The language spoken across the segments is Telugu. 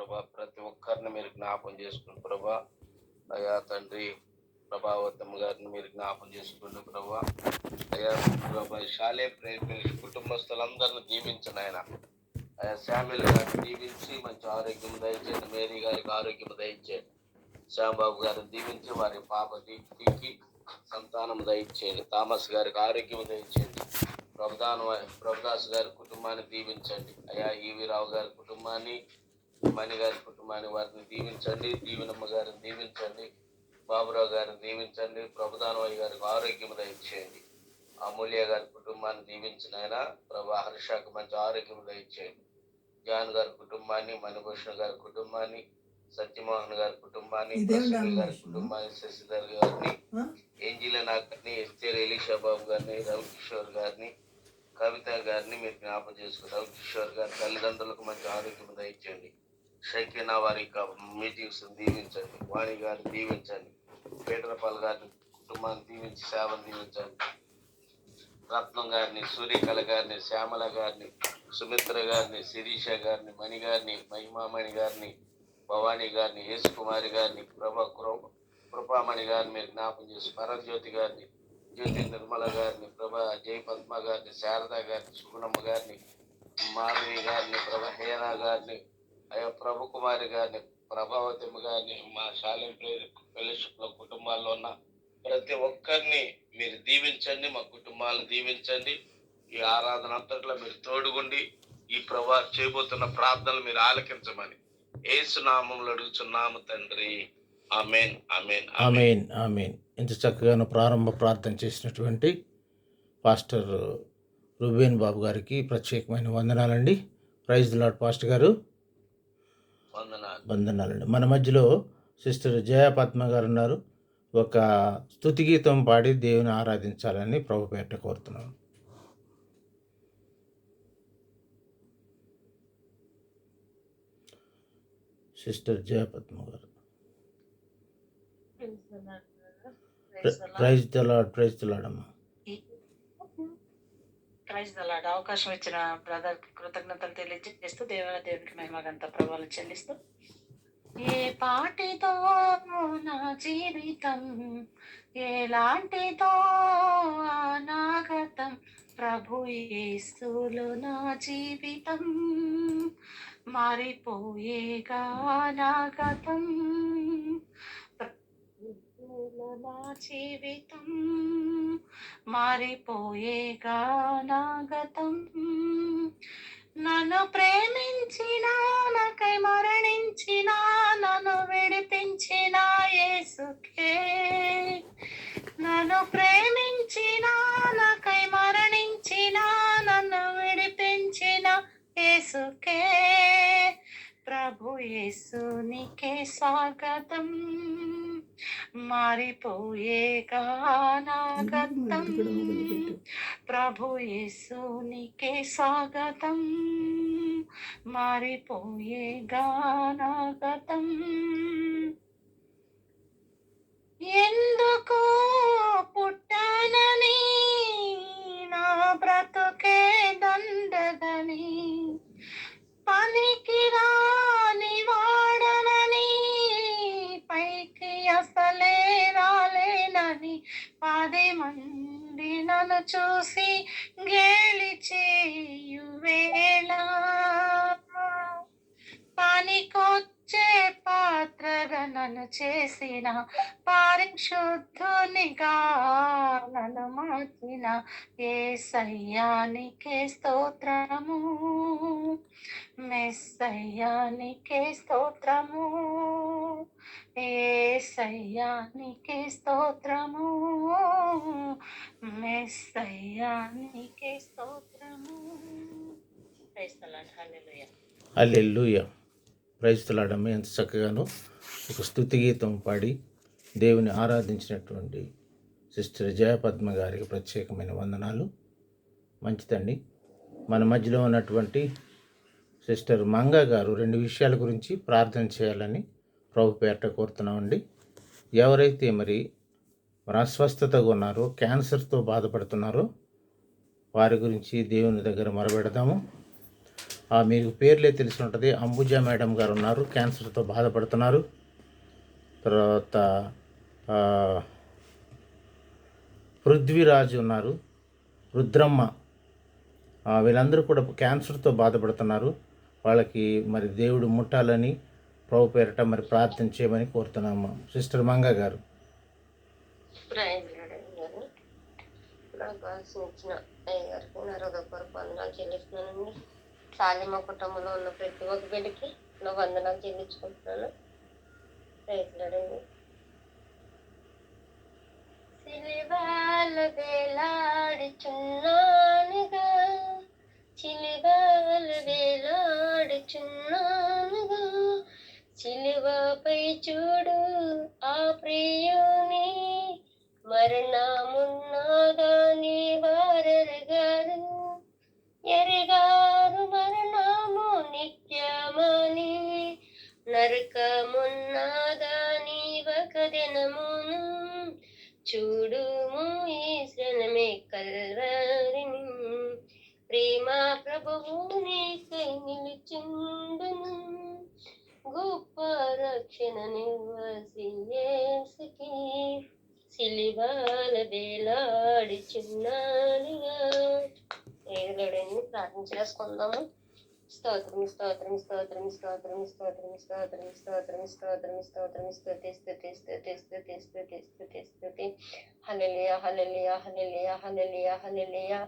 ప్రభా. ప్రతి ఒక్కరిని మీరు జ్ఞాపం చేసుకోండి ప్రభా. అయా తండ్రి ప్రభావతమ్మ గారిని మీరు జ్ఞాపం చేసుకోండి ప్రభా. అయా ప్రభా శాలే ప్రేమికులు కుటుంబస్తులందరిని దీవించండి ఆయన. అయా శామ్యుల్ గారిని దీవించి మంచి ఆరోగ్యం దయచేయండి. మేరీ గారికి ఆరోగ్యం దయచేయండి. శ్యాంబాబు గారిని దీవించి వారి పాప దీప్తికి సంతానం దయచేయండి. థామస్ గారికి ఆరోగ్యం దయచేయండి. ప్రభుదాస్ గారి కుటుంబాన్ని దీవించండి. అయా ఈవీరావు గారి కుటుంబాన్ని, మణి గారి కుటుంబాన్ని వారిని దీవించండి. దీవెనమ్మ గారిని దీవించండి. బాబురావు గారిని దీవించండి. ప్రభుదానవయ్య గారికి ఆరోగ్యం దయచేయండి. అమూల్య గారి కుటుంబాన్ని దీవించిన ఆయన ప్రభా. హర్షకు మంచి ఆరోగ్యం దయచేయండి. జాన్ గారి కుటుంబాన్ని, మణిభూషణ్ గారి కుటుంబాన్ని, సత్యమోహన్ గారి కుటుంబాన్ని, గారి కుటుంబాన్ని, శశిధర్ గారిని, ఏంజిలినా గారిని, ఎస్టేర్ ఎలీషాబాబు గారిని, రవికిషోర్ గారిని, కవిత గారిని మీరు జ్ఞాపం చేసుకుని రవికిషోర్ గారి తల్లిదండ్రులకు మంచి ఆరోగ్యం దయచేయండి. షైకినా వారి మీటింగ్స్ దీవించండి. వాణి గారిని దీవించండి. పీటరపాల్ గారి కుటుంబాన్ని దీవించి సేవను దీవించండి. రత్నం గారిని, సూర్యకళ గారిని, శ్యామల గారిని, సుమిత్ర గారిని, శిరీష గారిని, మణి గారిని, మహిమామణి గారిని, భవానీ గారిని, యేసుకుమారి గారిని, కృపామణి గారిని మీరు జ్ఞాపం చేసి పరంజ్యోతి గారిని, జ్యోతి నిర్మల గారిని, ప్రభా జయ పద్మ గారిని, శారద గారిని, సుగుణమ్మ గారిని, మాధవి గారిని, ప్రభా హేనా గారిని, అయ్యా ప్రభు కుమారి గారిని, ప్రభావతమ్మ గారిని, మా శాలెం ఫెలోషిప్ లో కుటుంబాల్లో ఉన్న ప్రతి ఒక్కరిని మీరు దీవించండి. మా కుటుంబాలను దీవించండి. ఈ ఆరాధన అంతట్లో మీరు తోడుగుండి ఈ ప్రభా చేయబోతున్న ప్రార్థనలు మీరు ఆలకించమని యేసు నామములో అడుగుచున్నాము తండ్రి. ఆమేన్, ఆమేన్, ఆమేన్, ఆమేన్. ఇంత చక్కగాను ప్రారంభ ప్రార్థన చేసినటువంటి పాస్టర్ రూబేన్ బాబు గారికి ప్రత్యేకమైన వందనాలండి. ప్రైజ్ ది లార్డ్ పాస్టర్ గారు. వందనాలండి. మన మధ్యలో సిస్టర్ జయపద్మ గారు ఉన్నారు. ఒక స్తుతి గీతం పాడి దేవుని ఆరాధించాలని ప్రభుపేట కోరుతున్నాను. సిస్టర్ జయపద్మ గారు. Praise the lord, praise the lord అమ్మా. Praise the lord. అవకాశం ఇచ్చిన బ్రదర్ కృతజ్ఞతలు తెలియజేస్తూ దేవునికి మహిమగంత ప్రభావాలు చెల్లిస్తూ, ఏ పాటితో నా జీవితం, ఎలాంటితో అనాగతం, ప్రభు యేసులో నా జీవితం మారిపోయేగా అనాగతం, నా జీవితం మారిపోయేగా అనాగతం. నన్ను ప్రేమించిన, నాకై మరణించిన, నన్ను విడిపించిన యేసుకే, నన్ను ప్రేమించిన, నాకై మరణించిన, నన్ను విడిపించిన యేసుకే, ప్రభు యేసునికే స్వాగతం మారిపోయేగా అనాగతం, ప్రభు యేసునికే స్వాగతం మారిపోయేగా అనాగతం. ఎందుకు పుట్టానని, నా బ్రతుకే దండగని, పనికి రాని వాడనని, పైకి అసలే రాలేనని, 10 మంది నన్ను చూసి గేలి చేయు వేళ, పనికొచ్చే పాత్రగా నన్ను చేసిన, పరిశుద్ధునిగా నన్ను మార్చిన యేసయ్యానికే స్తోత్రము, మెస్సయ్యానికే స్తోత్రము, యేసయ్యానికే స్తోత్రము, మెస్సయ్యానికే స్తోత్రము. Praise the Lord. Hallelujah, hallelujah. Praise the Lord అమ్మ. ఎంత చక్కగాను ఒక స్తుతి గీతం పాడి దేవుని ఆరాధించినటువంటి సిస్టర్ జయపద్మ గారికి ప్రత్యేకమైన వందనాలు. మంచిదండి. మన మధ్యలో ఉన్నటువంటి సిస్టర్ మంగ గారు 2 విషయాల గురించి ప్రార్థన చేయాలని ప్రభు పేరట కోరుతున్నామండి. ఎవరైతే మరి అస్వస్థతగా ఉన్నారో, క్యాన్సర్తో బాధపడుతున్నారో వారి గురించి దేవుని దగ్గర మొరబెడదాము. మీకు పేర్లే తెలిసి ఉంటుంది. అంబుజా మేడం గారు ఉన్నారు, క్యాన్సర్తో బాధపడుతున్నారు. తర్వాత ఆ, పృథ్వీరాజు ఉన్నారు, రుద్రమ్మ, వీళ్ళందరూ కూడా క్యాన్సర్తో బాధపడుతున్నారు. వాళ్ళకి మరి దేవుడు ముట్టాలని ప్రభు పేరట మరి ప్రార్థన చేయమని కోరుతున్నాము. సిస్టర్ మంగ గారు. నాకు ఆశించిన అయ్యగారికి నా హృదయపూర్వక వందనాలు చెల్లిస్తున్నానండి. సాలిమ కుటుంబంలో ఉన్న ప్రతి ఒక్క బిడ్డకి నా వందనాలు చెల్లించుకుంటున్నాను. రైతులండి సిలివాల వేలాడుచున్నానుగా, సిలివాల వేలాడుచున్నానుగా, సిలువపై చూడు ఆ ప్రియుని మరణమున్నదాని వారెరగారు, ఎరగారు మరణము నిత్యమని, నరకమున్నదాని ఒక దినమును చూడుము ఈ శ్రణమే కల్వరిని, ప్రేమ ప్రభువు నీకై నిలుచుండును, గొప్ప రక్షణ నివసియేసుకి సిలివాల వేలాడుచున్నానుగా. ఏడులోడని ప్రార్థన చేసుకుందాము. స్తోత్రం స్తోత్రం స్తోత్రం స్తోత్రం స్తోత్రం స్తోత్రం స్తోత్రం స్తోత్రం స్తోత్రం స్తుతి స్తుతి స్తుతి స్తుతి స్తుతి స్తుతి స్తుతి. హల్లెలూయా హల్లెలూయా హల్లెలూయా హల్లెలూయా హల్లెలూయా.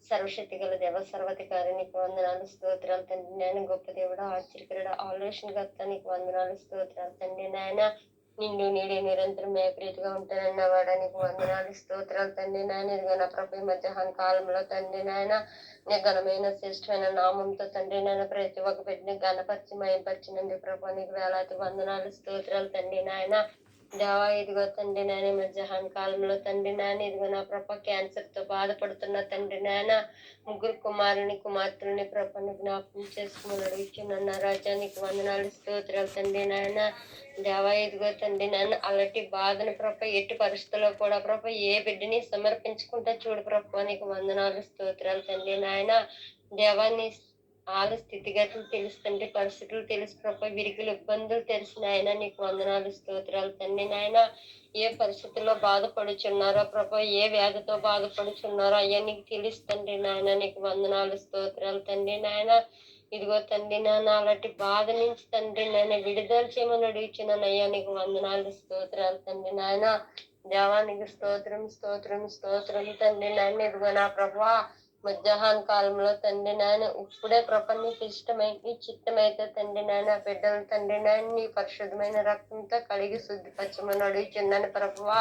సర్వశక్తి గల దేవ, సర్వాధికారి నీకు వందనాలు స్తోత్రాలు తండ్రి. నేను గొప్ప దేవుడు, ఆశ్చర్యకరుడు, ఆలోచనకర్త నీకు వందనాలు స్తోత్రాలు తండ్రి. నాయన నిండు నీడి నిరంతరం ఏకరీతిగా ఉంటానన్న వాడా నీకు వందనాలు స్తోత్రాలు తండ్రి. నాయన ఇదిగో నా ప్రభు మధ్యాహ్న కాలంలో తండ్రి నాయన నీ ఘనమైన శ్రేష్టమైన నామంతో తండ్రి నాయన ప్రతి ఒక్క బిడ్డని ఘనపరిచి మయంపరిచినండి ప్రభు నీకు వేలాది వందనాలు స్తోత్రాలు తండ్రి నాయన. దేవా ఇదిగో తండ్రి నాయన మధ్యాహ్న కాలంలో తండ్రి నాయన ఇదిగో నా ప్రభ క్యాన్సర్ తో బాధపడుతున్న తండ్రి నాయన ముగ్గురు కుమార్తెలని ప్రభని జ్ఞాపకం చేసుకుని అడుగుచున్న రాజానికి వందనాలు స్తోత్రాలు తండ్రి నాయన. దేవా ఇదిగో తండ్రి నాయన అలాంటి బాధను ప్రభ ఎట్టి పరిస్థితుల్లో కూడా ప్రభ ఏ బిడ్డని సమర్పించుకుంటా చూడు ప్రభ నీకు వందనాలు స్తోత్రాలు తండ్రి నాయన. దేవాన్ని వాళ్ళ స్థితిగతులు తెలుస్తుంటే పరిస్థితులు తెలుసు ప్రభ, విరికులు ఇబ్బందులు తెలిసిన ఆయన నీకు వందనాలు స్తోత్రాలు తండ్రి నాయన. ఏ పరిస్థితుల్లో బాధపడుచున్నారో ప్రభ, ఏ వ్యాధితో బాధపడుచున్నారో అయ్యా నీకు తెలుస్తుంది నాయన నీకు వందనాలు స్తోత్రాలు తండ్రి నాయన. ఇదిగో తండ్రి నాన్న అలాంటి బాధ నుంచి తండ్రి నాయన విడుదల చేయమని అడుగుచున్నాను అయ్యా నీకు వందనాలు స్తోత్రాలు తండ్రి నాయన. దేవానికి స్తోత్రం స్తోత్రం స్తోత్రం తండ్రి నాయన. ఇదిగో నా ప్రభా మధ్యాహ్న కాలంలో తండ్రి నాయన ఇప్పుడే ప్రపంచ ఇష్టమై నీ చిత్తమైతే తండ్రి నాయన బిడ్డలు తండ్రి నాయన నీ పరిశుద్ధమైన రక్తంతో కడిగి శుద్ధిపరచమని అడుగుచున్నాను ప్రభువా.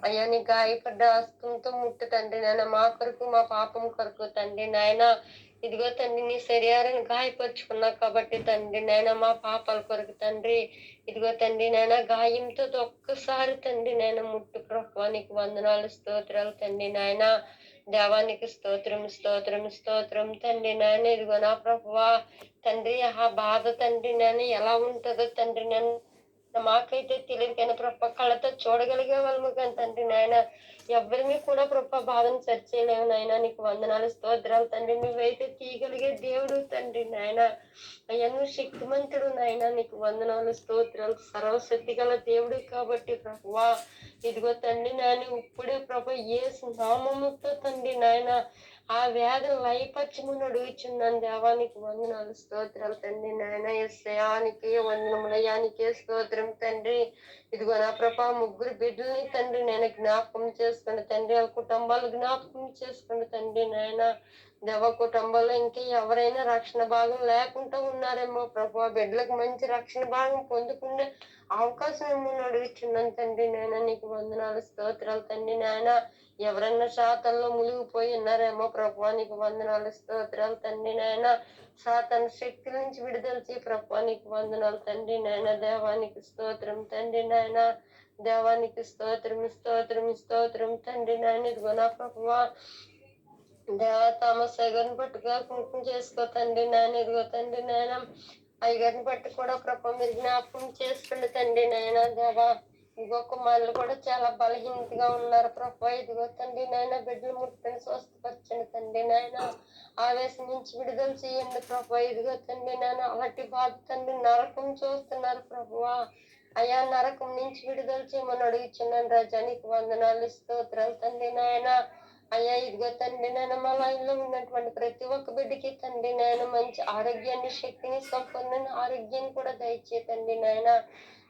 అయ్యా నీ గాయపడ్డ హస్తంతో ముట్టు తండ్రి నాయన మా కొరకు మా పాపం కొరకు తండ్రి నాయన. ఇదిగో తండ్రి నీ శరీరాన్ని గాయపరుచుకున్నావు కాబట్టి తండ్రి నాయన మా పాపాల కొరకు తండ్రి ఇదిగో తండ్రి నాయన గాయంతో ఒక్కసారి తండ్రి నాయన ముట్టు ప్రభువా నీకు వందనాలు స్తోత్రాలు తండ్రి నాయన. దేవానికి స్తోత్రం స్తోత్రం స్తోత్రం తండ్రి నాయన. ఇదిగో నా ప్రభువా తండ్రి ఆ బాధ తండ్రి నాయన ఎలా ఉంటుందో తండ్రి నాయన మాకైతే తెలియదు కానీ ప్రభ కళ్ళతో చూడగలిగే వాళ్ళము కానీ తండ్రి నాయన ఎవరిని కూడా ప్రభ బాధను సరిచేయలేము నాయన నీకు వందనాలు స్తోత్రాలు తండ్రి. నువ్వైతే తీయగలిగే దేవుడు తండ్రి నాయన. అయ్యా నువ్వు శక్తిమంతుడు నాయన నీకు వందనాలు స్తోత్రాలు. సర్వశక్తి గల దేవుడు కాబట్టి ప్రభువా ఇదిగో తండ్రి నాయన ఇప్పుడే ప్రభ ఏ నామముతో తండ్రి నాయన ఆ వ్యాధిని లయపరచమని అడుగుచున్నాను. దేవానికి వందనాలు స్తోత్రాలు తండ్రి నాయన. ఎస్యానికి వందనములయానికే స్తోత్రం తండ్రి. ఇదిగో నా ప్రభ ముగ్గురు బిడ్డల్ని తండ్రి నేను జ్ఞాపకం చేసుకుని తండ్రి ఆ కుటుంబాలు జ్ఞాపకం చేసుకుని తండ్రి నాయన. దేవ కుటుంబంలో ఇంకా ఎవరైనా రక్షణ భాగం లేకుండా ఉన్నారేమో ప్రభు, బిడ్డలకు మంచి రక్షణ భాగం పొందుకునే అవకాశం ఏమో అడుగుచున్నాను తండ్రి నాయన నీకు వందనాలు స్తోత్రాలు తండ్రి నాయన. ఎవరన్నా శాతంలో మునిగిపోయి ఉన్నారేమో ప్రభు నీకు వందనాలు స్తోత్రాలు తండ్రి నాయన. సాతాను శక్తి నుంచి విడుదల చేయి ప్రభు నీకు వందనాలు తండ్రి నాయన. దేవానికి స్తోత్రం తండ్రి నాయన. దేవానికి స్తోత్రం స్తోత్రం స్తోత్రం తండ్రి నాయన. ఇదిగో నా ప్రభువా దేవ థామస్ అయ్యగారిని పట్టుగా కుంకుమ చేసుకో తండ్రి నాయన. ఇదిగో తండ్రి నాయన అయ్యగారిని బట్టి కూడా ప్రభు మీరు జ్ఞాపకం చేసుకోండి తండ్రి నాయన. దేవా ఇదిగో కుమారులు కూడా చాలా బలహీనతగా ఉన్నారు ప్రభా. ఇదిగో తండ్రి నాయన బిడ్డలు ముట్టని స్వస్థపరచండి తండ్రి నాయన. ఆవేశం నుంచి విడుదల చేయండి ప్రభా. ఇదిగో తండ్రి నాయన అలాంటి బాధ తండ్రి నరకం చూస్తున్నారు ప్రభువా. అయా నరకం నుంచి విడుదల చేయమని అడుగుచున్నాను రాజా. నీకు వందనాలు స్తోత్రాలు తండ్రి నాయన. అయ్యా ఇదిగో తండ్రి నాయన మా లైన్లో ఉన్నటువంటి ప్రతి ఒక్క బిడ్డకి తండ్రి నాయన మంచి ఆరోగ్యాన్ని, శక్తిని, సంపూర్ణ ఆరోగ్యాన్ని కూడా దయచే తండ్రి నాయన.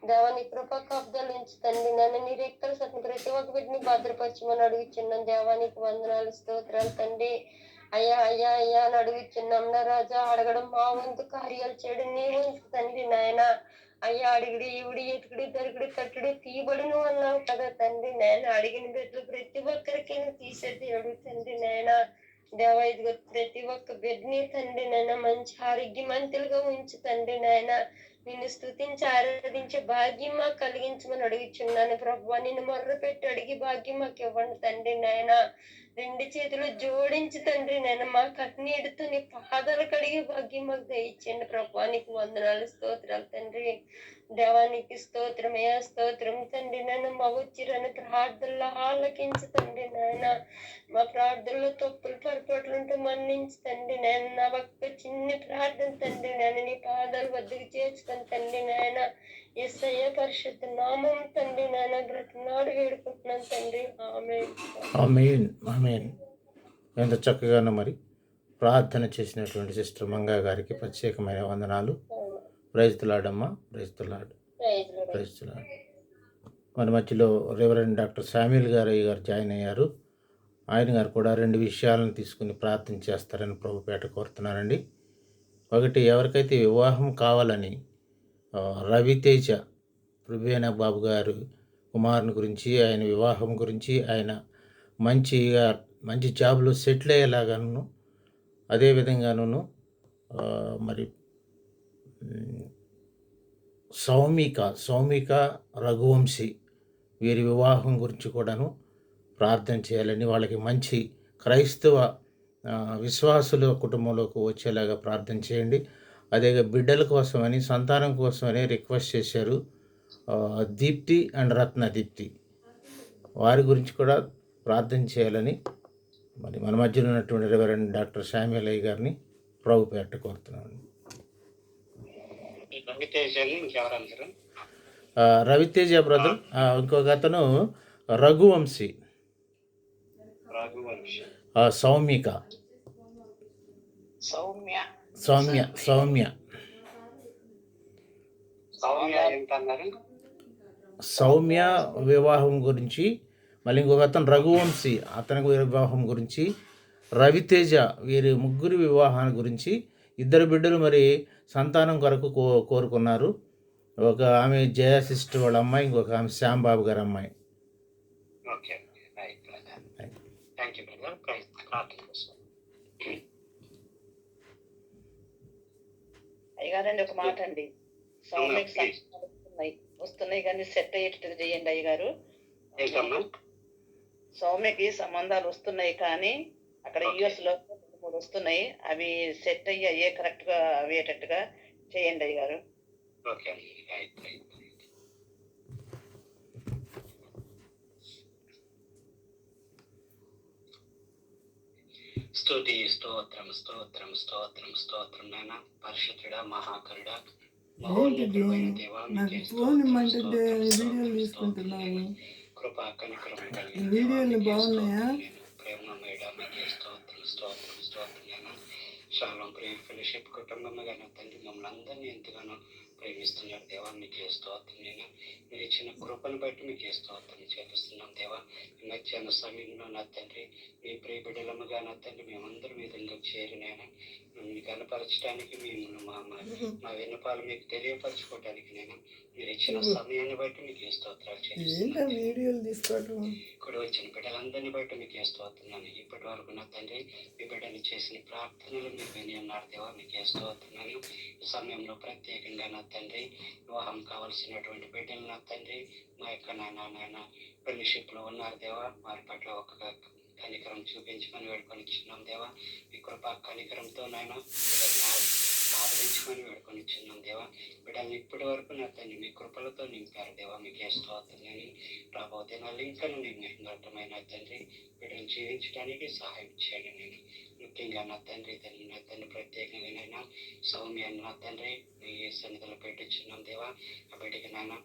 దేవాని కృప కబ్జాలు ఉంచి తండ్రి నాయన నీ రెక్కల సత్యం ప్రతి ఒక్క బిడ్డని భద్రపరచమని అడుగుచున్నాను. దేవానికి వందనాలు స్తోత్రాలు తండ్రి. అయ్యా అయ్యా అయ్యా అని అడుగుచున్నాం నా రాజా. అడగడం మా వంతు, కార్యాలు చేయడం నీ వంతు తండ్రి నాయన. అయ్యా అడిగిడి ఇవిడి ఎతుకుడి దొరికిడి తట్టుడు తీయబడును అన్నావు కదా తండ్రి నాయన. అడిగిన బిడ్డలు ప్రతి ఒక్కరికి తీసే దేవుడు తండ్రి నాయన. దేవా ఇదిగో ప్రతి ఒక్క బిడ్డని తండ్రి నాయన మంచి ఆరోగ్యమంతులుగా ఉంచు తండ్రి నాయన. నిన్ను స్తుతించి ఆరాధించే భాగ్యం మాకు కలిగించమని అడుగుచున్నాను ప్రభు. నిన్ను మొర్ర పెట్టి అడిగి భాగ్యం మాకు ఇవ్వండి తండ్రి నాయన. రెండు చేతులు జోడించి తండ్రి నాయన మా కన్నీటితో నీ పాదాలు కడిగి భాగ్యం మాకు దయచేయండి ప్రభు. నీకు వందనాలు స్తోత్రాలు తండ్రి. దేవానికి స్తోత్రమయ్యా స్తోత్రం తండ్రి నాయన. మా వచ్చిరని ప్రార్థనలో ఆలకించి తండ్రి నాయన. మా ప్రార్థనలో తప్పులు పొరపాట్లు ఉంటే మన్నించి తండ్రి నాయన. నా ఒక్క చిన్ని ప్రార్థన తండ్రి నాయన నీ పాదాలు వద్దకు చేర్చుకొని తండ్రి నాయన. యేసయ్య పరిశుద్ధ నామం తండ్రి నాయన బ్రతినాడు వేడుకుంటున్నాను తండ్రి. ఆమేన్. ఆమేన్. ఆమేన్. ఎంత చక్కగానో మరి ప్రార్థన చేసినటువంటి సిస్టర్ మంగా గారికి ప్రత్యేకమైన వందనాలు. ప్రైజ్ లాడమ్మా. Praise lord. Praise lord. మన మధ్యలో రెవరెండ్ డాక్టర్ శామ్యూల్ గారు జాయిన్ అయ్యారు. ఆయన గారు కూడా 2 విషయాలను తీసుకుని ప్రార్థన చేస్తారని ప్రభుపేట కోరుతున్నారండి. ఒకటి, ఎవరికైతే వివాహం కావాలని రవితేజ రుబేనా బాబు గారు కుమారుని గురించి, ఆయన వివాహం గురించి, ఆయన మంచి జాబ్లో సెటిల్ అయ్యేలాగాను, అదేవిధంగాను మరి సౌమిక రఘువంశీ వీరి వివాహం గురించి కూడాను ప్రార్థన చేయాలని, వాళ్ళకి మంచి క్రైస్తవ విశ్వాసుల కుటుంబంలోకి వచ్చేలాగా ప్రార్థన చేయండి. అదే బిడ్డల కోసమని, సంతానం కోసమని రిక్వెస్ట్ చేశారు దీప్తి అండ్ రత్నదీప్తి. వారి గురించి కూడా ప్రార్థన చేయాలని మరి మన మధ్యలో ఉన్నటువంటి రెవరెండ్ డాక్టర్ శామ్యూల్ గారిని ప్రభుపేట కోరుతున్నాను. రవితేజ బ్రదర్, ఇంకొక అతను రఘువంశీ, సౌమిక, సౌమ్య వివాహం గురించి, మళ్ళీ ఇంకొక అతను రఘువంశీ అతని వివాహం గురించి, రవితేజ వీరి ముగ్గురి వివాహాన్ని గురించి. 2 బిడ్డలు మరి సంతానం కొరకు కోరుకున్నారు. ఒక ఆమె జయ సిస్టర్ వాళ్ళ అమ్మాయి, ఇంకొక ఆమె శ్యాంబాబు గారి అమ్మాయి. అయ్యగారండి ఒక మాట అండి. సౌమ్యకి వస్తున్నాయి కానీ సెట్ అయ్యేటట్టు చేయండి అయ్యగారు. సౌమ్యకి సంబంధాలు వస్తున్నాయి కానీ అక్కడ యుఎస్ లో 3 వస్తున్నాయి. అవి సెట్ అయ్యే కరెక్ట్ గా అయ్యేటట్టుగా చేయండి అయ్యగారు. స్తుతి స్తోత్రం స్తోత్రం స్తోత్రం స్తోత్రం నాయన. పరిశుద్ధుడా, మహాకరుడా, మహోన్నతుడైన దేవా, మీకే స్తోత్రం స్తోత్రం స్తోత్రం. కృపా కనికరం కలిగిన ప్రేమమేడా, మీకే స్తోత్రం స్తోత్రం స్తోత్రం నాయన. షాలోమ్ ప్రేయర్ ఫెలోషిప్ కుటుంబంగా నా తండ్రి మమ్మల్ని అందరినీ ఎంతగానో ప్రేమిస్తున్నారు దేవా, మీకే స్తోత్రం నేను. మీరు ఇచ్చిన కృపను బట్టి మీకే స్తోత్రం చేపిస్తున్నాం దేవా. ఈ మధ్యాహ్న సమయంలో నా తండ్రి మీ ప్రియ బిడ్డలముగా నా తండ్రి మేమందరం విధంగా చేరినైనా మిమ్మల్ని కనపరచడానికి, మేము మా విన్నపాలు మీకు తెలియపరచుకోవడానికి నేను మీరు ఇచ్చిన సమయాన్ని బట్టి మీకు స్తోత్రాలు చేస్తున్నాను. ఇక్కడ వచ్చిన బిడ్డలందరినీ బట్టి మీకు స్తోత్రున్నాను. ఇప్పటి వరకు నా తండ్రి మీ బిడ్డలు చేసిన ప్రార్థనలు మీరు విని ఉన్నారు దేవా, మీకు స్తోత్రున్నాను. ఈ సమయంలో ప్రత్యేకంగా నా తండ్రి వివాహం కావాల్సినటువంటి బిడ్డలు నా తండ్రి మా యొక్క నాయన ఫెలోషిప్ లో ఉన్నారు దేవా, వారి పట్ల ఒక కనికరం చూపించమని వేడుకొని ఇచ్చున్నాం దేవా. మీ కృపా కనికరంతో నాయన ఆదరించమని వేడుకొని చిన్నాం దేవా. బిడ్డల్ని ఇప్పటి వరకు నా తండ్రి మీ కృపలతో నింపారు దేవా, మీకే స్తోత్రాలని. రాబోతే నా లింకను నేను మహిమగతమైన తండ్రి బిడ్డలు జీవించడానికి సహాయం చేయండి. నేను ముఖ్యంగా నా తండ్రి ప్రత్యేకంగా సౌమ్యాన్ని నా తండ్రి మీ సన్నిధిలో పెట్టించున్నాం దేవా. ఆ బిడ్డకి నాయన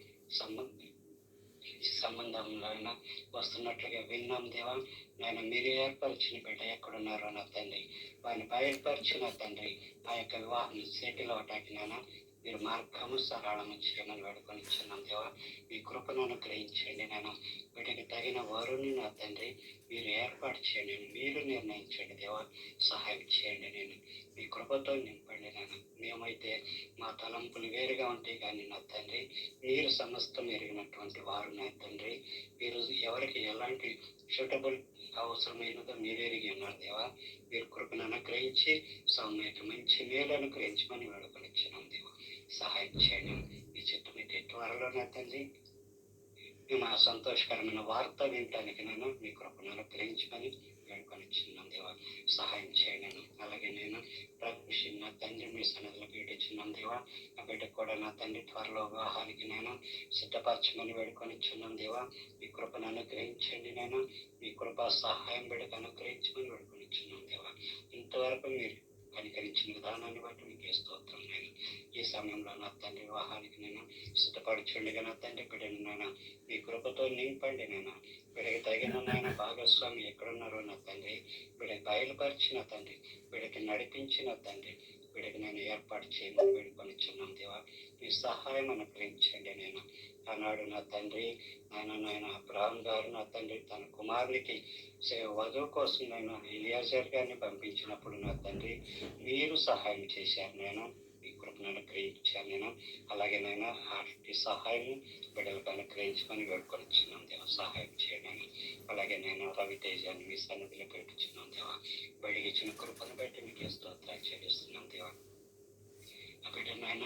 సంబంధంలో అయినా వస్తున్నట్లుగా విన్నాం దేవా. నాయన మీరు ఏర్పరిచిన బిడ్డ ఎక్కడున్నారో నా తండ్రి వారిని బయలుపరిచిన తండ్రి ఆ యొక్క వివాహం సెటిల్ అవటానికి నాయన మీరు మార్గము సరళము చేయమని వేడుకొని ఇచ్చున్నాం దేవా. మీ కృపను అనుగ్రహించండి. నేను వీటికి తగిన వారుని నా తండ్రి మీరు ఏర్పాటు చేయండి, మీరు నిర్ణయించండి దేవా. సహాయం చేయండి. నేను మీ కృపతో నింపండి. నేను మేమైతే మా తలంపులు వేరుగా ఉంటాయి కానీ నా తండ్రి మీరు సమస్తం ఎరిగినటువంటి వారు నా తండ్రి. మీరు ఎవరికి ఎలాంటి సూటబుల్ అవసరమైనదో మీరు ఎరిగి ఉన్నారు దేవా. మీరు కృపను అనుగ్రహించి సౌమ్యకి మంచి మేలు అనుగ్రహించమని వేడుకొని ఇచ్చినాం దేవా. సహాయం చేయండి. ఈ చెట్టు మీద త్వరలో నా తండ్రి మేము ఆ సంతోషకరమైన వార్త వినటానికి నేను మీ కృపను అనుగ్రహించమని వేడుకొని ఇచ్చినాం దేవా. సహాయం చేయండి. అలాగే నేను ప్రతి నా తండ్రి మీ సన్నిధిలో పీడించున్నాం దేవా. ఆ బిడ్డకు కూడా నా తండ్రి త్వరలో వివాహానికి నేను సిద్ధపరచమని వేడుకొని ఇచ్చున్నాం దేవా. మీ కృపను అనుగ్రహించండి. నేను మీ కృప సహాయం బిడ్డకు అనుగ్రహించమని వేడుకొని ఇచ్చున్నాం దేవా. ఇంతవరకు మీరు కనికరించిన విధానాన్ని బట్టి మీకు స్తోత్రం. నేను ఈ సమయంలో నా తండ్రి వివాహానికి నేను సిద్ధపరచుండగా నా తండ్రి బిడ్డను నాయన మీ కృపతో నింపండి. నేను బిడ్డకి తగిన నాయన భాగస్వామి ఎక్కడున్నారో నా తండ్రి బిడ్డకి బయలుపరిచిన తండ్రి బిడ్డకి నడిపించిన తండ్రి బిడ్డకి నేను ఏర్పాటు చేయమని వేడుకొని ఇచ్చున్నాం దేవా. మీ సహాయం అనుగ్రహించండి. నేను ఆనాడు నా తండ్రి నాయన అబ్రహాం గారు నా తండ్రి తన కుమారునికి వధువు కోసం నేను ఎలియాజర్ గారిని పంపించినప్పుడు నా తండ్రి మీరు సహాయం చేశారు. నేను మీ కృపను అనుగ్రహించాను. నేను అలాగే నేను ఆటి సహాయం బిడ్డలకు అనుగ్రహించమని వేడుకొని ఇచ్చున్నాం దేవా. సహాయం చేయండి. అలాగే నేను రవితేజాన్ని మీ సన్నిధిలో పెట్టించున్నాం దేవా. బయటికి ఇచ్చిన కృపను బట్టి మీకు స్తోత్రాలు చెల్లిస్తున్నాం దేవా. ఆ బిడ్డ నాయన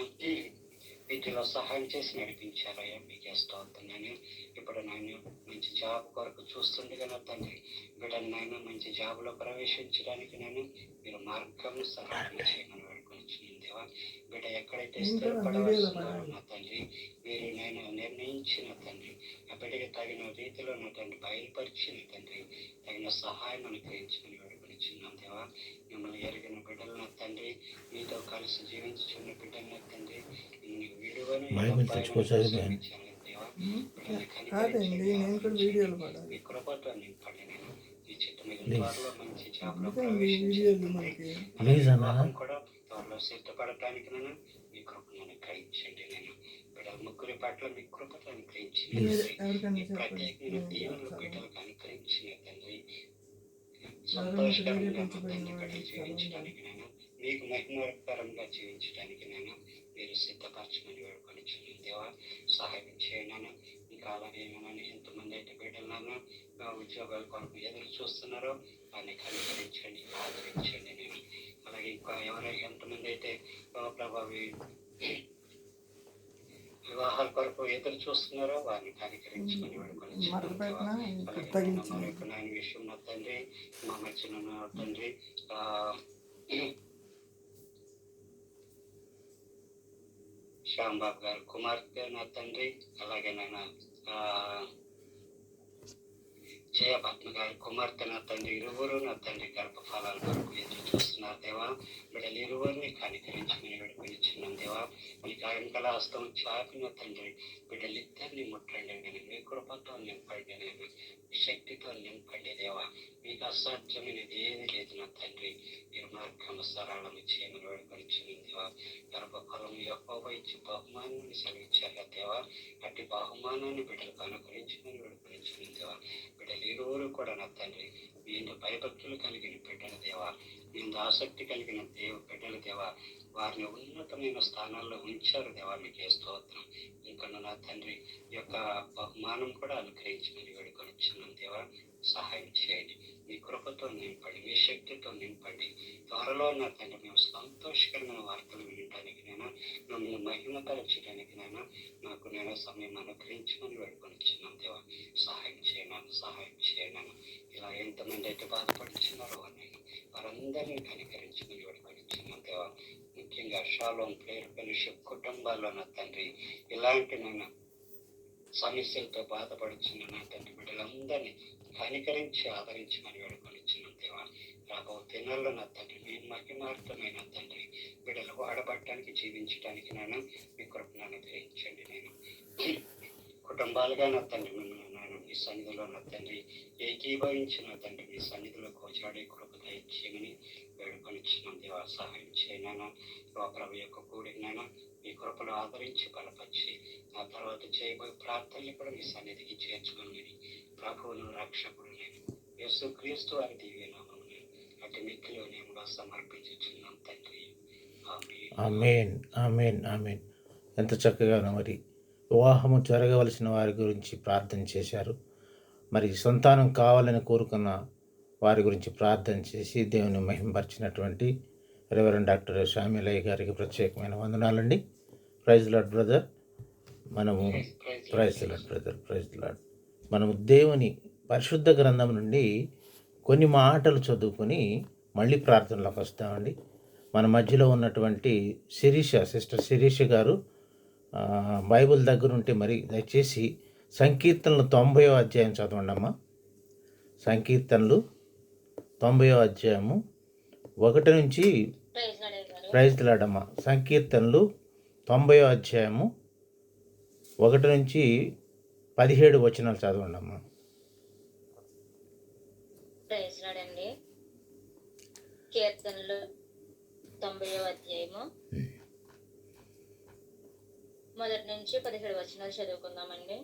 వీటిలో సహాయం చేసి నడిపించారయ్యా, మీకే స్తోత్రం. నేను ఇప్పుడు నాయన మంచి జాబ్ కొరకు చూస్తుండగా నా తండ్రి బిడ్డను నాయన మంచి జాబ్లో ప్రవేశించడానికి నేను మీరు మార్గం సరళం చేయమని వేడుకొనిచున్నాను దేవా. బిడ్డ ఎక్కడైతే స్థిరపడవలసిందో నా తండ్రి మీరు నేను నిర్ణయించిన తండ్రి ఆ బిడ్డకి తగిన రీతిలో నా తండ్రి బయలుపరిచిన తండ్రి తగిన సహాయం అనుగ్రహించమని వేడుకొనిచున్నాను దేవా. మిమ్మల్ని ఎరిగిన బిడ్డలు నా తండ్రి మీతో కలిసి జీవించుచున్న బిడ్డలు నా తండ్రి విడువని మీ కృపతో నింపండి. నేను ఈ చెట్టు మీద త్వరలో మంచి జాబ్లో కూడా త్వరలో సిద్ధపడటానికి నేను మీ కృపను అనుగ్రహించండి. నేను బిడ్డల ముగ్గురి పట్ల మీ కృపతో అనుగ్రహించింది. ప్రత్యేకమైన దీవెనలు బిడ్డలకు అనుగ్రహించిన తండ్రి సంతోషకరంగా తండ్రి బిడ్డలు జీవించడానికి నేను మీకు మహిమకరంగా జీవించడానికి నేను మీరు సిద్ధపరచమని వేడుకొని దేవా. సహాయం చేయండి. ఇంకా అలాగే ఎంతమంది అయితే బిడ్డలను ఉద్యోగాల కొరకు ఎదురు చూస్తున్నారో వారిని కనికరించండి, ఆదరించండి. నేను అలాగే ఇంకా ఎవరైనా ఎంతమంది అయితే ప్రభావి వివాహాల కొరకు ఎదురు చూస్తున్నారో వారిని కనికరించమని వేడుకొని అలాగే విషయం నా తండ్రి మా మధ్యన తండ్రి శ్యాంబాబు గారు కుమార్తె నా తండ్రి అలాగే నేను జయపద్మ గారి కుమార్తె నా తండ్రి ఇరువురు నా తండ్రి గర్భఫలాల కొరకు ఎదురు చూస్తున్నారు దేవా. బిడ్డలు ఇరువురిని కనికరించమని వేడుకొనిచున్నాం దేవా. మీ కాయంకల హస్తం చాపిన తండ్రి బిడ్డలిద్దరిని ముట్టండి. నేను మీ కృపతో నింపండి, నేను శక్తితో నింపండి దేవా. మీకు అసాధ్యమైనది ఏది లేదు నా తండ్రి. మీరు మార్గం సరళం చేయమని వేడుకొనిచున్నాం దేవా. గర్భఫలం యెహోవా ఇచ్చి బహుమానాన్ని సెలవిచ్చారు దేవా. అట్టి బహుమానాన్ని బిడ్డలకు అనుగ్రహించమని వేడుకొనిచున్నాం దేవా. బిడ్డలు ఇరువురు కూడా నా తండ్రి మీరు భయభక్తులు కలిగిన బిడ్డల దేవా, మీరు ఆసక్తి కలిగిన బిడ్డల దేవా. వారిని ఉన్నతమైన స్థానాల్లో ఉంచారు దేవా. మీకే స్తోత్రం. ఇంకా నా తండ్రి యొక్క బహుమానం కూడా అనుగ్రహించమని వేడుకొనిచున్నాం దేవా. సహాయం చేయండి. మీ కృపతో నింపండి, మీ శక్తితో నింపండి. త్వరలో నా తండ్రి మేము సంతోషకరమైన వార్తలు వినడానికి నేను మిమ్మల్ని మహిమపరచడానికి నాకు నేను సమయం అనుగ్రహించమని వేడుకొనిచున్నాం దేవా. సహాయం చేయను. ఇలా ఎంతమంది అయితే బాధపడుచున్నారో నేను వారందరినీ కనికరించమని వేడుకొనిచున్నాం దేవా. ముఖ్యంగా షాలోమ్ ప్రేయర్ ఫెలోషిప్ కుటుంబాల్లో నా తండ్రి ఇలాంటి నాన్న సమస్యలతో బాధపడుచున్న నా తండ్రి బిడ్డలందరినీ కనికరించి ఆదరించమని వేడుకొనిచ్చున్నాం దేవా. రాబో దినాల్లో నా తండ్రి మీ మహిమార్థమైన తండ్రి బిడ్డలు వాడబట్టడానికి జీవించడానికి నాన్న మీ కృపను అనుగ్రహించండి. నేను కుటుంబాలుగా నా తండ్రి నేను మీ సన్నిధిలో నా తండ్రి ఏకీభవించి నా తండ్రి మీ సన్నిధిలో కోచాడే కృప దయచేయమని వేడుకొనిచ్చున్నాం దేవా. సహాయం చేయనా ప్రభు యొక్క కూడినైనా మీ కృపను ఆదరించి బలపరిచి ఆ తర్వాత చేయబోయే ప్రార్థనలు కూడా మీ సన్నిధికి చేర్చుకొని ప్రభువును రక్షకుడు నేను యేసు క్రీస్తు వారి దివ్యనామమున అతి మిక్కిలో నేను సమర్పించుచున్నాం తండ్రి. ఆమేన్ ఆమేన్ ఆమేన్. ఎంత చక్కగానో మరి వివాహము జరగవలసిన వారి గురించి ప్రార్థన చేశారు. మరి సంతానం కావాలని కోరుకున్న వారి గురించి ప్రార్థన చేసి దేవుని మహిమపరిచినటువంటి రెవరెండ్ డాక్టర్ శామ్యులయ్య గారికి ప్రత్యేకమైన వందనాలండి. Praise lord brother. మనము praise lord brother, praise lord. మనము దేవుని పరిశుద్ధ గ్రంథం నుండి కొన్ని మాటలు చదువుకొని మళ్ళీ ప్రార్థనలోకి వస్తామండి. మన మధ్యలో ఉన్నటువంటి సిస్టర్ శిరీష గారు బైబిల్ దగ్గర ఉంటే మరి దయచేసి సంకీర్తనలు 90వ అధ్యాయం చదవండి అమ్మా. సంకీర్తనలు 90వ అధ్యాయము 1 నుంచి ప్రైజ్ లాడమ్మా. సంకీర్తనలు 90వ అధ్యాయము 1 నుంచి 17 వచనాలు చదవండి అమ్మా. Praise Lord. కీర్తనలు 90వ అధ్యాయము 1 నుంచి 17 వచనాలు చదువుకుందామండి.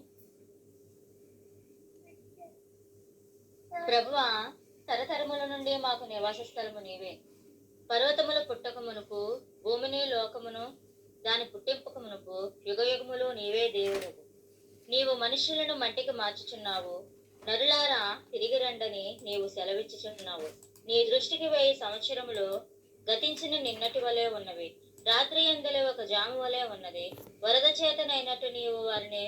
ప్రభువా, తరతరముల నుండి మాకు నివాస స్థలము నీవే. పర్వతములు పుట్టక మునుపు, భూమిని లోకమును దాని పుట్టింపక మునుపు, యుగయుగములు నీవే దేవుడు. నీవు మనుషులను మట్టికి మార్చుచున్నావు. నరులారా తిరిగి రండని నీవు సెలవిచ్చుచున్నావు. నీ దృష్టికి 1000 సంవత్సరములు గతించిన నిన్నటి వలె ఉన్నవి. రాత్రి ఎందలే ఒక జాము వలె ఉన్నది. వరద చేతనైనట్టు నీవు వారిని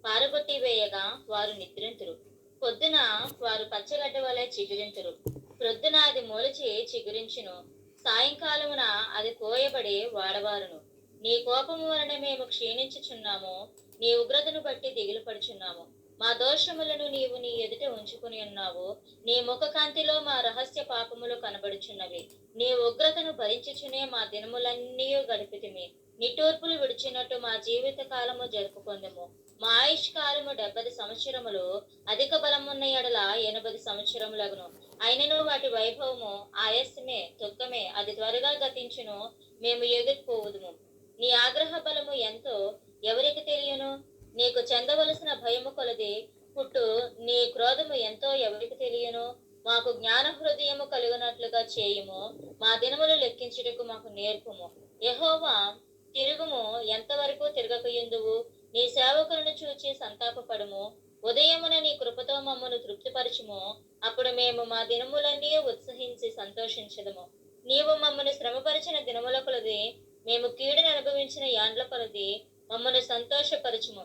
పారగొట్టి వేయగా వారు నిద్రింతురు. పొద్దున వారు పచ్చగడ్డ వలె చిగురింతురు. ప్రొద్దున అది మొలిచి చిగురించును. సాయంకాలమున అది కోయబడి వాడవారును. నీ కోపము వలన మేము క్షీణించుచున్నాము. నీ ఉగ్రతను బట్టి దిగులు పడుచున్నాము. మా దోషములను నీవు నీ ఎదుట ఉంచుకుని ఉన్నావు. నీ ముఖ కాంతిలో మా రహస్య పాపములు కనబడుచున్నవి. నీ ఉగ్రతను భరించుచునే మా దినములన్నీ గడిపితిమి. నిట్టూర్పులు విడిచినట్టు మా జీవిత కాలము జరుపుకొందుము. మా ఆయుష్ కాలము 70 సంవత్సరములు, అధిక బలమున్న ఎడల 80 సంవత్సరములగును. అయినను వాటి వైభవము ఆయాసమే, దుఃఖమే, అది త్వరగా గతించును. మేము ఎగిరిపోవుదుము. నీ ఆగ్రహ బలము ఎంతో ఎవరికి తెలియను? నీకు చెందవలసిన భయము కొలది పుట్టు నీ క్రోధము ఎంతో ఎవరికి తెలియను? మాకు జ్ఞాన హృదయము కలుగునట్లుగా చేయుము. మా దినములు లెక్కించుటకు మాకు నేర్పుము. యెహోవా, తిరుగుము, ఎంతవరకు తిరగకయుందువు? నీ సేవకులను చూచి సంతాపపడుము. ఉదయమున నీ కృపతో మమ్మను తృప్తిపరచుము. అప్పుడు మేము మా దినములన్నీ ఉత్సహించి సంతోషించదము. నీవు మమ్మను శ్రమపరిచిన దినముల కొలది, మేము కీడును అనుభవించిన యాండ్ల కొలది మమ్మను సంతోషపరచుము.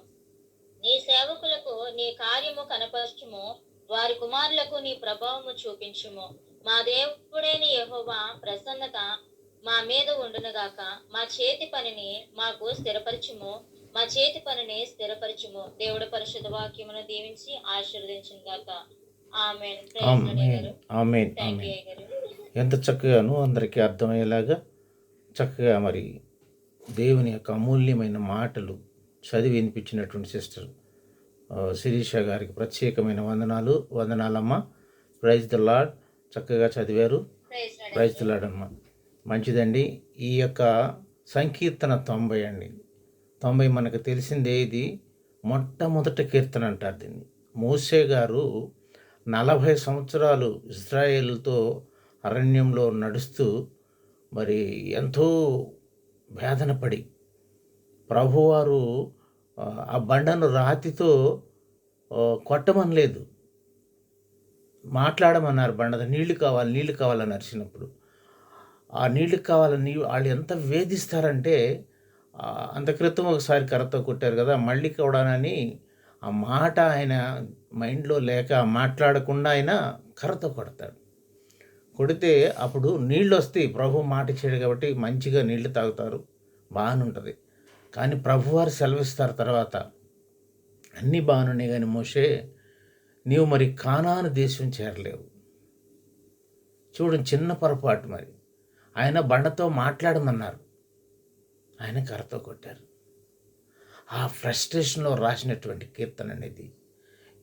నీ సేవకులకు నీ కార్యము కనపరచుము. వారి కుమారులకు నీ ప్రభావము చూపించుము. మా దేవుడైన యెహోవా ప్రసన్నత మా మీద ఉండునుగాక. మా చేతి పనిని మాకు స్థిరపరచుము. మా చేతి పనిని స్థిరపరచుము. దేవుడు పరిశుద్ధ వాక్యమును దీవించి ఆశీర్వదించును గాక. ఆమేన్. ఆమేన్. ఎంత చక్కగాను అందరికీ అర్థమయ్యేలాగా చక్కగా మరి దేవుని యొక్క అమూల్యమైన మాటలు చదివి వినిపించినటువంటి సిస్టర్ శిరీష గారికి ప్రత్యేకమైన వందనాలమ్మ. Praise the lord. చక్కగా చదివారు. ప్రైజ్ ద లార్డ్ అమ్మ. మంచిదండి. ఈ యొక్క సంకీర్తన 90 అండి. 90 మనకు తెలిసిందే. ఇది మొట్టమొదటి కీర్తన అంటారు దీన్ని. మోషే గారు 40 సంవత్సరాలు ఇశ్రాయేలుతో అరణ్యంలో నడుస్తూ మరి ఎంతో వేదన పడి ప్రభువారు ఆ బండను రాతితో కొట్టమని లేదు, మాట్లాడమన్నారు. బండ నీళ్లు కావాలని అరిచినప్పుడు ఆ నీళ్లు కావాలని వాళ్ళు ఎంత వేధిస్తారంటే, అంత క్రితం ఒకసారి కర్రతో కొట్టారు కదా, మళ్ళీ కొడానని ఆ మాట ఆయన మైండ్లో లేక మాట్లాడకుండా ఆయన కర్రతో కొడతాడు. కొడితే అప్పుడు నీళ్ళు వస్తాయి. ప్రభు మాట ఇచ్చాడు కాబట్టి మంచిగా నీళ్లు తాగుతారు, బాగానే ఉంటుంది. కానీ ప్రభువారు సెలవిస్తారు తర్వాత, అన్నీ బాగానున్నాయి కానీ మోషే నీవు మరి కానాను దేశం చేరలేవు. చూడండి, చిన్న పొరపాటు. మరి ఆయన బండతో మాట్లాడమన్నారు, ఆయన కర్రతో కొట్టారు. ఆ ఫ్రస్ట్రేషన్లో రాసినటువంటి కీర్తన అనేది.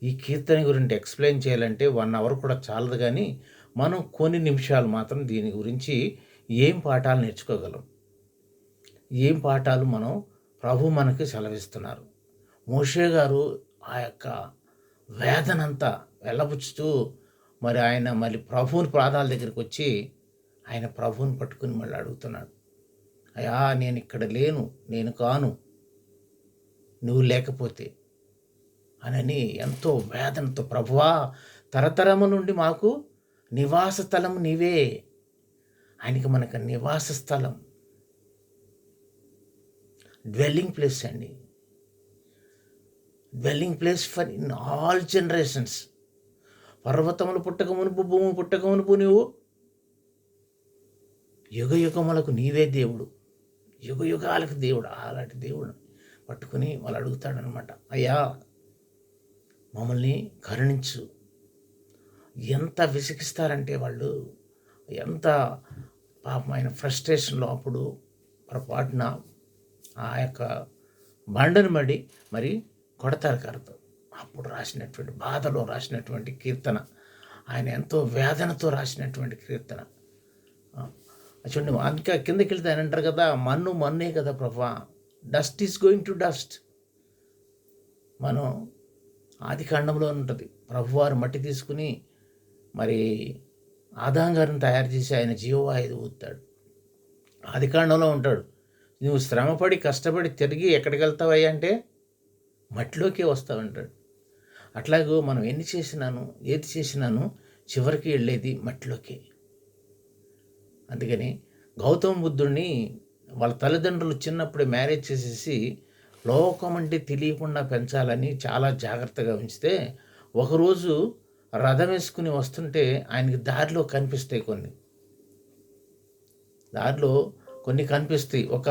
ఈ కీర్తన గురించి ఎక్స్ప్లెయిన్ చేయాలంటే 1 అవర్ కూడా చాలదు. కానీ మనం కొన్ని నిమిషాలు మాత్రం దీని గురించి ఏం పాఠాలు నేర్చుకోగలం, ఏం పాఠాలు మనం ప్రభు మనకి సెలవిస్తున్నారు. మోషే గారు ఆ యొక్క వేదనంతా వెళ్ళబుచ్చుతూ మరి ఆయన మళ్ళీ ప్రభువుని పాదాల దగ్గరికి వచ్చి ఆయన ప్రభువుని పట్టుకుని మళ్ళీ అడుగుతున్నాడు, అయ్యా నేను ఇక్కడ లేను, నేను కాను, నువ్వు లేకపోతే అని ఎంతో వేదనతో, ప్రభువా తరతరము నుండి మాకు నివాస స్థలం నీవే. ఆయనకి మనకు నివాస స్థలం, డ్వెల్లింగ్ ప్లేస్ అండి, dwelling place for in all generations. పర్వతములు పుట్టక మునుపు, భూమి పుట్టక మునుపు నువ్వు యుగ యుగములకు నీవే దేవుడు, యుగ యుగాలకు దేవుడు. అలాంటి దేవుడు పట్టుకుని వాళ్ళు అడుగుతాడనమాట, అయ్యా మమ్మల్ని కరుణించు. ఎంత విసిగిస్తారంటే వాళ్ళు, ఎంత పాపం ఆయన ఫ్రస్ట్రేషన్లో అప్పుడు పొరపాటున ఆ యొక్క బండను మరి కొడతారు కర్రతో. అప్పుడు రాసినటువంటి బాధలో రాసినటువంటి కీర్తన, ఆయన ఎంతో వేదనతో రాసినటువంటి కీర్తన. చూడండి, ఇంకా కిందకి వెళ్తే ఆయన అంటారు కదా, మన్ను మన్నే కదా ప్రభా, dust is going to dust. మనం ఆది కాండంలో ఉంటుంది, ప్రభువారు మట్టి తీసుకుని మరి ఆదాం గారిని తయారు చేసి ఆయన జీవవాయువు ఊతాడు. ఆది కాండంలో ఉంటాడు, నువ్వు శ్రమపడి కష్టపడి తిరిగి ఎక్కడికి వెళ్తావయ్యా అంటే మట్టిలోకే వస్తావంటాడు. అట్లాగూ మనం ఏది చేసినాను చివరికి వెళ్ళేది మట్టిలోకే. అందుకని గౌతమ బుద్ధుడిని వాళ్ళ తల్లిదండ్రులు చిన్నప్పుడే మ్యారేజ్ చేసేసి లోకం అంటే తెలియకుండా పెంచాలని చాలా జాగ్రత్తగా ఉంచితే, ఒకరోజు రథం వేసుకుని వస్తుంటే ఆయనకి దారిలో కనిపిస్తాయి, కొన్ని కనిపిస్తాయి. ఒక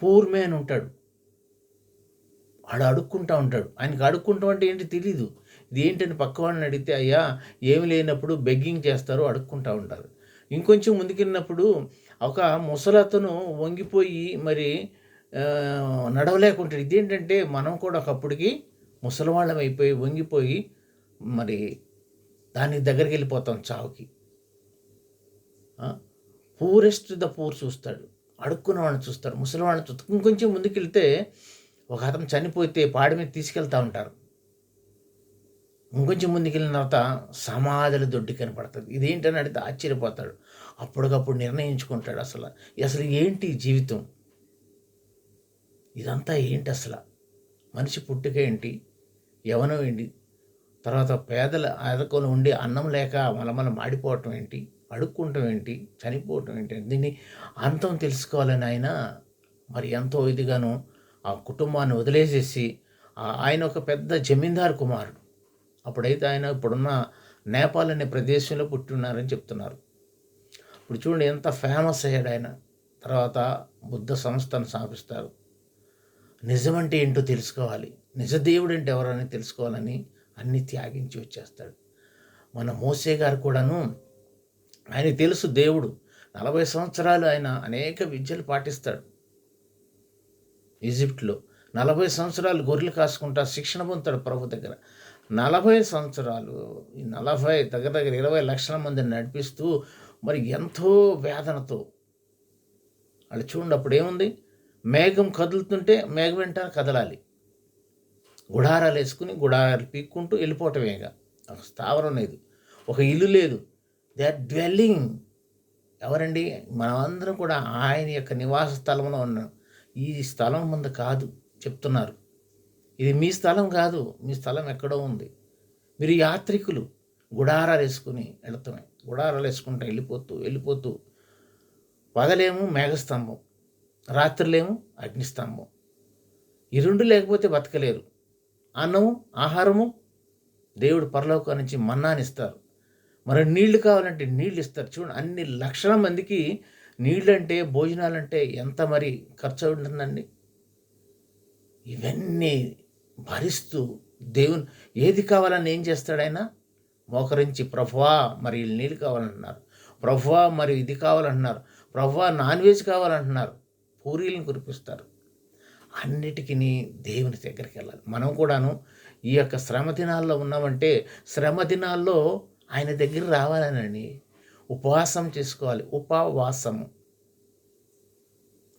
పూర్ మ్యాన్ ఉంటాడు, వాడు అడుక్కుంటూ ఉంటాడు. ఆయనకి అడుక్కుంటాం అంటే ఏంటి తెలీదు. ఇది ఏంటని పక్కవాడిని అడిగితే, అయ్యా ఏమి లేనప్పుడు బెగ్గింగ్ చేస్తారు, అడుక్కుంటూ ఉంటారు. ఇంకొంచెం ముందుకెళ్ళినప్పుడు ఒక ముసలతను వంగిపోయి మరి నడవలేకుంటాడు. ఇదేంటంటే మనం కూడా ఒకప్పటికి ముసలివాళ్ళం అయిపోయి వంగిపోయి మరి దాని దగ్గరికి వెళ్ళిపోతాం చావుకి. పూరెస్ట్ ద పూర్ చూస్తాడు, అడుక్కున్న వాళ్ళని చూస్తాడు, ముసలివాళ్ళని చూస్తాడు. ఇంకొంచెం ముందుకెళ్తే ఒక అతను చనిపోతే పాడి మీద తీసుకెళ్తూ ఉంటారు. ఇంకొంచెం ముందుకెళ్ళిన తర్వాత సమాధుల దొడ్డి కనపడుతుంది. ఇదేంటని అడిగితే ఆశ్చర్యపోతాడు. అప్పటికప్పుడు నిర్ణయించుకుంటాడు, అసలు ఏంటి జీవితం, ఇదంతా ఏంటి, అసలు మనిషి పుట్టుక ఏంటి, యవనం ఏంటి, తర్వాత పేదల ఆదకొని ఉండి అన్నం లేక మలమల మాడిపోవటం ఏంటి, అడుక్కుంటాం ఏంటి, చనిపోవటం ఏంటి, దీన్ని అంతం తెలుసుకోవాలని ఆయన మరి ఎంతో ఇదిగాను ఆ కుటుంబాన్ని వదిలేసేసి, ఆయన ఒక పెద్ద జమీందారు కుమారుడు. అప్పుడైతే ఆయన ఇప్పుడున్న నేపాల్ అనే ప్రదేశంలో పుట్టి ఉన్నారని చెప్తున్నారు. ఇప్పుడు చూడండి ఎంత ఫేమస్ అయ్యాడు ఆయన. తర్వాత బుద్ధ సంస్థను స్థాపిస్తారు. నిజమంటే ఏంటో తెలుసుకోవాలి, నిజ దేవుడు అంటే ఎవరని తెలుసుకోవాలని అన్నీ త్యాగించి వచ్చేస్తాడు. మన మోసే గారు కూడాను, ఆయనకి తెలుసు దేవుడు. 40 సంవత్సరాలు ఆయన అనేక విద్యలు పాటిస్తాడు. ఈజిప్ట్లో 40 సంవత్సరాలు గొర్రెలు కాసుకుంటా శిక్షణ పొందుతాడు ప్రభు దగ్గర. 40 సంవత్సరాలు, ఈ 40 దగ్గర 20 లక్షల మందిని నడిపిస్తూ మరి ఎంతో వేదనతో వాళ్ళు చూడండి. అప్పుడు ఏముంది, మేఘం కదులుతుంటే మేఘం వెంట కదలాలి, గుడారాలు వేసుకుని గుడారాలు పీక్కుంటూ వెళ్ళిపోవటమేగా. ఒక స్థావరం లేదు, ఒక ఇల్లు లేదు. They are dwelling. ఎవరండి? మనమందరం కూడా ఆయన యొక్క నివాస స్థలంలో ఉన్నాం. ఈ స్థలం ముందు కాదు చెప్తున్నారు, ఇది మీ స్థలం కాదు, మీ స్థలం ఎక్కడో ఉంది. మీరు యాత్రికులు, గుడారాలు వేసుకుని వెళుతామే, గుడారాలు వేసుకుంటూ వెళ్ళిపోతూ పగలేమో మేఘస్తంభం, రాత్రులేమో అగ్నిస్తంభం. ఈ రెండు లేకపోతే బతకలేరు. అన్నము ఆహారము దేవుడు పరలోకం నుంచి మన్నానిస్తారు. మరి నీళ్లు కావాలంటే నీళ్ళు ఇస్తారు. చూడండి, అన్ని లక్షల మందికి నీళ్ళంటే, భోజనాలంటే ఎంత మరి ఖర్చు ఉంటుందండి. ఇవన్నీ భరిస్తూ దేవుని ఏది కావాలని ఏం చేస్తాడు ఆయన? మోకరించి, ప్రభువా మరి నీళ్ళు కావాలంటున్నారు, ప్రభువా మరి ఇది కావాలంటున్నారు, ప్రభువా నాన్ వెజ్ కావాలంటున్నారు, పూరీలను కురిపిస్తారు. అన్నిటికీ దేవుని దగ్గరికి వెళ్ళాలి. మనం కూడాను ఈ యొక్క శ్రమ దినాల్లో ఉన్నామంటే శ్రమ దినాల్లో ఆయన దగ్గర రావాలనండి. ఉపవాసం చేసుకోవాలి. ఉపవాసము,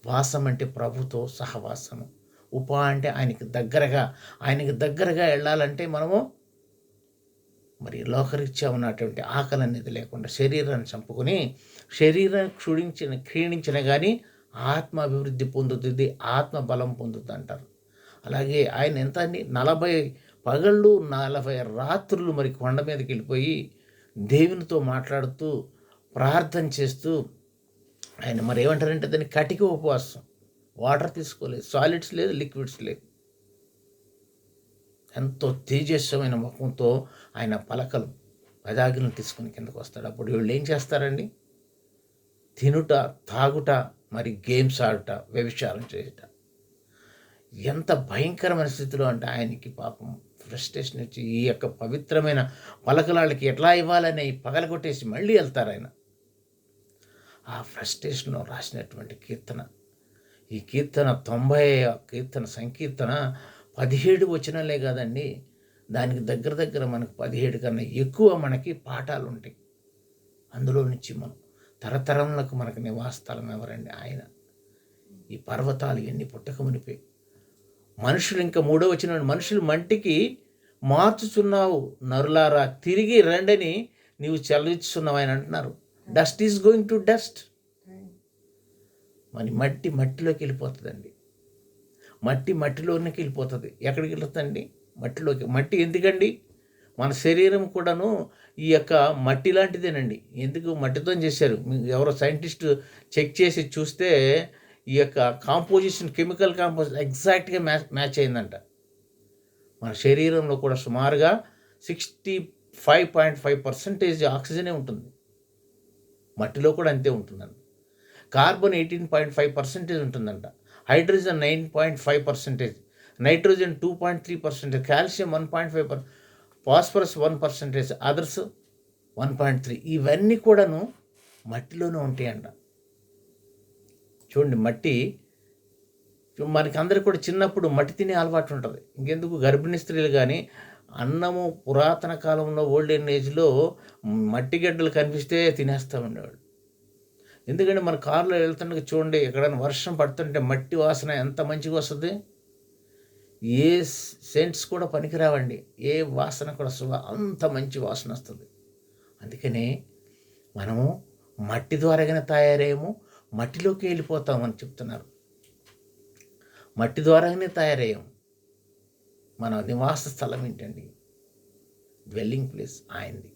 వాసం అంటే ప్రభుతో సహవాసము. అంటే ఆయనకి దగ్గరగా వెళ్ళాలంటే మనము మరి లోకరీత్యా ఉన్నటువంటి ఆకలి అనేది లేకుండా శరీరాన్ని చంపుకొని, శరీరం క్షీణించిన కానీ ఆత్మ అభివృద్ధి పొందుతుంది, ఆత్మ బలం పొందుతుంది అంటారు. అలాగే ఆయన ఎంత అండి, 40 పగళ్ళు 40 రాత్రులు మరి కొండ మీదకి వెళ్ళిపోయి దేవునితో మాట్లాడుతూ ప్రార్థన చేస్తూ ఆయన మరి ఏమంటారంటే దాన్ని కటిక ఉపవాసం. వాటర్ తీసుకోలేదు, సాలిడ్స్ లేదు, లిక్విడ్స్ లేదు. ఎంతో తేజస్వమైన ముఖంతో ఆయన పలకలు పదాగిలను తీసుకుని కిందకు వస్తాడు. అప్పుడు వీళ్ళు ఏం చేస్తారండి? తినుట, తాగుట, మరి గేమ్స్ ఆడుట, వ్యభిచారం చేయుట. ఎంత భయంకరమైన స్థితిలో అంటే ఆయనకి పాపం ఫ్రస్ట్రేషన్ వచ్చి ఈ యొక్క పవిత్రమైన పలకలాళ్ళకి ఎట్లా ఇవ్వాలని పగలగొట్టేసి మళ్ళీ వెళ్తారు ఆయన. ఆ ఫ్రస్ట్రేషన్లో రాసినటువంటి కీర్తన, ఈ కీర్తన 90 సంకీర్తన 17 వచనాలే కాదండి, దానికి దగ్గర మనకు 17 కన్నా ఎక్కువ మనకి పాఠాలు ఉంటాయి. అందులో నుంచి మనం తరతరములకు మనకు నివాసస్థలం ఎవరండి? ఆయన. ఈ పర్వతాలు ఎన్ని పుట్టక మునిపోయి మనుషులు, ఇంకా 3వ వచనం, మనుషులు మంటికి మార్చుచున్నావు, నరులారా తిరిగి రండని నీవు చదివిస్తున్నావు ఆయన అంటున్నారు. Dust is going to dust. మరి మట్టిలోకి వెళ్ళిపోతుందండి. మట్టిలోనికి వెళ్ళిపోతుంది. ఎక్కడికి వెళ్తుందండి? మట్టిలోకి. మట్టి ఎందుకండి? మన శరీరం కూడాను ఈ యొక్క మట్టి లాంటిదేనండి. ఎందుకు మట్టితో చేశారు? ఎవరో సైంటిస్ట్ చెక్ చేసి చూస్తే ఈ యొక్క కాంపోజిషన్, కెమికల్ కాంపోజిషన్ ఎగ్జాక్ట్గా మ్యాచ్ అయిందంట. మన శరీరంలో కూడా సుమారుగా 65.5% ఆక్సిజనే ఉంటుంది. మట్టిలో కూడా అంతే ఉంటుందండి. కార్బన్ 18.5% ఉంటుందంట, hydrogen 9.5%, nitrogen 2.3%, calcium 1.5%, phosphorus 1%, others 1.3. ఇవన్నీ కూడాను మట్టిలోనే ఉంటాయంట. చూడండి, మట్టి మనకి అందరికీ కూడా చిన్నప్పుడు మట్టి తినే అలవాటు ఉంటుంది. ఇంకెందుకు గర్భిణీ స్త్రీలు కానీ అన్నము పురాతన కాలంలో ఓల్డ్ ఏజ్లో మట్టి గడ్డలు కనిపిస్తే తినేస్తూ ఉండేవాడు. ఎందుకంటే మన కారులో వెళ్తుండగా చూడండి, ఎక్కడైనా వర్షం పడుతుంటే మట్టి వాసన ఎంత మంచిగా వస్తుంది. ఏ సెంట్స్ కూడా పనికిరావండి, ఏ వాసన కూడా అంత మంచి వాసన వస్తుంది. అందుకనే మనము మట్టి ద్వారాగానే తయారయ్యాము, మట్టిలోకి వెళ్ళిపోతామని చెప్తున్నారు. మట్టి ద్వారాగానే తయారయ్యాము. మన నివాస స్థలం ఏంటండి? డ్వెల్లింగ్ ప్లేస్ ఆయనది.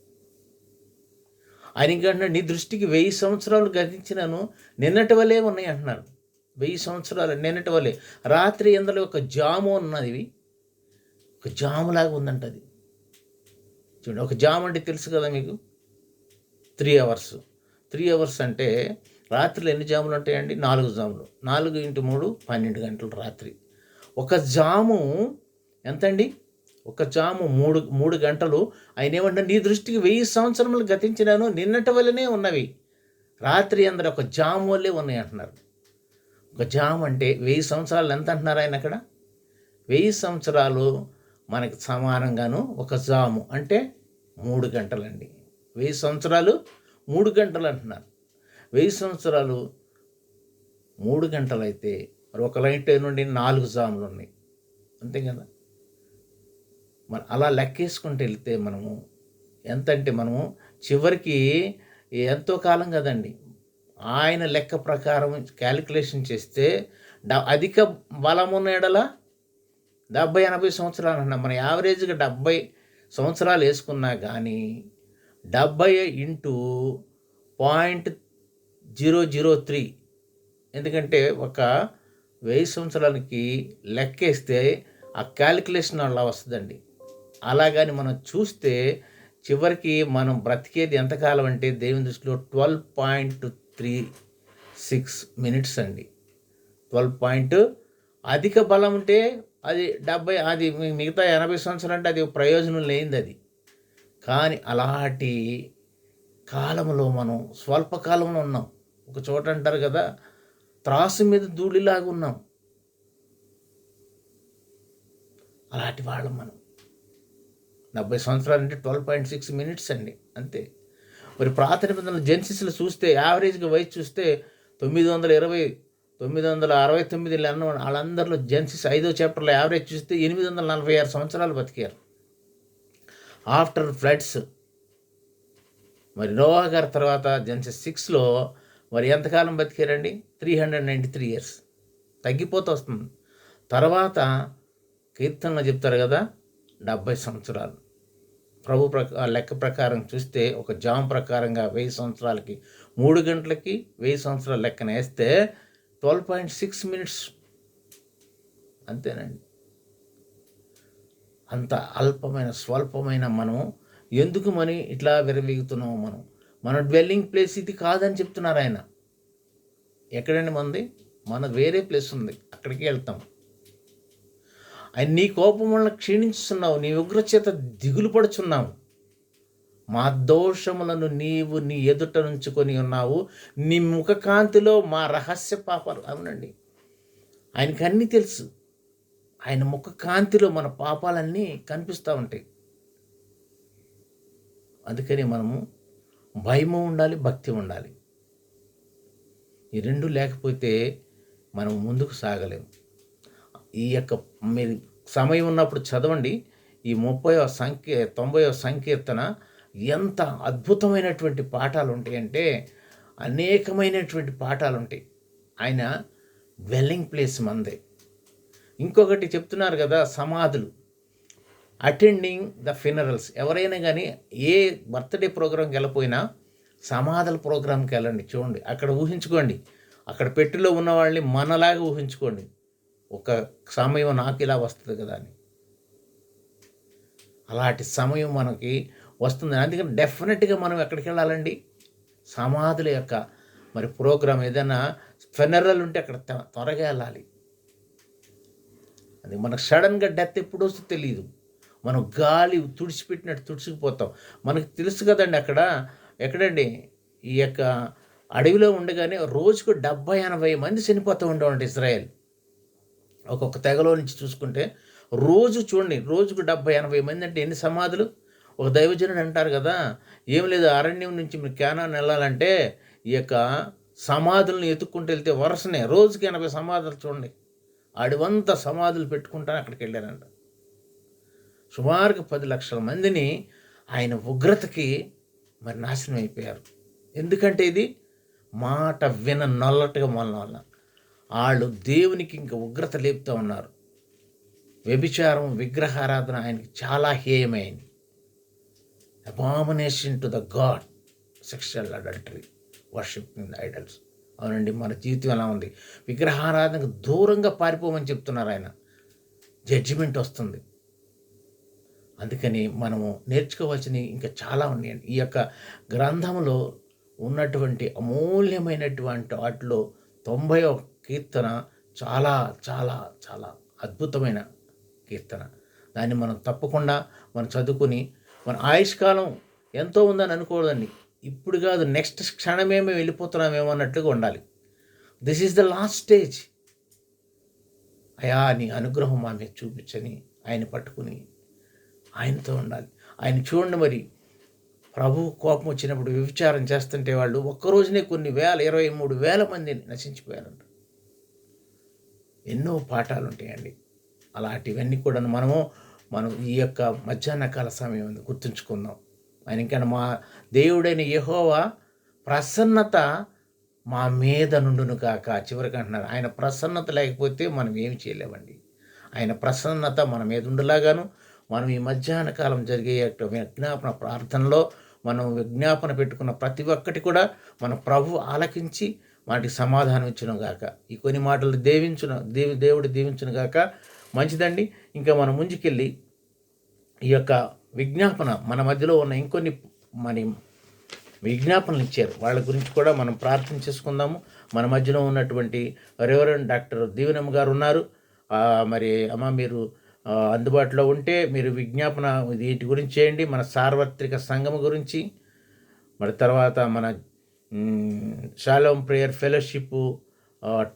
ఆయన ఇంకంటే నీ దృష్టికి 1000 సంవత్సరాలు గతించినాను నిన్నటి వలే ఉన్నాయి అంటున్నారు. 1000 సంవత్సరాలు నిన్నటి వలే. రాత్రి ఎందులో ఒక జాము ఉన్నది, ఒక జాములాగా ఉందంట అది. చూడండి, ఒక జాము అంటే తెలుసు కదా మీకు, 3 hours. 3 hours అంటే రాత్రిలో ఎన్ని జాములు ఉంటాయండి? 4 జాములు. 4 × 3 12 గంటలు రాత్రి. ఒక జాము ఎంతండి? ఒక జాము 3 గంటలు. ఆయన ఏమంటే నీ దృష్టికి 1000 సంవత్సరములు గతించినాను నిన్నటి వల్లనే ఉన్నవి, రాత్రి అందరూ ఒక జాము వల్లే ఉన్నాయి అంటున్నారు. ఒక జాము అంటే 1000 సంవత్సరాలు ఎంత అంటున్నారు ఆయన అక్కడ? 1000 సంవత్సరాలు మనకి సమానంగాను ఒక జాము అంటే 3 గంటలండి. 1000 సంవత్సరాలు 3 గంటలు అంటున్నారు. 1000 సంవత్సరాలు 3 గంటలు అయితే మరి ఒక లైట్ నుండి 4 జాములు ఉన్నాయి, అంతే కదా. మరి అలా లెక్కేసుకుంటూ వెళ్తే మనము ఎంతంటే మనము చివరికి ఎంతో కాలం కదండి. ఆయన లెక్క ప్రకారం క్యాలిక్యులేషన్ చేస్తే అధిక బలం ఉన్న ఎడల 70-80 సంవత్సరాలు అన్నా. మన యావరేజ్గా 70 సంవత్సరాలు వేసుకున్నా కానీ 70 × 0.003, ఎందుకంటే ఒక 1000 సంవత్సరాలకి లెక్కేస్తే ఆ క్యాలిక్యులేషన్ అలా వస్తుందండి. అలాగని మనం చూస్తే చివరికి మనం బ్రతికేది ఎంతకాలం అంటే దేవుని దృష్టిలో 12.36 మినిట్స్ అండి. 12 అధిక బలం ఉంటే అది 70, అది మిగతా 80 సంవత్సరాలు అంటే అది ప్రయోజనం లేనిది అది. కానీ అలాంటి కాలంలో మనం స్వల్పకాలంలో ఉన్నాం. ఒక చోట అంటారు కదా, త్రాసు మీద ధూళిలాగా ఉన్నాం. అలాంటి వాళ్ళం మనం. 70 సంవత్సరాలు అంటే 12.6 మినిట్స్ అండి, అంతే. మరి పాత నిబంధనలు జెన్సిస్లో చూస్తే యావరేజ్గా వయసు చూస్తే 920, 969 వాళ్ళందరిలో జెన్సిస్ 5వ చాప్టర్లో యావరేజ్ చూస్తే 846 సంవత్సరాలు బతికారు ఆఫ్టర్ ఫ్లడ్స్. మరి నోవా గారి తర్వాత జెన్సిస్ 6లో మరి ఎంతకాలం బతికారండి? 393 ఇయర్స్. తగ్గిపోతూ వస్తుంది. తర్వాత కీర్తనలో చెప్తారు కదా 70 సంవత్సరాలు. ప్రభు లెక్క ప్రకారం చూస్తే ఒక జామ్ ప్రకారంగా 1000 సంవత్సరాలకి 3 గంటలకి 1000 సంవత్సరాల లెక్కన వేస్తే 12.6 మినిట్స్, అంతేనండి. అంత అల్పమైన స్వల్పమైన మనం ఎందుకు మరి ఇట్లా విరవీగుతున్నాము? మన డ్వెల్లింగ్ ప్లేస్ ఇది కాదని చెప్తున్నారు ఆయన. ఎక్కడండి మనది? మన వేరే ప్లేస్ ఉంది, అక్కడికి వెళ్తాం. ఆయన నీ కోపం వలన క్షీణించుతున్నావు, నీ ఉగ్రచేత దిగులు పడుచున్నావు. మా దోషములను నీవు నీ ఎదుట నుంచుకొని ఉన్నావు, నీ ముఖకాంతిలో మా రహస్య పాపాలు. అవునండి, ఆయనకి అన్నీ తెలుసు. ఆయన ముఖకాంతిలో మన పాపాలన్నీ కనిపిస్తూ ఉంటాయి. అందుకని మనము భయము ఉండాలి, భక్తి ఉండాలి. ఈ రెండు లేకపోతే మనం ముందుకు సాగలేము. ఈ యొక్క మీరు సమయం ఉన్నప్పుడు చదవండి. ఈ 90వ సంకీర్తన ఎంత అద్భుతమైనటువంటి పాఠాలు ఉంటాయంటే, అనేకమైనటువంటి పాఠాలు ఉంటాయి. ఆయన డ్వెల్లింగ్ ప్లేస్ మందే. ఇంకొకటి చెప్తున్నారు కదా, సమాధులు, అటెండింగ్ ద ఫినరల్స్. ఎవరైనా కానీ ఏ బర్త్డే ప్రోగ్రాంకి వెళ్ళిపోయినా సమాధుల ప్రోగ్రాంకి వెళ్ళండి, చూడండి. అక్కడ ఊహించుకోండి, అక్కడ పెట్టెలో ఉన్న వాళ్ళని మనలాగా ఊహించుకోండి. ఒక సమయం నాకు ఇలా వస్తుంది కదా అని. అలాంటి సమయం మనకి వస్తుంది. అందుకని డెఫినెట్గా మనం ఎక్కడికి వెళ్ళాలండి? సమాధుల యొక్క మరి ప్రోగ్రాం, ఏదైనా ఫెనరల్ ఉంటే అక్కడ త్వరగా వెళ్ళాలి. అది మనకు సడన్గా డెత్ ఎప్పుడు వస్తుందో తెలియదు. మనం గాలి తుడిచిపెట్టినట్టు తుడిచిపోతాం. మనకు తెలుసు కదండి. అక్కడ ఎక్కడండి, ఈ యొక్క అడవిలో ఉండగానే రోజుకు 70-80 మంది చనిపోతూ ఉండేవాళ్ళు ఇజ్రాయెల్. ఒక్కొక్క తెగలో నుంచి చూసుకుంటే రోజు చూడండి, రోజుకు 70-80 మంది. అంటే ఎన్ని సమాధులు? ఒక దైవజనుడు అంటారు కదా, ఏం లేదు, అరణ్యం నుంచి మీరు కానాను వెళ్ళాలంటే ఈ యొక్క సమాధులను ఎత్తుక్కుంటూ వెళ్తే వరుసనే రోజుకి 80 సమాధులు. చూడండి, అడవంతా సమాధులు పెట్టుకుంటాను అక్కడికి వెళ్ళారంట. సుమారుగా 10 లక్షల మందిని ఆయన ఉగ్రతకి మరి నాశనం అయిపోయారు. ఎందుకంటే ఇది మాట నల్లటగా మొన్న వల్ల వాళ్ళు దేవునికి ఇంకా ఉగ్రత లేపుతూ ఉన్నారు. వ్యభిచారం, విగ్రహారాధన ఆయనకి చాలా హేయమైంది. Abomination to the God, sexual adultery, worshipping the idols. అవునండి, మన జీవితం ఎలా ఉంది? విగ్రహారాధనకు దూరంగా పారిపోమని చెప్తున్నారు ఆయన. జడ్జిమెంట్ వస్తుంది. అందుకని మనము నేర్చుకోవాల్సినవి ఇంకా చాలా ఉన్నాయండి. ఈ యొక్క గ్రంథంలో ఉన్నటువంటి అమూల్యమైనటువంటి వాటిలో 90వ కీర్తన చాలా చాలా చాలా అద్భుతమైన కీర్తన. దాన్ని మనం తప్పకుండా మనం చదువుకుని, మన ఆయుష్కాలం ఎంతో ఉందని అనుకోవద్దండి. ఇప్పుడు కాదు, నెక్స్ట్ క్షణమే మేము వెళ్ళిపోతున్నామేమో అన్నట్లుగా ఉండాలి. This is the last stage. అయా నీ అనుగ్రహం మా మీద చూపించని ఆయన పట్టుకుని ఆయనతో ఉండాలి. ఆయన చూడండి, మరి ప్రభు కోపం వచ్చినప్పుడు వ్యభిచారం చేస్తుంటే వాళ్ళు ఒక్కరోజునే కొన్ని 23,000 మంది నశించిపోయారంట. ఎన్నో పాఠాలు ఉంటాయండి. అలాంటివన్నీ కూడా మనం ఈ యొక్క మధ్యాహ్న కాల సమయం గుర్తుంచుకుందాం. ఆయన ఇంకా మా దేవుడైన యెహోవా ప్రసన్నత మా మీద నుండును కాక. చివరికి అంటున్నారు, ఆయన ప్రసన్నత లేకపోతే మనం ఏమి చేయలేమండి. ఆయన ప్రసన్నత మన మీద ఉండలాగాను మనం ఈ మధ్యాహ్న కాలం జరిగే విజ్ఞాపన ప్రార్థనలో మనం విజ్ఞాపన పెట్టుకున్న ప్రతి ఒక్కటి కూడా మన ప్రభు ఆలకించి వాటికి సమాధానం ఇచ్చును గాక. ఈ కొన్ని మాటలు దేవుడు దీవించును గాక. మంచిదండి. ఇంకా మనం ముందుకెళ్ళి ఈ యొక్క విజ్ఞాపన మన మధ్యలో ఉన్న ఇంకొన్ని మరి విజ్ఞాపనలు ఇచ్చారు. వాళ్ళ గురించి కూడా మనం ప్రార్థన చేసుకుందాము. మన మధ్యలో ఉన్నటువంటి రెవరెండ్ డాక్టర్ దీవెనమ్మ గారు ఉన్నారు. మరి అమ్మ మీరు అందుబాటులో ఉంటే మీరు విజ్ఞాపన వీటి గురించి చేయండి. మన సార్వత్రిక సంఘం గురించి, మరి తర్వాత మన Shalom prayer fellowship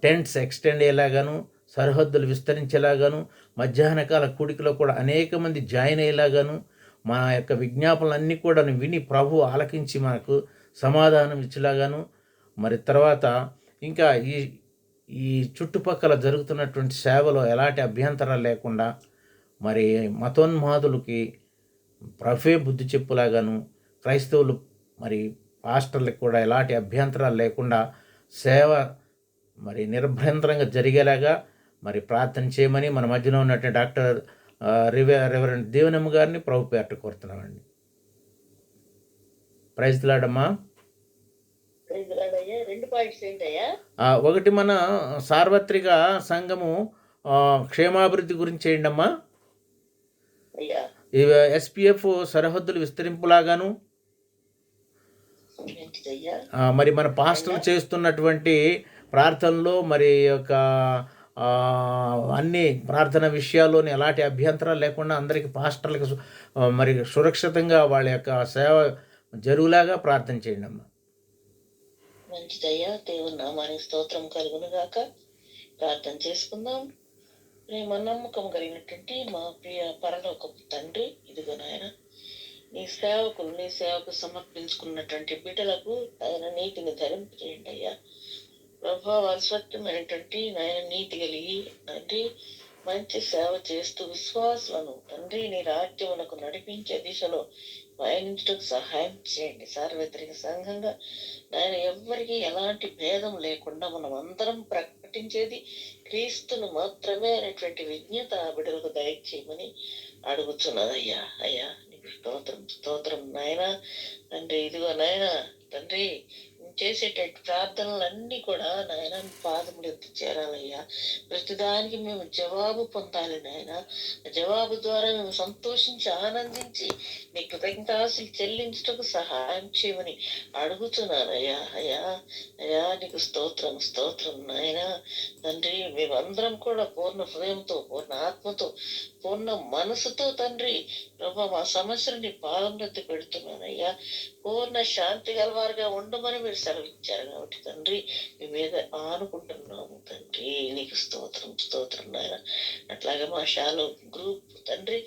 tents extend అయ్యేలాగాను, సరిహద్దులు విస్తరించేలాగాను, మధ్యాహ్నకాల కూడికలో కూడా అనేక మంది జాయిన్ అయ్యేలాగాను, మా యొక్క విజ్ఞాపనలన్నీ కూడా విని ప్రభు ఆలకించి మనకు సమాధానం ఇచ్చేలాగాను, మరి తర్వాత ఇంకా ఈ ఈ చుట్టుపక్కల జరుగుతున్నటువంటి సేవలో ఎలాంటి అభ్యంతరాలు లేకుండా, మరి మతోన్మాదులకి ప్రభే బుద్ధి చెప్పులాగాను, క్రైస్తవులు మరి పాస్టర్లకు కూడా ఎలాంటి అభ్యంతరాలు లేకుండా సేవ మరి నిరభ్యంతరంగా జరిగేలాగా మరి ప్రార్థన చేయమని మన మధ్యలో ఉన్నటువంటి డాక్టర్ రెవరెండ్ దీవెనమ్మ గారిని ప్రభు పేరట కోరుతున్నామండి. ప్రైజ్ లాడమ్మా. ఒకటి మన సార్వత్రిక సంఘము క్షేమాభివృద్ధి గురించి చేయండి అమ్మా. ఎస్పీఎఫ్ సరిహద్దులు విస్తరింపులాగాను, మరి మన పాస్టర్లు చేస్తున్నటువంటి ప్రార్థనలో మరి యొక్క అన్ని ప్రార్థన విషయాల్లోని ఎలాంటి అభ్యంతరాలు లేకుండా అందరికీ పాస్టర్లకు మరి సురక్షితంగా వాళ్ళ యొక్క సేవ జరుగులాగా ప్రార్థన చేయండి అమ్మా. మంచిదయ్యా, దేవుని నామానికి స్తోత్రం కలుగును గాక. ప్రార్థన చేసుకుందాం. ప్రేమ నమ్మకం కలిగినటువంటి మా ప్రియ పరలోకపు తండ్రి, ఇదిగో నాయన నీ సేవకు సమర్పించుకున్నటువంటి బిడ్డలకు ఆయన నీతిని ధరింపు చేయండి అయ్యా. ప్రభావ స్వచ్ఛమైనటువంటి నాయన నీతి కలిగి తండ్రి మంచి సేవ చేస్తూ విశ్వాసులను తండ్రి నీ రాజ్యమునకు నడిపించే దిశలో పయనించడానికి సహాయం చేయండి. సార్వత్రిక సంఘంగా నాయన ఎవ్వరికి ఎలాంటి భేదం లేకుండా మనం అందరం ప్రకటించేది క్రీస్తును మాత్రమే అనేటువంటి విజ్ఞత బిడ్డలకు దయచేయమని అడుగుతున్నదయ్యా. అయ్యా నీకు స్తోత్రం నాయన తండ్రి. ఇదిగో నాయన తండ్రి చేసేటట్టు ప్రార్థనలన్నీ కూడా నాయన పాదములు ఎత్తి చేరాలయ్యా. ప్రతిదానికి మేము జవాబు పొందాలి నాయన. జవాబు ద్వారా మేము సంతోషించి ఆనందించి నీ కృతజ్ఞతాస్తులు చెల్లించటకు సహాయం చేయమని అడుగుతున్నానయ్యా. అయ్యా నీకు స్తోత్రం నాయన తండ్రి. మేమందరం కూడా పూర్ణ హృదయంతో, పూర్ణ ఆత్మతో, పూర్ణ మనసుతో తండ్రి ప్రభా మా సమస్యలు నీ పాదంలో పెడుతున్నానయ్యా. పూర్ణ శాంతి గలవారుగా ఉండమని మీరు సెలవిచ్చారు కాబట్టి తండ్రి మీ మీద ఆనుకుంటున్నాము తండ్రి. నీకు స్తోత్రం నాయన. అట్లాగే మా షాలో గ్రూప్ తండ్రి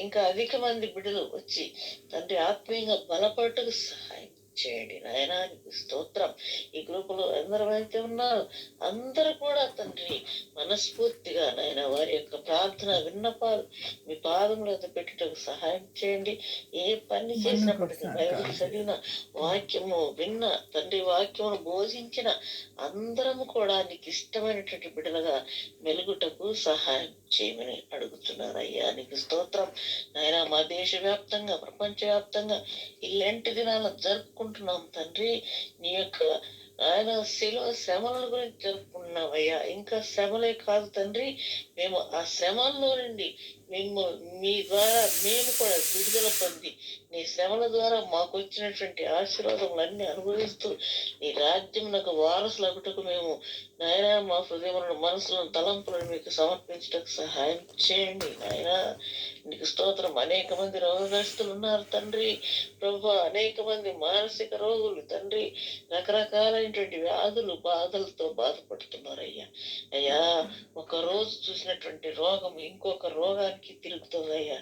ఇంకా అధిక మంది బిడ్డలు వచ్చి తండ్రి ఆత్మీయంగా బలపడటకు సహాయం చేయండి నాయన. నీకు స్తోత్రం. ఈ గ్రూపులో ఎందరైతే ఉన్నారు అందరూ కూడా తండ్రి మనస్ఫూర్తిగా నాయన వారి యొక్క ప్రార్థన విన్నపాలు మీ పాదముల పెట్టుటకు సహాయం చేయండి. ఏ పని చేసినప్పటికీ బైబిల్ చదివిన వాక్యము విన్న తండ్రి వాక్యమును బోధించిన అందరము కూడా నీకు ఇష్టమైనటువంటి బిడ్డలుగా మెలుగుటకు సహాయం చేయమని అడుగుతున్నాను అయ్యా. నీకు స్తోత్రం నాయన. మా దేశవ్యాప్తంగా ప్రపంచవ్యాప్తంగా ఈ లెంట్ దినాలను జరుపుకుంటున్నాం తండ్రి. నీ యొక్క ఆయన శ్రమల గురించి జరుపుకున్నామయ్యా. ఇంకా శ్రమలే కాదు తండ్రి, మేము ఆ శ్రమల్లో నుండి మీ ద్వారా మేము కూడా విడుదల పొంది నీ శ్రమల ద్వారా మాకు వచ్చినటువంటి ఆశీర్వాదములన్నీ అనుభవిస్తూ నీ రాజ్యం నాకు వారసులు అగుటకు మేము నాయన మా హృదయములను మనసులను తలంపులను మీకు సమర్పించడానికి సహాయం చేయండి నాయన. నీకు స్తోత్రం. అనేక మంది రోగగ్రస్తులు ఉన్నారు తండ్రి ప్రభు. అనేక మంది మానసిక రోగులు తండ్రి రకరకాలైనటువంటి వ్యాధులు బాధలతో బాధపడుతున్నారయ్యా. అయ్యా ఒక రోజు చూసినటువంటి రోగం ఇంకొక రోగానికి తిరుగుతుందయ్యా.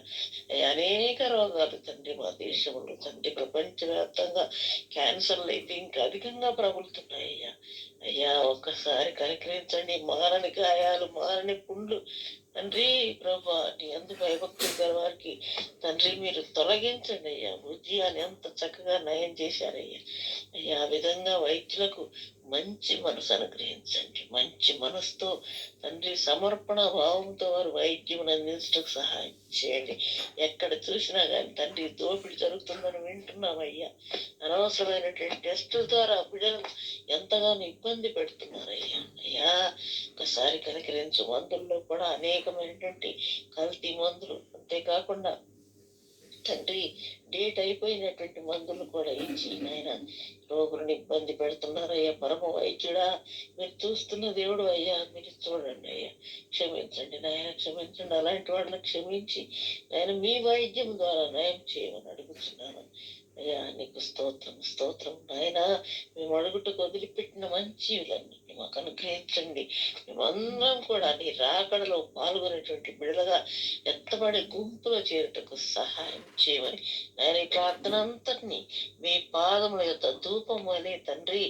అనేక రోగాలు తండ్రి మా దేశంలో తండ్రి ప్రపంచవ్యాప్తంగా క్యాన్సర్లు అయితే ఇంకా అధికంగా ప్రబలుతున్నాయ్యా. అయ్యా ఒక్కసారి కనికరించండి. మారని గాయాలు, మారని పుండ్లు తండ్రి ప్రభా నీ అందు భయభక్తులు గల వారికి తండ్రి మీరు తొలగించండి అయ్యా. ఉద్యాన్ని ఎంత చక్కగా నయం చేశారయ్యా. అయ్యా ఆ విధంగా వైద్యులకు మంచి మనసు అనుగ్రహించండి. మంచి మనసుతో తండ్రి సమర్పణ భావంతో వారు వైద్యం అందించడానికి సహాయం చేయండి. ఎక్కడ చూసినా కానీ తండ్రి దోపిడి జరుగుతుందని వింటున్నామయ్యా. అనవసరమైనటువంటి టెస్టుల ద్వారా బిడ్డలు ఎంతగానో ఇబ్బంది పెడుతున్నారయ్యా. అయ్యా ఒకసారి కనికరించు. మందుల్లో కూడా అనేకమైనటువంటి కల్తీ మందులు, అంతేకాకుండా తండ్రి డేట్ అయిపోయినటువంటి మందులు కూడా ఇచ్చి నాయన రోగులను ఇబ్బంది పెడుతున్నారయ్యా. పరమ వైద్యుడా, మీరు చూస్తున్న దేవుడు అయ్యా, మీరు చూడండి అయ్యా. క్షమించండి నాయన, క్షమించండి. అలాంటి వాళ్ళని క్షమించి నాయన మీ వైద్యం ద్వారా నయం చేయమని అడుగుతున్నాను అయ్యా. నీకు స్తోత్రం, స్తోత్రం నాయన. మేము అడుగుటకు వదిలిపెట్టిన మంచిలన్నీ మాకు అనుగ్రహించండి. మేమందరం కూడా నీ రాకడలో పాల్గొనేటువంటి బిడలుగా ఎత్తబడే గుంపులో చేరుటకు సహాయం చేయమని నాయన ఈ ప్రార్థన అంతటినీ మీ పాదముల యొక్క ధూపం అనే తండ్రి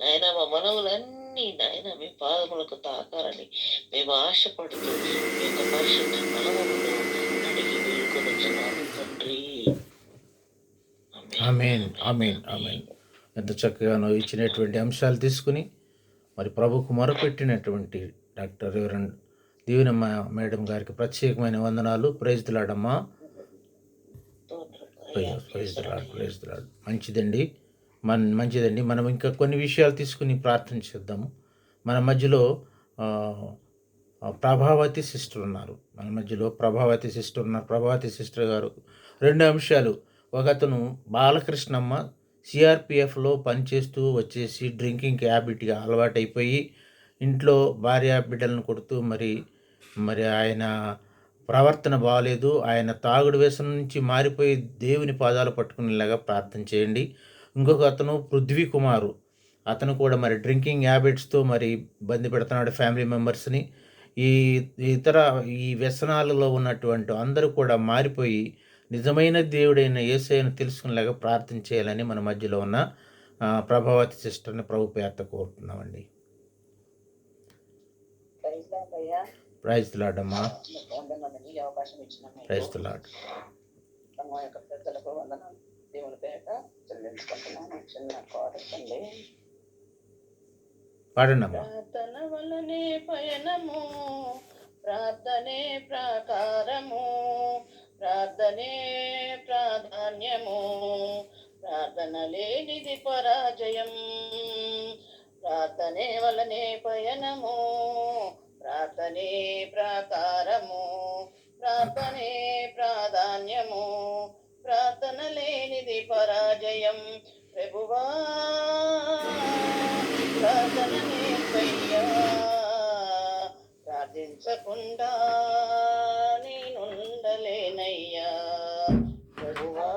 నాయన మా మనవులన్నీ నాయన మీ పాదములకు తాకాలని మేము ఆశపడుతూ మీ యొక్క పరిశుద్ధ నామములో అడిగి వేడుకొనుచున్నాము తండ్రి. ఆమేన్, ఆమేన్, ఆమేన్. ఎంత చక్కగానో ఇచ్చినటువంటి అంశాలు తీసుకుని మరి ప్రభుకు మొరపెట్టినటువంటి డాక్టర్ రెవరెండ్ దీవెనమ్మ మేడం గారికి ప్రత్యేకమైన వందనాలు. ప్రైజ్ ది లార్డ్ అమ్మా. Praise the lord, praise the lord. మంచిదండి, మంచిదండి. మనం ఇంకా కొన్ని విషయాలు తీసుకుని ప్రార్థన చేద్దాము. మన మధ్యలో ప్రభావతి సిస్టర్ ఉన్నారు. మన మధ్యలో ప్రభావతి సిస్టర్ ఉన్నారు. ప్రభావతి సిస్టర్ గారు 2 అంశాలు. ఒకతను బాలకృష్ణమ్మ సిఆర్పిఎఫ్లో పనిచేస్తూ వచ్చేసి డ్రింకింగ్ హ్యాబిట్గా అలవాటైపోయి ఇంట్లో భార్య బిడ్డలను కొడుతూ మరి ఆయన ప్రవర్తన బాగాలేదు. ఆయన తాగుడు వ్యసనం నుంచి మారిపోయి దేవుని పాదాలు పట్టుకునేలాగా ప్రార్థన చేయండి. ఇంకొక అతను పృథ్వీ కుమారు, అతను కూడా మరి డ్రింకింగ్ హ్యాబిట్స్తో మరి ఇబ్బంది పెడుతున్నాడు ఫ్యామిలీ మెంబర్స్ని. ఈ వ్యసనాలలో ఉన్నటువంటి అందరూ కూడా మారిపోయి నిజమైన దేవుడైన యేసయ్యను తెలుసుకునేలాగా ప్రార్థన చేయాలని మన మధ్యలో ఉన్న ప్రభావతి సిస్టర్ని ప్రభు పేరట కోరుతున్నామండి. ప్రైజ్ ది లార్డ్ అమ్మా. అవకాశం ఇచ్చిన ప్రైజ్ ది లార్డ్. మా యొక్క పెద్దలకు వందనాలు దేవుని పేట చెల్లించుకుంటున్నాను. చిన్న కోరండి. పాడండి అమ్మా. ప్రార్థన వలనే పయనము, ప్రార్థనే ప్రాకారము, ప్రార్థనే ప్రాధాన్యము, ప్రార్థన లేనిది పరాజయం. ప్రార్థనే వలనే పయనము, ప్రార్థనే ప్రాకారము, ప్రార్థనే ప్రాధాన్యము, ప్రార్థన లేనిది పరాజయం. ప్రభువా ప్రార్థన నేర్పయ్యా, ప్రార్థించకుండా నేనుండలేనయ్యా. ప్రభువా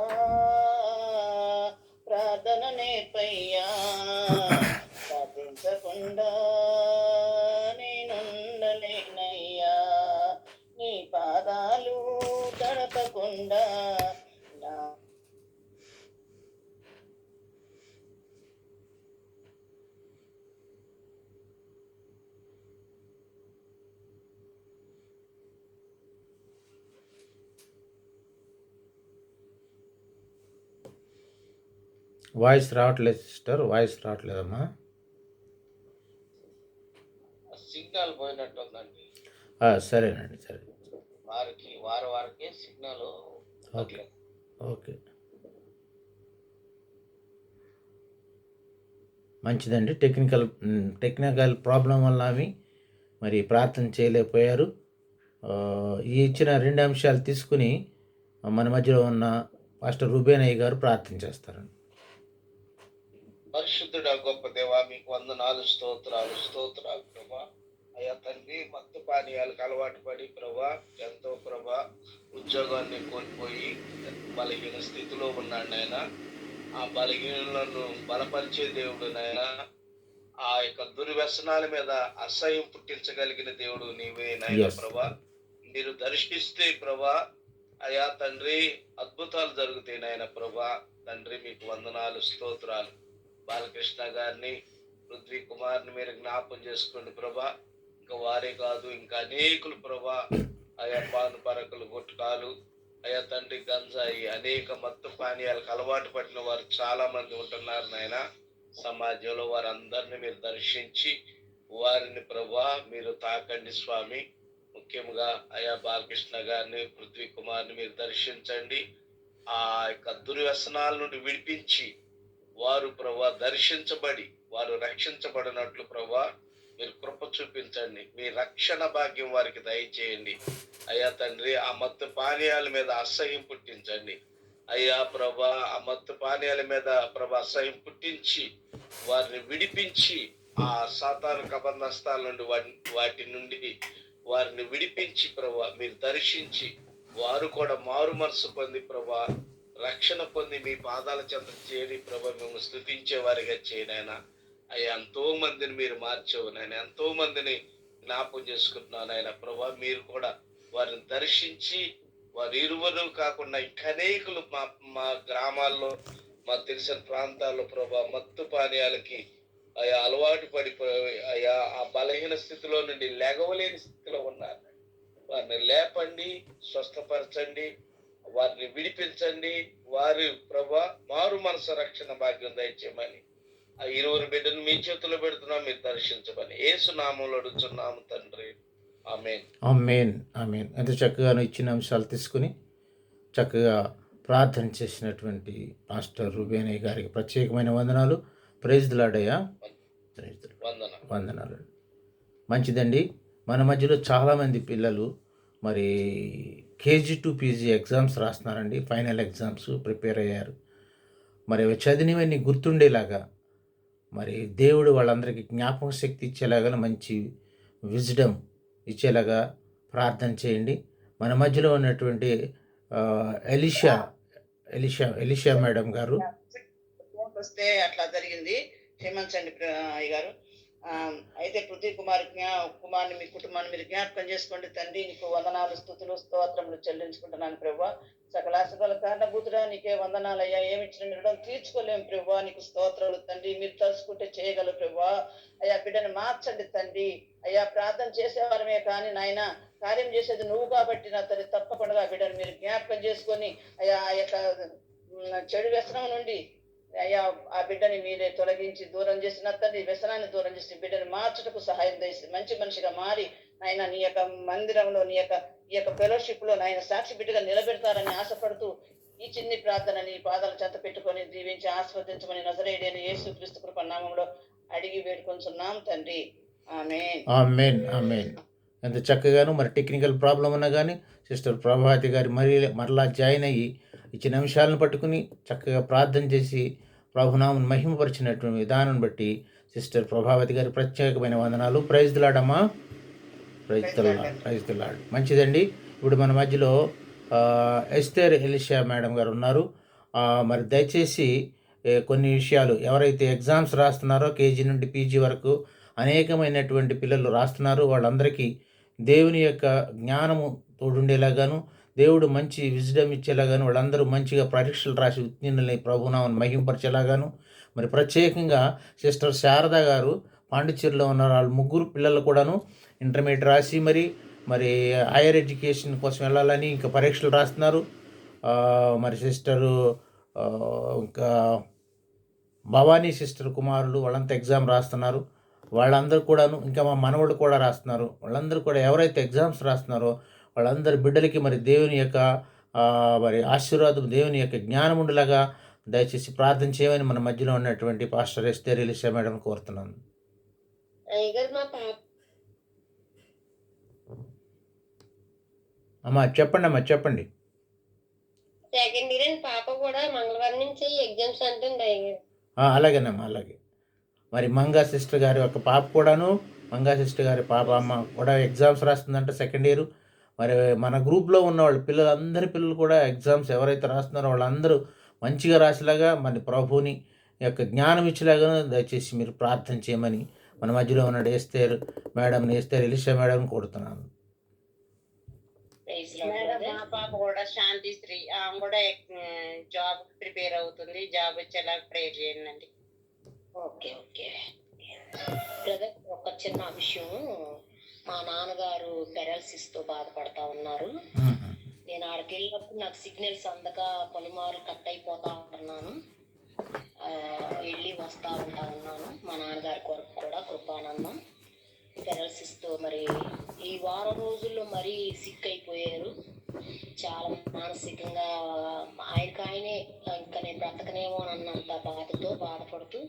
ప్రార్థన నేర్పయ్యా, ప్రార్థించకుండా నేనుండలేనయ్యా. నీ పాదాలు తడపకుండా నా వాయిస్ రావట్లేదు సిస్టర్, వాయిస్ రావట్లేదమ్మా. సిగ్నల్ పోయినట్టు ఉందండి. సరేనండి, సరే. వారికే సిగ్నల్. ఓకే, ఓకే, మంచిదండి. టెక్నికల్ ప్రాబ్లం వల్ల అవి మరి ప్రార్థన చేయలేకపోయారు. ఈ ఇచ్చిన 2 అంశాలు తీసుకుని మన మధ్యలో ఉన్న పాస్టర్ రూబేనయ్య గారు ప్రార్థన చేస్తారండి. పరిశుద్ధుడా గొప్ప దేవా, మీకు వందనాలు, స్తోత్రాలు ప్రభా. అయ్యా తండ్రి, మత్తు పానీయాలకు అలవాటు పడి ప్రభా, ఎంతో ప్రభా ఉద్యోగాన్ని కోల్పోయి బలహీన స్థితిలో ఉన్నాడు నాయన. ఆ బలహీనలను బలపరిచే దేవుడు నాయన. ఆ యొక్క దుర్వ్యసనాల మీద అసహ్యం పుట్టించగలిగిన దేవుడు నీవే నాయన ప్రభా. మీరు దర్శిస్తే ప్రభా అయ్యా తండ్రి అద్భుతాలు జరుగుతాయి నాయన ప్రభా. తండ్రి మీకు వందనాలు, స్తోత్రాలు. బాలకృష్ణ గారిని, పృథ్వీ కుమార్ని మీరు జ్ఞాపం చేసుకోండి ప్రభా. ఇంకా వారే కాదు, ఇంకా అనేకులు ప్రభా. అయా పాను పరకులు, గుట్కాలు, అయా తండ్రి గంజాయి, అనేక మత్తు పానీయాలకు అలవాటు పడిన వారు చాలా మంది ఉంటున్నారు నాయన. సమాజంలో వారందరినీ మీరు దర్శించి వారిని ప్రభా మీరు తాకండి స్వామి. ముఖ్యంగా అయా బాలకృష్ణ గారిని, పృథ్వీ కుమార్ని మీరు దర్శించండి. ఆ యొక్క దుర్వ్యసనాల నుండి విడిపించి వారు ప్రభా దర్శించబడి వారు రక్షించబడినట్లు ప్రభా మీరు కృప చూపించండి. మీ రక్షణ భాగ్యం వారికి దయచేయండి అయ్యా తండ్రి. ఆ మత్తు పానీయాల మీద అసహ్యం పుట్టించండి. అయ్యా ప్రభా ఆ మత్తు పానీయాల మీద ప్రభా అసహ్యం పుట్టించి వారిని విడిపించి ఆ సాతాను కబంధస్తాల నుండి వాటి నుండి వారిని విడిపించి ప్రభా మీరు దర్శించి వారు కూడా మారు మనసు పొంది ప్రభా రక్షణ పొంది మీ పాదాల చెంత చేరి ప్రభా మేము స్తుతించే వారిగా చేయనైనా అయ్యా ఎంతో మందిని మీరు మార్చావు నాయన, ఎంతో మందిని జ్ఞాపం చేసుకుంటున్నాను ఆయన ప్రభా. మీరు కూడా వారిని దర్శించి వారి ఇరువురు కాకుండా ఇంకా అనేకులు మా గ్రామాల్లో మాకు తెలిసిన ప్రాంతాల్లో ప్రభా మత్తు పానీయాలకి అయా అలవాటు పడిపోయి అయా ఆ బలహీన స్థితిలో నుండి లెగవలేని స్థితిలో ఉన్నారు. వారిని లేపండి, స్వస్థపరచండి, వారిని విడిపించండి. వారి ప్రభా మారు మనసు రక్షణ భాగ్యం దయచేయమని ఆ ఇరువురు బిడ్డను మీ చేతుల్లో పెడుతున్నాం, మీరు దర్శించమని యేసు నామంలో అడుగుతున్నాము తండ్రి. ఆమేన్. ఆమేన్. ఆమేన్. ఎంత చక్కగానో ఇచ్చిన అంశాలు తీసుకుని చక్కగా ప్రార్థన చేసినటువంటి పాస్టర్ రూబేనయ్య గారికి ప్రత్యేకమైన వందనాలు. ప్రైజ్ ది లార్డ్ అయ్యా. వందనాలు. మంచిదండి. మన మధ్యలో చాలామంది పిల్లలు మరి కేజీ టు పీజీ ఎగ్జామ్స్ రాస్తున్నారండి. ఫైనల్ ఎగ్జామ్స్ ప్రిపేర్ అయ్యారు. మరి అవి చదివినవన్నీ గుర్తుండేలాగా మరి దేవుడు వాళ్ళందరికీ జ్ఞాపక శక్తి ఇచ్చేలాగా మంచి విజ్డమ్ ఇచ్చేలాగా ప్రార్థన చేయండి. మన మధ్యలో ఉన్నటువంటి ఎలిషా మేడం గారు వస్తే అట్లా జరిగింది, క్షమించండి అయ్య గారు. అయితే పృథ్వీ కుమార్ని మీ కుటుంబాన్ని మీరు జ్ఞాపకం చేసుకోండి తండ్రి. నీకు వందనాలు, స్తుతులు, స్తోత్రములు చెల్లించుకుంటున్నాను ప్రభువా. సకలాసకల కారణభూతుడా నీకే వందనాలయ్యా. ఏమిచ్చిన మీరు తీర్చుకోలేము ప్రభువా. నీకు స్తోత్రాలు తండ్రి. మీరు తలుచుకుంటే చేయగలరు ప్రభువా. అయ్యా బిడ్డను మార్చండి తండ్రి. అయ్యా ప్రార్థన చేసేవారమే కానీ నాయన కార్యం చేసేది నువ్వు కాబట్టి నా తల్లి తప్పకుండా బిడ్డను మీరు జ్ఞాపకం చేసుకొని అయ్యా ఆ యొక్క చెడు వ్యసనం నుండి అయ్యా ఆ బిడ్డని మీరే తొలగించి దూరం చేసిన తండ్రి, వ్యసనాన్ని దూరం చేసి బిడ్డని మార్చుటకు సహాయం చేసి మంచి మనిషిగా మారి నాయన నీ యొక్క మందిరంలో ఈ యొక్క ఫెలోషిప్ లో నాయన సాక్షి బిడ్డగా నిలబెడతారని ఆశపడుతూ ఈ చిన్ని ప్రార్థన నీ పాదాల చెంత పెట్టుకొని దీవించి ఆస్వాదించమని నజరేయుడైన యేసుక్రీస్తు కృప నామములో అడిగి వేడుకొంచున్నాం తండ్రి. ఆమేన్. ఆమేన్. ఆమేన్. ఎంత చక్కగాను మరి టెక్నికల్ ప్రాబ్లం ఉన్నా కానీ సిస్టర్ ప్రభావతి గారి మరలా జాయిన్ అయ్యి ఇచ్చిన అంశాలను పట్టుకుని చక్కగా ప్రార్థన చేసి ప్రభునామను మహిమపరిచినటువంటి విధానం బట్టి సిస్టర్ ప్రభావతి గారి ప్రత్యేకమైన వందనాలు. ప్రైజ్ ది లార్డ్ అమ్మా. Praise the lord. మంచిదండి. ఇప్పుడు మన మధ్యలో ఎస్తేర్ ఎలిషా మేడం గారు ఉన్నారు. మరి దయచేసి కొన్ని విషయాలు ఎవరైతే ఎగ్జామ్స్ రాస్తున్నారో కేజీ నుండి పీజీ వరకు అనేకమైనటువంటి పిల్లలు రాస్తున్నారు, వాళ్ళందరికీ దేవుని యొక్క జ్ఞానము తోడుండేలాగాను దేవుడు మంచి విజ్డమ్ ఇచ్చేలాగాను వాళ్ళందరూ మంచిగా పరీక్షలు రాసి ఉత్తీర్ణులని ప్రభునామను మహింపరిచేలాగాను మరి ప్రత్యేకంగా సిస్టర్ శారద గారు పాండిచ్చేరిలో ఉన్న వాళ్ళ ముగ్గురు పిల్లలు కూడాను ఇంటర్మీడియట్ రాసి మరి హైయర్ ఎడ్యుకేషన్ కోసం వెళ్ళాలని ఇంకా పరీక్షలు రాస్తున్నారు. మరి సిస్టరు ఇంకా భవానీ సిస్టర్ కుమారులు వాళ్ళంతా ఎగ్జామ్ రాస్తున్నారు. వాళ్ళందరూ కూడాను ఇంకా మా మనవడు కూడా రాస్తున్నారు. వాళ్ళందరూ కూడా ఎవరైతే ఎగ్జామ్స్ రాస్తున్నారో వాళ్ళందరి బిడ్డలకి మరి దేవుని యొక్క మరి ఆశీర్వాదం, దేవుని యొక్క జ్ఞానం ఉండేలాగా దయచేసి ప్రార్థన చేయమని మన మధ్యలో ఉన్నటువంటి పాస్టర్ ఎస్తేర్ ఎలిషా మేడం కోరుతున్నాను. అమ్మా చెప్పండి. సెకండ్ ఇయర్ పాప కూడా మంగళవారం నుంచి ఎగ్జామ్స్ అంటుంది. అలాగేనమ్మా, అలాగే. మరి మంగా సిస్టర్ గారి ఒక పాప కూడాను, మంగా సిస్టర్ గారి పాప అమ్మ కూడా ఎగ్జామ్స్ రాస్తుందంట సెకండ్ ఇయర్. మరి మన గ్రూప్లో ఉన్న వాళ్ళ అందరి పిల్లలు కూడా ఎగ్జామ్స్ ఎవరైతే రాస్తున్నారో వాళ్ళందరూ మంచిగా రాసేలాగా మన ప్రభువుని యొక్క జ్ఞానం ఇచ్చేలాగా దయచేసి మీరు ప్రార్థన చేయమని మన మధ్యలో ఉన్న ఎస్తేర్ ఎలిషా మేడం కోరుతున్నాను. మా పాప కూడా శాంతిశ్రీ, ఆమె కూడా జాబ్ ప్రిపేర్ అవుతుంది. జాబ్ వచ్చేలాగా ప్రేయర్ చేయండి. ఓకే బ్రదర్, ఒక చిన్న విషయం. మా నాన్నగారు పెరాలసిస్ తో బాధపడతా ఉన్నారు. నేను ఆడికి వెళ్ళినప్పుడు నాకు సిగ్నల్స్ అందక పలుమార్లు కట్ అయిపోతా ఉంటున్నాను, వెళ్ళి వస్తా ఉన్నాను. మా నాన్నగారి కొరకు కూడా కృపానందం. పెరాలసిస్ తో మరి ఈ వారం రోజుల్లో మరీ సిక్ అయిపోయారు. చాలా మానసికంగా ఆయనే ఇంకా నేను బ్రతకనేమో అన్నంత బాధపడుతూ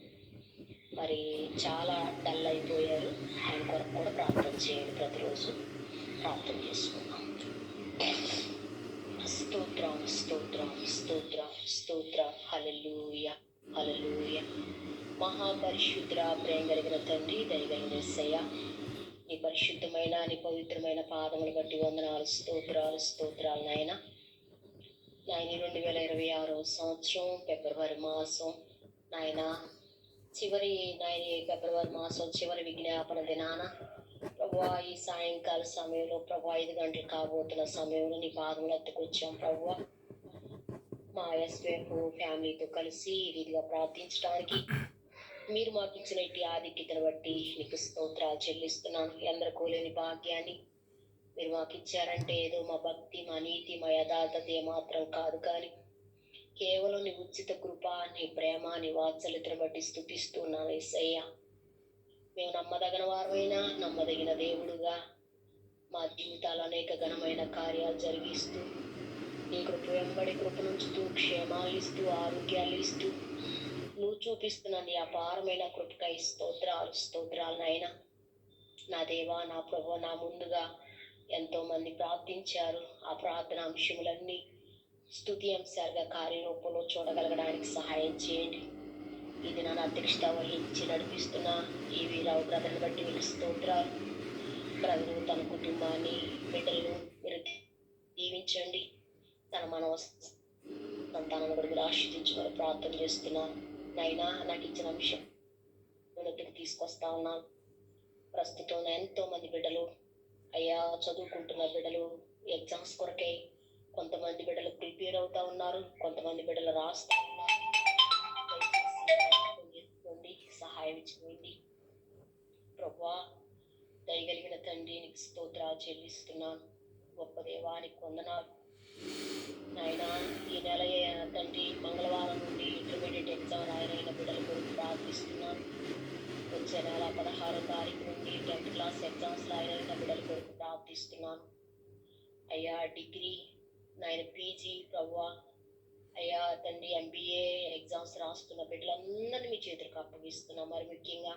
మరి చాలా డల్ అయిపోయారు. ఆయన కొరకు కూడా ప్రార్థన చేయండి. ప్రతిరోజు ప్రార్థన చేసుకున్నాం. స్తోత్రం. స్తోత్ర స్తోత్ర. హల్లెలూయా హల్లెలూయా. మహాపరిశుద్ర ప్రేమ కలిగిన తండ్రి, దయగలిగిన యేసయ్య, నీ పరిశుద్ధమైన నీ పవిత్రమైన పాదములు బట్టి వందనాలు, స్తోత్రాలు స్తోత్రాలు నాయన. నాయన 2026 సంవత్సరం ఫిబ్రవరి మాసం నాయన చివరి ఫిబ్రవరి మాసం చివరి విజ్ఞాపన దినాన ప్రభువా, ఈ సాయంకాల సమయంలో ప్రభు 5 గంటలు కాబోతున్న సమయంలో నీ పాదములు ఎత్తుకొచ్చాం ప్రభువా. మా ఎస్వేఫ్ ఫ్యామిలీతో కలిసి ఈ రీతిగా ప్రార్థించడానికి మీరు మాకు ఇచ్చిన ఇట్టి ఆధిక్యతను బట్టి నీకు స్తోత్రాలు చెల్లిస్తున్నాను. ఎందరికో లేని భాగ్యాన్ని మీరు మాకు ఇచ్చారంటే ఏదో మా భక్తి, మా నీతి, మా యథార్థత ఏమాత్రం కాదు, కానీ కేవలం నీ ఉచిత కృప, నీ ప్రేమ, నీ వాత్సల్యతను బట్టి స్తుతిస్తున్నాను యేసయ్య. మేము నమ్మదగిన వారమైనా నమ్మదగిన దేవుడుగా మా జీవితాలు అనేక ఘనమైన కార్యాలు జరిగిస్తూ నీ కృప వెంబడి కృపనుంచుతూ క్షేమాలు ఇస్తూ ఆరోగ్యాలు ఇస్తూ నువ్వు చూపిస్తున్న నీ అపారమైన కృపకై స్తోత్రాలు స్తోత్రాలు నాయన. నా దేవా, నా ప్రభు, నా ముందుగా ఎంతో మంది ప్రార్థించారు. ఆ ప్రార్థన అంశములన్నీ స్తుతి అంశాలుగా కార్యరూపంలో చూడగలగడానికి సహాయం చేయండి. ఇది నా అధ్యక్షత వహించి నడిపిస్తున్న ఈ వీరావు బ్రదర్ని బట్టి మీకు స్తోత్రాలు. బ్రదరు తన కుటుంబాన్ని, బిడ్డలను మీరు దీవించండి. తన మనవ సంతానం కూడా మీరు ఆశీర్దించమని ప్రార్థన చేస్తున్నాను. నైనా నాకు ఇచ్చిన అంశం వెనక్కి తీసుకొస్తా ఉన్నాను. ప్రస్తుతం ఎంతో మంది బిడ్డలు అయ్యా చదువుకుంటున్న బిడ్డలు ఎగ్జామ్స్ కొరకై, కొంతమంది బిడ్డలు ప్రిపేర్ అవుతా ఉన్నారు, కొంతమంది బిడ్డలు రాస్తా ఉన్నారు. సహాయం చేయండి ప్రభువా. దయగలిగిన తండ్రి నీకు స్తోత్రాలు చెల్లిస్తున్నాను. గొప్ప దేవానికి వందనాలు నాయన. ఈ నెల తండ్రి మంగళవారం నుండి ఇంటర్మీడియట్ ఎగ్జామ్ రాయనైన బిడ్డల కొరకు ప్రార్థిస్తున్నాను. వచ్చే నెల 16వ తారీఖు నుండి 10th క్లాస్ ఎగ్జామ్స్ రాయనైన బిడ్డల కొరకు ప్రార్థిస్తున్నాను అయ్యా. డిగ్రీ నాయన, పీజీ ప్రభువా అయ్యా తండ్రి, MBA ఎగ్జామ్స్ రాస్తున్న బిడ్డలందరినీ మీ చేతులకు అప్పగిస్తున్నాం. మరి ముఖ్యంగా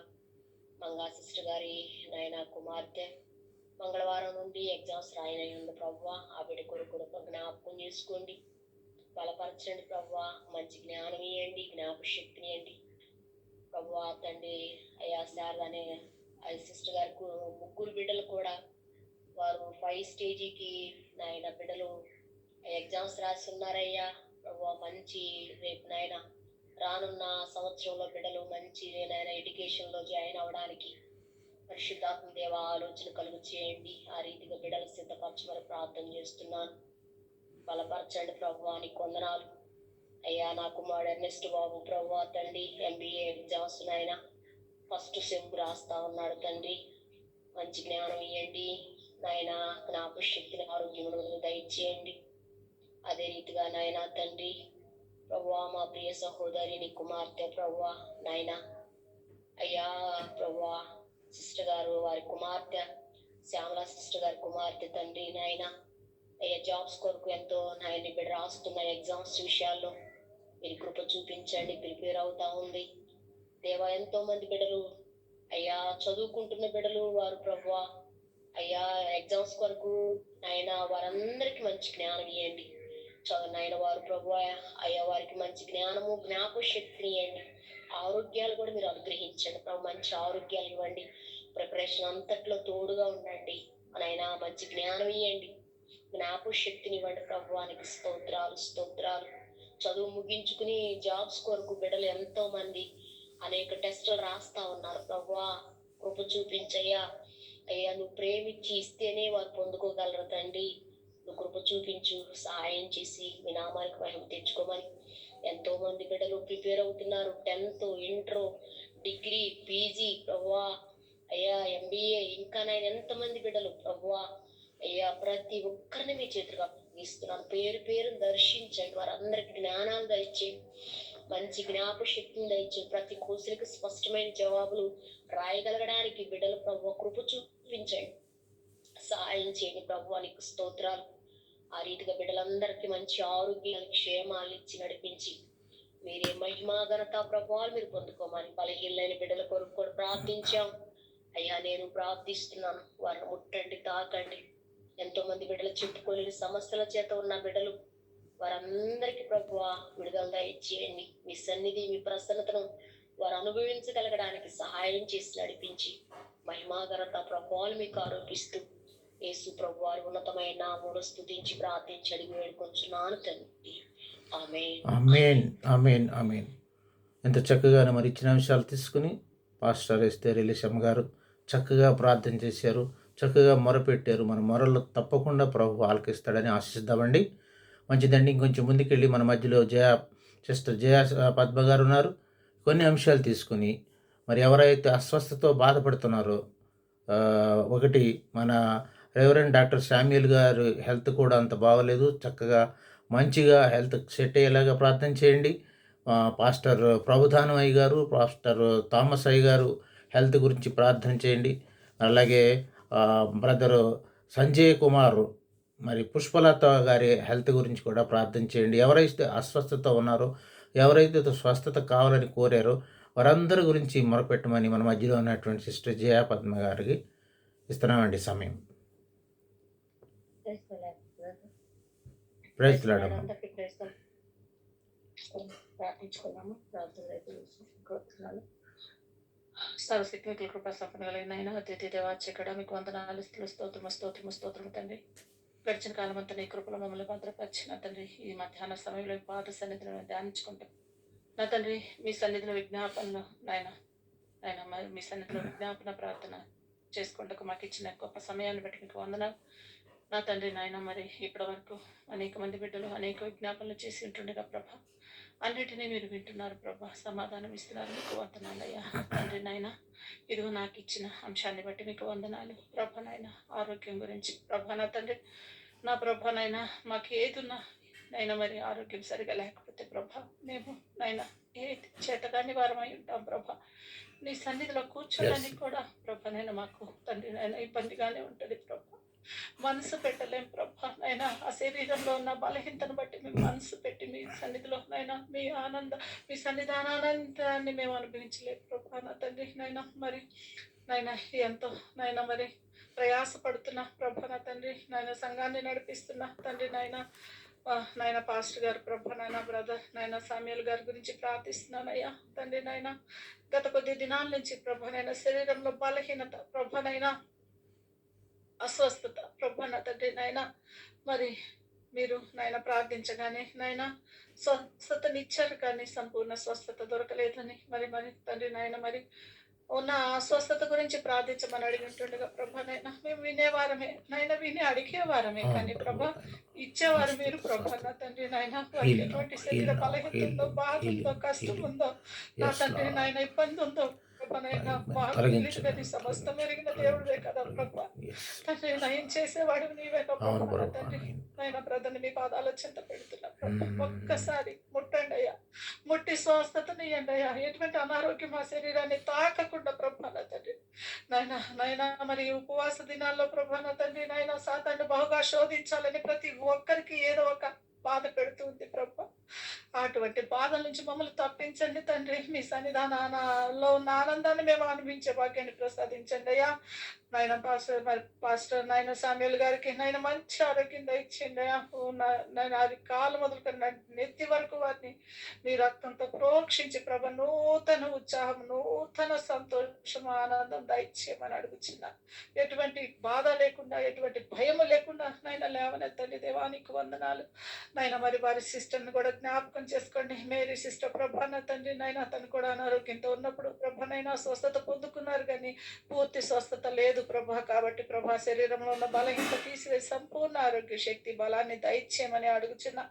మంగా సిస్టర్ గారి నాయన కుమార్తె మంగళవారం నుండి ఎగ్జామ్స్ రాయనైంది ప్రభువా. ఆ బిడ్డ కొరకు కూడా జ్ఞాపకం చేసుకోండి, బలపరచండి ప్రభువా. మంచి జ్ఞానం ఇవ్వండి, జ్ఞాపక శక్తిని ఇవ్వండి ప్రభువా తండ్రి. అయ్యా సార్ అనే సిస్టర్ గారికి 3 బిడ్డలు కూడా వారు 5 స్టేజీకి నాయన బిడ్డలు ఎగ్జామ్స్ రాసి ఉన్నారయ్యా ప్రభువా. మంచి రేపు నాయన రానున్న సంవత్సరంలో బిడ్డలు మంచి నాయన ఎడ్యుకేషన్లో జాయిన్ అవ్వడానికి పరిశుద్ధాత్మ దేవ ఆలోచన కలుగు చేయండి. ఆ రీతిగా బిడ్డలు సిద్ధపరచమని ప్రార్థన చేస్తున్నాను. బలపరచండి ప్రభువా, నీకు వందనాలు అయ్యా. నా కుమారుడు ఎర్నెస్ట్ బాబు ప్రభువా తండ్రి, MBA ఎగ్జామ్స్ నాయన ఫస్ట్ సెమ్ రాస్తా ఉన్నాడు తండ్రి. మంచి జ్ఞానం ఇవ్వండి నాయన, జ్ఞాపక శక్తిని, ఆరోగ్యమును దయచేయండి. అదే రీతిగా నాయన తండ్రి ప్రభువా, మా ప్రియ సహోదరి నీ కుమార్తె ప్రభువా నాయన అయ్యా ప్రభువా, సిస్టర్ గారు వారి కుమార్తె శ్యామల సిస్టర్ గారి కుమార్తె తండ్రి నాయన అయ్యా జాబ్స్ కొరకు ఎంతో నాయన బిడ్డ రాస్తున్న ఎగ్జామ్స్ విషయాల్లో మీరు కృప చూపించండి. ప్రిపేర్ అవుతా ఉంది దేవా. ఎంతో మంది బిడ్డలు అయ్యా చదువుకుంటున్న బిడ్డలు వారు ప్రభువా అయ్యా ఎగ్జామ్స్ కొరకు నాయన వారందరికీ మంచి జ్ఞానం ఇవ్వండి. నాయన వారు ప్రభువా అయ్యా వారికి మంచి జ్ఞానము, జ్ఞాపక శక్తిని ఇవ్వండి. ఆరోగ్యాలు కూడా మీరు అనుగ్రహించండి ప్రభు. మంచి ఆరోగ్యాలు ఇవ్వండి. ప్రిపరేషన్ అంతట్లో తోడుగా ఉండండి నాయన. మంచి జ్ఞానం ఇవ్వండి, జ్ఞాపక శక్తిని ఇవ్వండి ప్రభువానికి స్తోత్రాలు స్తోత్రాలు. చదువు ముగించుకుని జాబ్స్ కొరకు బిడ్డలు ఎంతో మంది అనేక టెస్టులు రాస్తా ఉన్నారు ప్రభువా. కృప చూపించయ్యా అయ్యా. నువ్వు ప్రేమించి ఇస్తేనే వారు పొందుకోగలరు తండ్రి. నువ్వు కృప చూపించు, సహాయం చేసి మీ నామానికి మహిమ తెచ్చుకోమని. ఎంతో మంది బిడ్డలు ప్రిపేర్ అవుతున్నారు. 10th, ఇంటర్, డిగ్రీ, పీజీ ప్రభువా అయ్యా, MBA ఇంకా నేను ఎంతమంది బిడ్డలు ప్రభువా అయ్యా. ప్రతి ఒక్కరిని మీ చేతులుగా అప్పగిస్తున్నాను. పేరు పేరు దర్శించండి. వారందరికి జ్ఞానాలు దయచేయండి, మంచి జ్ఞాపక శక్తిని దయచేయండి. ప్రతి కోరికలకు స్పష్టమైన జవాబులు రాయగలగడానికి బిడ్డలు ప్రభువా కృప చూపించండి, సహాయం చేయండి ప్రభువా. నీకు స్తోత్రాలు. ఆ రీతిగా బిడ్డలందరికీ మంచి ఆరోగ్యాలు, క్షేమాలు ఇచ్చి నడిపించి మీరే మహిమా ఘనత ప్రభువాలు మీరు పొందుకోమని బలహీనమైన బిడ్డల కొరకు కూడా ప్రార్థించాం అయ్యా. నేను ప్రార్థిస్తున్నాను, వారిని ముట్టండి, తాకండి. ఎంతో మంది బిడ్డలు చెప్పుకోలేని సమస్యల చేత ఉన్న బిడ్డలు వారందరికీ ప్రభు విడుదల దయచేయండి. మీ సన్నిధి, మీ ప్రసన్నతను వారు అనుభవించగలగడానికి సహాయం చేసి నడిపించి మహిమాగరత ప్రభావాలు మీకు ఆరోపిస్తూ యేసు ప్రభు వారి ఉన్నతమైన నామములో స్తుతించి ప్రార్థించి అడిగి వేడుకొంచున్నాను తండ్రి. ఆమేన్. ఆమేన్, ఆమేన్, ఆమేన్. ఎంత చక్కగా మరి ఇచ్చిన అంశాలు తీసుకుని పాస్టర్ ఎస్తేర్ ఎలీషమ్ గారు చక్కగా ప్రార్థన చేశారు, చక్కగా మొరపెట్టారు. మన మొరలు తప్పకుండా ప్రభు ఆలకిస్తాడని ఆశిద్దామండి. మంచిదండి. ఇంకొంచెం ముందుకెళ్ళి మన మధ్యలో సిస్టర్ జయ పద్మ గారు ఉన్నారు. కొన్ని అంశాలు తీసుకుని మరి ఎవరైతే అస్వస్థతో బాధపడుతున్నారో, ఒకటి మన రెవరెండ్ డాక్టర్ శామ్యూల్ గారు హెల్త్ కూడా అంత బాగలేదు. చక్కగా మంచిగా హెల్త్ సెట్ అయ్యేలాగా ప్రార్థన చేయండి. పాస్టర్ ప్రభుధానం అయ్య గారు, పాస్టర్ థామస్ అయ్య గారు హెల్త్ గురించి ప్రార్థన చేయండి. అలాగే బ్రదరు సంజయ్ కుమార్ మరి పుష్పలత గారి హెల్త్ గురించి కూడా ప్రార్థన చేయండి. ఎవరైతే అస్వస్థత ఉన్నారో, ఎవరైతే స్వస్థత కావాలని కోరారో వారందరి గురించి మొరపెట్టమని మన మధ్యలో ఉన్నటువంటి సిస్టర్ జయ పద్మ గారికి ఇస్తున్నామండి సమయం. Praise lord. ప్రార్థించుకున్నాము. ప్రార్థన కోరుతున్నాను. సర్వశక్తి కృపా సంపన్న కలిగిన ఆయన అతిథి దేవాచక్కడ మీకు వందనాలు, స్తోత్రము తండ్రి. గడిచిన కాలం అంతా నీ కృపలో మమ్మల్ని భద్రపరిచిన తండ్రి, ఈ మధ్యాహ్న సమయంలో పాత సన్నిధిలో ధ్యానించుకుంటాం నా తండ్రి. మీ సన్నిధిలో విజ్ఞాపనలు నాయన మరి మీ సన్నిధిలో విజ్ఞాపన ప్రార్థన చేసుకుంటూ మాకు ఇచ్చిన గొప్ప సమయాన్ని బట్టి మీకు వందనాలు నా తండ్రి. నాయన మరి ఇప్పటి వరకు అనేక మంది బిడ్డలు అనేక విజ్ఞాపనలు చేసి ఉంటుండగా ప్రభా, అన్నిటినీ మీరు వింటున్నారు ప్రభా, సమాధానం ఇస్తున్నారు. మీకు వందనాలయ్యా తండ్రి. నాయన ఇదిగో నాకు ఇచ్చిన అంశాన్ని బట్టి మీకు వందనాలు ప్రభా. నాయన ఆరోగ్యం గురించి ప్రభా నా తండ్రి, నా ప్రభా నాయన మాకు ఏదున్నా నైనా మరి ఆరోగ్యం సరిగా లేకపోతే ప్రభా, మేము నైనా ఏ చేతగాని వారమై ఉంటాం ప్రభా. నీ సన్నిధిలో కూర్చోడానికి కూడా ప్రభా నైనా మాకు తండ్రి నైనా ఇబ్బందిగానే ఉంటుంది ప్రభా. మనసు పెట్టలేం ప్రభా నైనా. ఆ శరీరంలో ఉన్న బలహీనతను బట్టి మేము మనసు పెట్టి మీ సన్నిధిలో నైనా మీ సన్నిధానానందాన్ని మేము అనుభవించలేము ప్రభా నా తండ్రి. నైనా మరి నైనా ఎంతో నైనా మరి ప్రయాసపడుతున్నా ప్రభా నా తండ్రి. నైనా సంఘాన్ని నడిపిస్తున్నా తండ్రి. నైనా పాస్టర్ గారు ప్రభా నైనా బ్రదర్ నైనా సామ్యూల్ గారి గురించి ప్రార్థిస్తున్నానయ్యా తండ్రి. నైనా గత కొద్ది దినాల నుంచి ప్రభా నైనా శరీరంలో బలహీనత ప్రభా నైనా అస్వస్థత ప్రభా నా తండ్రి. నైనా మరి మీరు నాయన ప్రార్థించగానే నాయన స్వస్థతనిచ్చారు, కానీ సంపూర్ణ స్వస్థత దొరకలేదని మరి తండ్రి నాయన మరి ఉన్న స్వస్థత గురించి ప్రార్థించమని అడిగినట్టుండగా ప్రభా నైనా మేము వినేవారమే నైనా, విని అడిగేవారమే, కానీ ప్రభా ఇచ్చేవారు మీరు ప్రభా నా తండ్రి. నాయన వారికి ఎటువంటి శరీర బలహీనత ఉందో, బాధ ఉందో, కష్టం ఉందో నా తండ్రి, నాయన ఇబ్బంది ఉందో సమస్తం ఎరిగిన దేవుడే కదా ప్రభా తండ్రి. నయం చేసేవాడు నీవే ప్రభా తండ్రి. నైనా బ్రదర్ని మీ పాదాల చెంత పెడుతున్నా ప్రభా. ఒక్కసారి ముట్టండి అయ్యా, ముట్టి స్వస్థతని ఇవ్వండి అయ్యా. ఎటువంటి అనారోగ్యం ఆ శరీరాన్ని తాకకుండా ప్రభా నా తండ్రి. నైనా మరి ఉపవాస దినాల్లో ప్రభా నా తండ్రి. నైనా సాతాన్ని బహుగా శోధించాలని ప్రతి ఒక్కరికి ఏదో ఒక బాధ పెడుతుంది ప్రభా. అటువంటి బాధల నుంచి మమ్మల్ని తప్పించండి తండ్రి. మీ సన్నిధానంలో ఉన్న ఆనందాన్ని మేము అనుభవించే భాగ్యాన్ని ప్రసాదించండి అయ్యా. నాయన పాస్టర్ నాయన సామ్యూల్ గారికి నాయన మంచి ఆరోగ్యం దయచేయండి అయ్యా. నాయన అది కాలు మొదలుకొని నెత్తి వరకు వారిని మీ రక్తంతో ప్రోక్షించి ప్రభ నూతన ఉత్సాహం, నూతన సంతోషం, ఆనందం దయచేయమని అడుగుచున్నా. ఎటువంటి బాధ లేకుండా, ఎటువంటి భయము లేకుండా నాయన లేవనెత్తండి దేవానికి వందనాలు. నాయన మరి వారి సిస్టర్ని కూడా జ్ఞాపకం చేసుకోండి. మేరీ సిస్టర్ ప్రభా నా తండ్రి. నాయన తను కూడా అనారోగ్యంతో ఉన్నప్పుడు ప్రభనైనా స్వస్థత పొందుకున్నారు, కానీ పూర్తి స్వస్థత లేదు ప్రభా. కాబట్టి ప్రభా శరీరంలో ఉన్న బలహీనత తీసివేసి సంపూర్ణ ఆరోగ్య శక్తి బలాన్ని దయచేయమని అడుగుచున్నా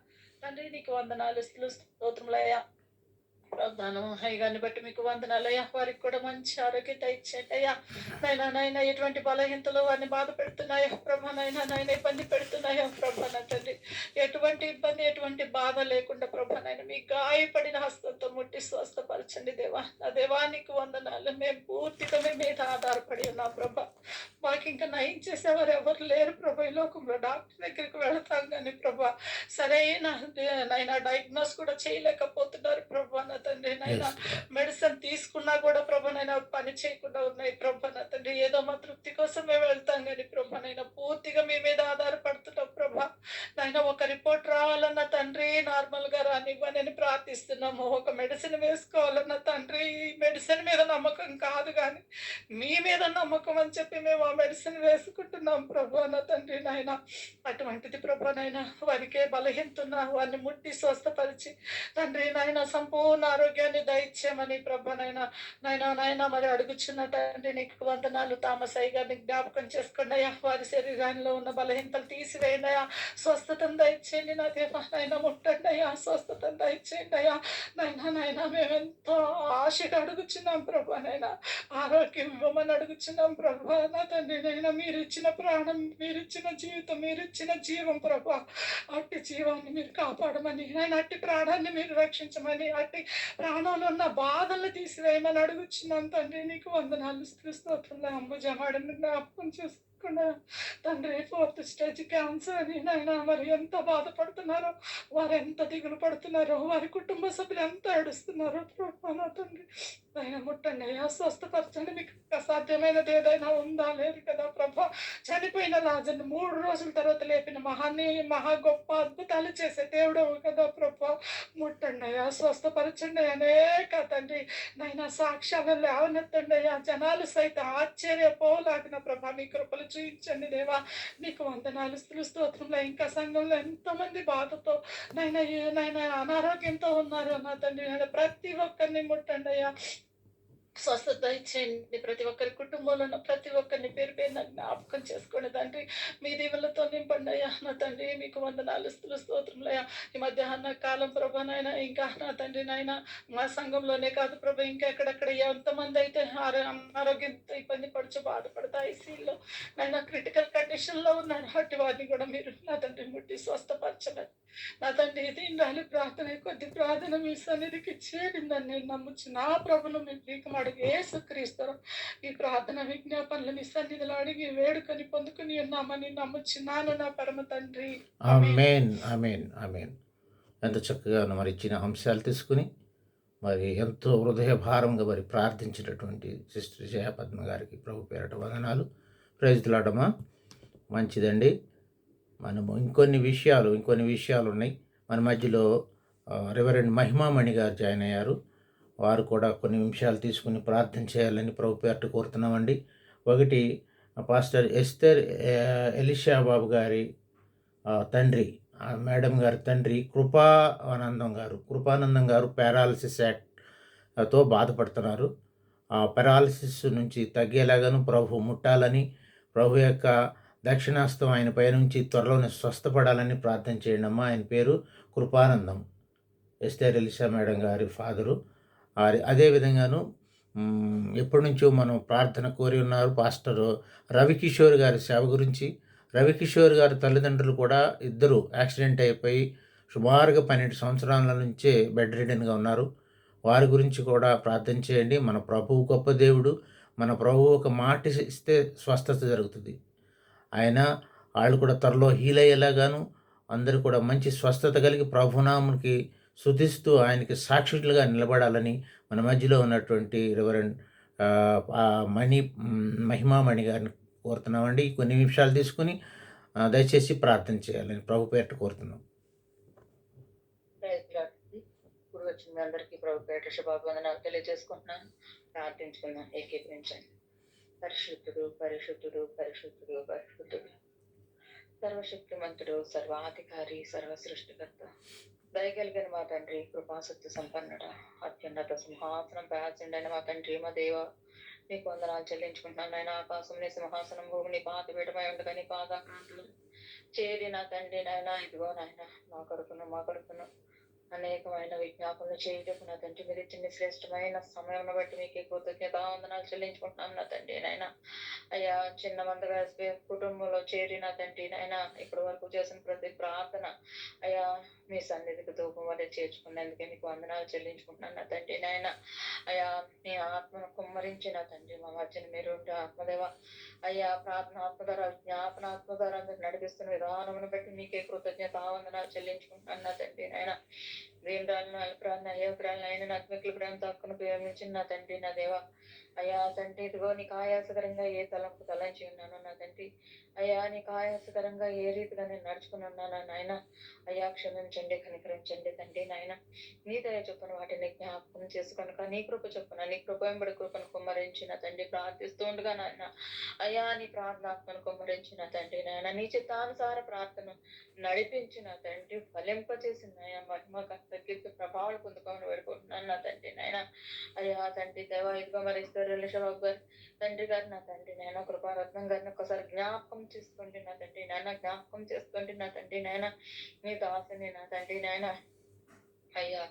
తండ్రి. నీకు వందనాలు, స్తోత్రములయ్యా. ప్రార్థన అయ్యగారిని బట్టి మీకు వందనాలయ్యా. వారికి కూడా మంచి ఆరోగ్యం దయచేయండి అయ్యా. నైనా ఎటువంటి బలహీనతలు వారిని బాధ పెడుతున్నాయో ప్రభా నైనా ఇబ్బంది పెడుతున్నాయో ప్రభా నా తండ్రి. ఎటువంటి ఇబ్బంది, ఎటువంటి బాధ లేకుండా ప్రభా నైనా మీ గాయపడిన హస్తంతో ముట్టి స్వస్థపరచండి దేవా. నా దేవానికి వందనాలు. మేము పూర్తిగా మీ మీద ఆధారపడి ఉన్నాం ప్రభా. మాకు ఇంకా నయం చేసేవారు ఎవరు లేరు ప్రభా. ఈ లోకంలో డాక్టర్ దగ్గరికి వెళతాం కానీ ప్రభా సరైన నైనా డయాగ్నోస్ కూడా చేయలేకపోతున్నారు ప్రభా నా తండ్రి నాయన Yes, Lord. మెడిసిన్ తీసుకున్నా కూడా ప్రభా నాయన పని చేయకుండా ఉన్నాయి ప్రభా నా తండ్రి. ఏదో మా తృప్తి కోసం మేము వెళ్తాం కానీ ప్రభా నాయన పూర్తిగా మీ మీద ఆధారపడుతున్నాం ప్రభా నాయన. ఒక రిపోర్ట్ రావాలన్న తండ్రి నార్మల్ గా రానివ్వనని ప్రార్థిస్తున్నాము. ఒక మెడిసిన్ వేసుకోవాలన్న తండ్రి ఈ మెడిసిన్ మీద నమ్మకం కాదు కానీ మీ మీద నమ్మకం అని చెప్పి మేము ఆ మెడిసిన్ వేసుకుంటున్నాం ప్రభా నా తండ్రి నాయన. అటువంటిది ప్రభా నాయన వారికే బలహీనతున్నా వారిని ముట్టి స్వస్థపరిచి తండ్రి నాయన సంపూర్ణ ఆరోగ్యాన్ని దయచేయమని ప్రభా నాయన నాయన మరి అడుగుచున్న తండ్రి నీకు వందనాలు. తామసయ్య గారిని జ్ఞాపకం చేసుకోండి అయ్యా. వారి శరీరంలో ఉన్న బలహీనతలు తీసివేయండి అయ్యా. స్వస్థతను దయచేయండి నా దేవా నాయన. ముట్టండి అయ్యా, స్వస్థతను దయచేయండి అయ్యా. నాయన మేమెంతో ఆశగా అడుగుచున్నాం ప్రభా నాయన. ఆరోగ్యం ఇవ్వమని అడుగుచున్నాం ప్రభా నా తండ్రి నాయన. మీరు ఇచ్చిన ప్రాణం, మీరు ఇచ్చిన జీవితం, మీరు ఇచ్చిన జీవం ప్రభా. అట్టి జీవాన్ని మీరు కాపాడమని నాయన, అట్టి ప్రాణాన్ని మీరు రక్షించమని, అట్టి ప్రాణంలో ఉన్న బాధలు తీసివేయమని అడుగుచున్నాం తండ్రి. నీకు వందనాలు స్తోత్రంలో అంబుజమాడని జ్ఞాపకం చేసుకున్నా తండ్రి. 4th స్టేజ్ క్యాన్సర్ అని నాయన మరి ఎంత బాధపడుతున్నారో, వారు ఎంత దిగులు పడుతున్నారో, వారి కుటుంబ సభ్యులు ఎంత ఏడుస్తున్నారో ప్రభా నా తండ్రి. ఆయన ముట్టండి అయ్యా, స్వస్థపరచండి. మీకు అసాధ్యమైనది ఏదైనా ఉందా? లేదు కదా ప్రభా. చనిపోయిన లాజర్ని 3 రోజుల తర్వాత లేపిన మహా గొప్ప అద్భుతాలు చేసే దేవుడు కదా ప్రభా. ముట్టండి అయ్యా, స్వస్థపరచండి. అనేక తండ్రి నాయన సాక్ష్యాలు లేవనెత్తండి అయ్యా. జనాలు సైతం ఆశ్చర్యపోలాగిన ప్రభా మీ కృపలు చూపించండి దేవా. నీకు వందనాలు స్తోత్రంలో. ఇంకా సంఘంలో ఎంతో మంది బాధతో నాయన అనారోగ్యంతో ఉన్నారు నా తండ్రి. ప్రతి ఒక్కరిని ముట్టండి అయ్యా, స్వస్థత ఇచ్చేయండి. ప్రతి ఒక్కరి కుటుంబంలో ఉన్న ప్రతి ఒక్కరిని పేరు పేరున జ్ఞాపకం చేసుకోండి తండ్రి. మీ దీవులతో నింపండి అయ్యా నా తండ్రి. మీకు వందనాలు స్తోత్రములయ్యా. ఈ మధ్యాహ్న కాలం ప్రభా నాయన ఇంకా నా తండ్రి నాయన మా సంఘంలోనే కాదు ప్రభా, ఇంకా ఎక్కడెక్కడ ఎంతమంది అయితే అనారోగ్యంతో ఇబ్బంది పడుచు బాధపడతా ఐసీలో నాయన క్రిటికల్ కండిషన్ లో ఉన్నారు. అట్టి వారిని కూడా మీరు నా తండ్రి ముట్టి స్వస్థపరచలేదు నా తండ్రి. ఇది ఇండాలి ప్రార్థన, కొద్ది ప్రార్థన మీ సన్నిధికి చేరిందని నేను నమ్ముచ్చు. నా ప్రభును మీ ప్రీకం అడిగి యేసుక్రీస్తు ఈ ప్రార్థన విజ్ఞాపనలు మీ సన్నిధిలో అడిగి వేడుకొని పొందుకుని ఉన్నామని నమ్ముచున్నాను నా పరమ తండ్రి. ఆమేన్, ఆమేన్, ఆమేన్. ఎంత చక్కగా మరి ఇచ్చిన అంశాలు తీసుకుని మరి ఎంతో హృదయ భారంగా మరి ప్రార్థించినటువంటి సిస్టర్ జయపద్మ గారికి ప్రభు పేరట వందనాలు. ప్రైజ్లాడమా. మంచిదండి. మనము ఇంకొన్ని విషయాలు ఉన్నాయి. మన మధ్యలో రెవరెండ్ మహిమామణి గారు జాయిన్ అయ్యారు. వారు కూడా కొన్ని నిమిషాలు తీసుకుని ప్రార్థన చేయాలని ప్రభు పేరట కోరుతున్నామండి. ఒకటి పాస్టర్ ఎస్తర్ ఎలిషా బాబు గారి తండ్రి, మేడం గారి తండ్రి కృపానందం గారు పారాలసిస్ తో బాధపడుతున్నారు. ఆ పారాలసిస్ నుంచి తగ్గేలాగాను ప్రభు ముట్టాలని, ప్రభు యొక్క దక్షిణాస్తం ఆయన పైనుంచి త్వరలోనే స్వస్థపడాలని ప్రార్థన చేయండి అమ్మా. ఆయన పేరు కృపానందం, ఎస్తర్ ఎలిషా మేడం గారి ఫాదరు. అదేవిధంగాను ఎప్పటి నుంచో మనం ప్రార్థన కోరి ఉన్నారు పాస్టర్ రవికిషోర్ గారి సేవ గురించి. రవికిషోర్ గారి తల్లిదండ్రులు కూడా ఇద్దరు యాక్సిడెంట్ అయిపోయి సుమారుగా 12 సంవత్సరాల నుంచే బెడ్ రిడన్గా ఉన్నారు. వారి గురించి కూడా ప్రార్థన చేయండి. మన ప్రభువు గొప్ప దేవుడు. మన ప్రభువు ఒక మాట ఇస్తే స్వస్థత జరుగుతుంది. వాళ్ళు కూడా త్వరలో హీల్ అయ్యేలాగాను అందరూ కూడా మంచి స్వస్థత కలిగి ప్రభునామునికి స్తుతిస్తూ ఆయనకి సాక్షులుగా నిలబడాలని మన మధ్యలో ఉన్నటువంటి రెవరెండ్ మహిమామణి గారిని కోరుతున్నామండి. కొన్ని నిమిషాలు తీసుకుని దయచేసి ప్రార్థన చేయాలని ప్రభు పేరిట కోరుతున్నాం. ఇప్పుడు వచ్చిన మీ అందరికీ ప్రభు పేరిట శుభాభివందనాలు తెలియజేసుకుంటున్నాను. ప్రార్థించుకుందాం, ఏకీకరించండి. పరిశుద్ధుడు పరిశుద్ధుడు పరిశుద్ధుడు పరిశుద్ధుడు, సర్వశక్తిమంతుడు, సర్వాధికారి, సర్వ సృష్టికర్త, దయగలిగిన మా తండ్రి, కృపాసక్తి సంపన్నుడ, అత్యున్నత సింహాసనం ప్రాచీండైన మా తండ్రి, మా దేవ, నీకు వందనాలు చెల్లించుకుంటున్నాను. నాయన ఆకాశం నీ సింహాసనం, భూమిని పాతపీఠమై ఉండగా నీ పాదాక్రాంతులు చేరి నా తండ్రి నాయన ఇదిగో నాయన మా కొడుకును అనేకమైన విజ్ఞాపనలు చేయటకు నా తండ్రి మీరు ఇచ్చిన శ్రేష్టమైన సమయం బట్టి మీకు కృతజ్ఞతావందనాలు చెల్లించుకుంటున్నాను నా తండ్రి నాయన. అయ్యా చిన్న మందగా కుటుంబంలో చేరి నా తండ్రి నాయన ఇప్పటి వరకు చేసిన ప్రతి ప్రార్థన అయ్యా మీ సన్నిధికి ధూపం వల్ల చేర్చుకున్నందుకే మీకు వందనాలు చెల్లించుకుంటున్నాను నా తండ్రి నాయన. అయ్యా మీ ఆత్మను కుమ్మరించిన తండ్రి మా మధ్యన మీరు ఆత్మదేవ అయ్యా ప్రార్థన ఆత్మధార జ్ఞాపన ఆత్మధార మీరు నడిపిస్తున్న విధానమును బట్టి మీకే కృతజ్ఞతావందనాలు చెల్లించుకుంటున్నాను నా తండ్రి నాయన. దీనరాలను అల్పరాలను అయోగ్రాలను అయిన నగ్మికుల ప్రేమ తక్కువ ప్రేమించిన నా తండ్రి నా దేవ అయ్యా తండ్రి ఇదిగో నీకు ఆయాసకరంగా ఏ తలంపు తలంచి ఉన్నానో నా తండ్రి అయ్యా నీకు ఆయాసకరంగా ఏ రీతిగా నేను నడుచుకుని ఉన్నానో నాయన అయ్యా క్షమించండి కనికరించండి తండ్రి నాయన నీ దయ చొప్పున వాటిని జ్ఞాపకం చేసుకొనక నీ కృప చొప్పున నీ కృప వెంబడి కృపను కుమ్మరించిన తండ్రి ప్రార్థిస్తూ ఉండగా నాయన అయ్యా నీ ప్రార్థనాత్మను కుమ్మరించిన తండ్రి నాయన నీ చిత్తానుసార ప్రార్థన నడిపించిన తండ్రి ఫలింపచేసిన నాయన మహిమ కీర్తి ప్రభావాలు పొందుకోమని వేడుకుంటున్నాను నా తండ్రి నాయన అయ్యా తండ్రి దేవా ఇదిగో మరి బాబు గారు తండ్రి గారు నా తండ్రి నాయన కృపారత్నం గారిని ఒక్కసారి జ్ఞాపకం చేసుకోండి నా తండ్రి నాయన జ్ఞాపకం చేసుకోండి నా తండ్రి నాయన నీ దాసుని నా తండ్రి నాయన అయ్యా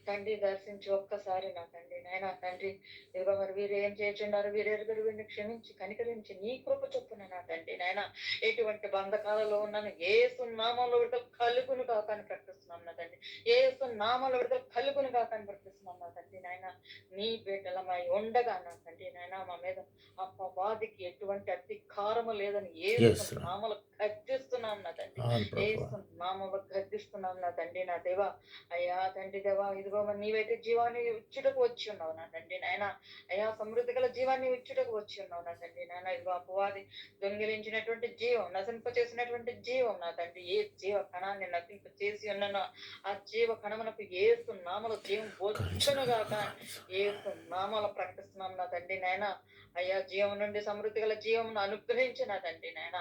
తండ్రి దర్శించి ఒక్కసారి నా తండ్రి నాయన తండ్రి ఇదిగో మరి వీరు ఏం చేస్తున్నారు వీరెరుగురు వీరిని క్షమించి కనికరించి నీ కృప చొప్పున నా తండ్రి నాయన ఎటువంటి బంధకాలలో ఉన్నాను ఏసు నామంలో విడుదల కలుగును కాకని ప్రకటిస్తున్నాం నా తండ్రి ఏసు నామంలో విడుదల కలుగును కాకని ప్రకటిస్తున్నాం నా తండ్రి నాయన నీ బిడ్డలమై ఉండగా నా తండ్రి నాయన మా మీద అపవాదికి ఎటువంటి అధికారము లేదని ఏసు నామలు గద్దిస్తున్నాం నా తండ్రి ఏసు నామలు గద్దిస్తున్నాం నా తండ్రి నా దేవా అయ్యా తండ్రి దేవా ఇదిగో మరి నీవైతే జీవాన్ని ఇచ్చుటకు వచ్చి ఉన్నావు నా తండ్రి నాయన అయ్యా సమృద్ధి గల జీవాన్ని ఇచ్చుటకు వచ్చి ఉన్నావు నా తండ్రి నాయన ఇదిగో అపవాది దొంగిలించినటువంటి జీవం నశింప చేసినటువంటి జీవం నా తండ్రి ఏ జీవ కణాన్ని నశింప చేసి ఉన్నానో ఆ జీవ కణమునకు ఏసు నామల జీవం వచ్చునుగాక ఏసు నామల ప్రకటిస్తున్నాం నా తండ్రి నాయన అయ్యా జీవం నుండి సమృద్ధి గల జీవం అనుగ్రహించి నా తండ్రి నాయన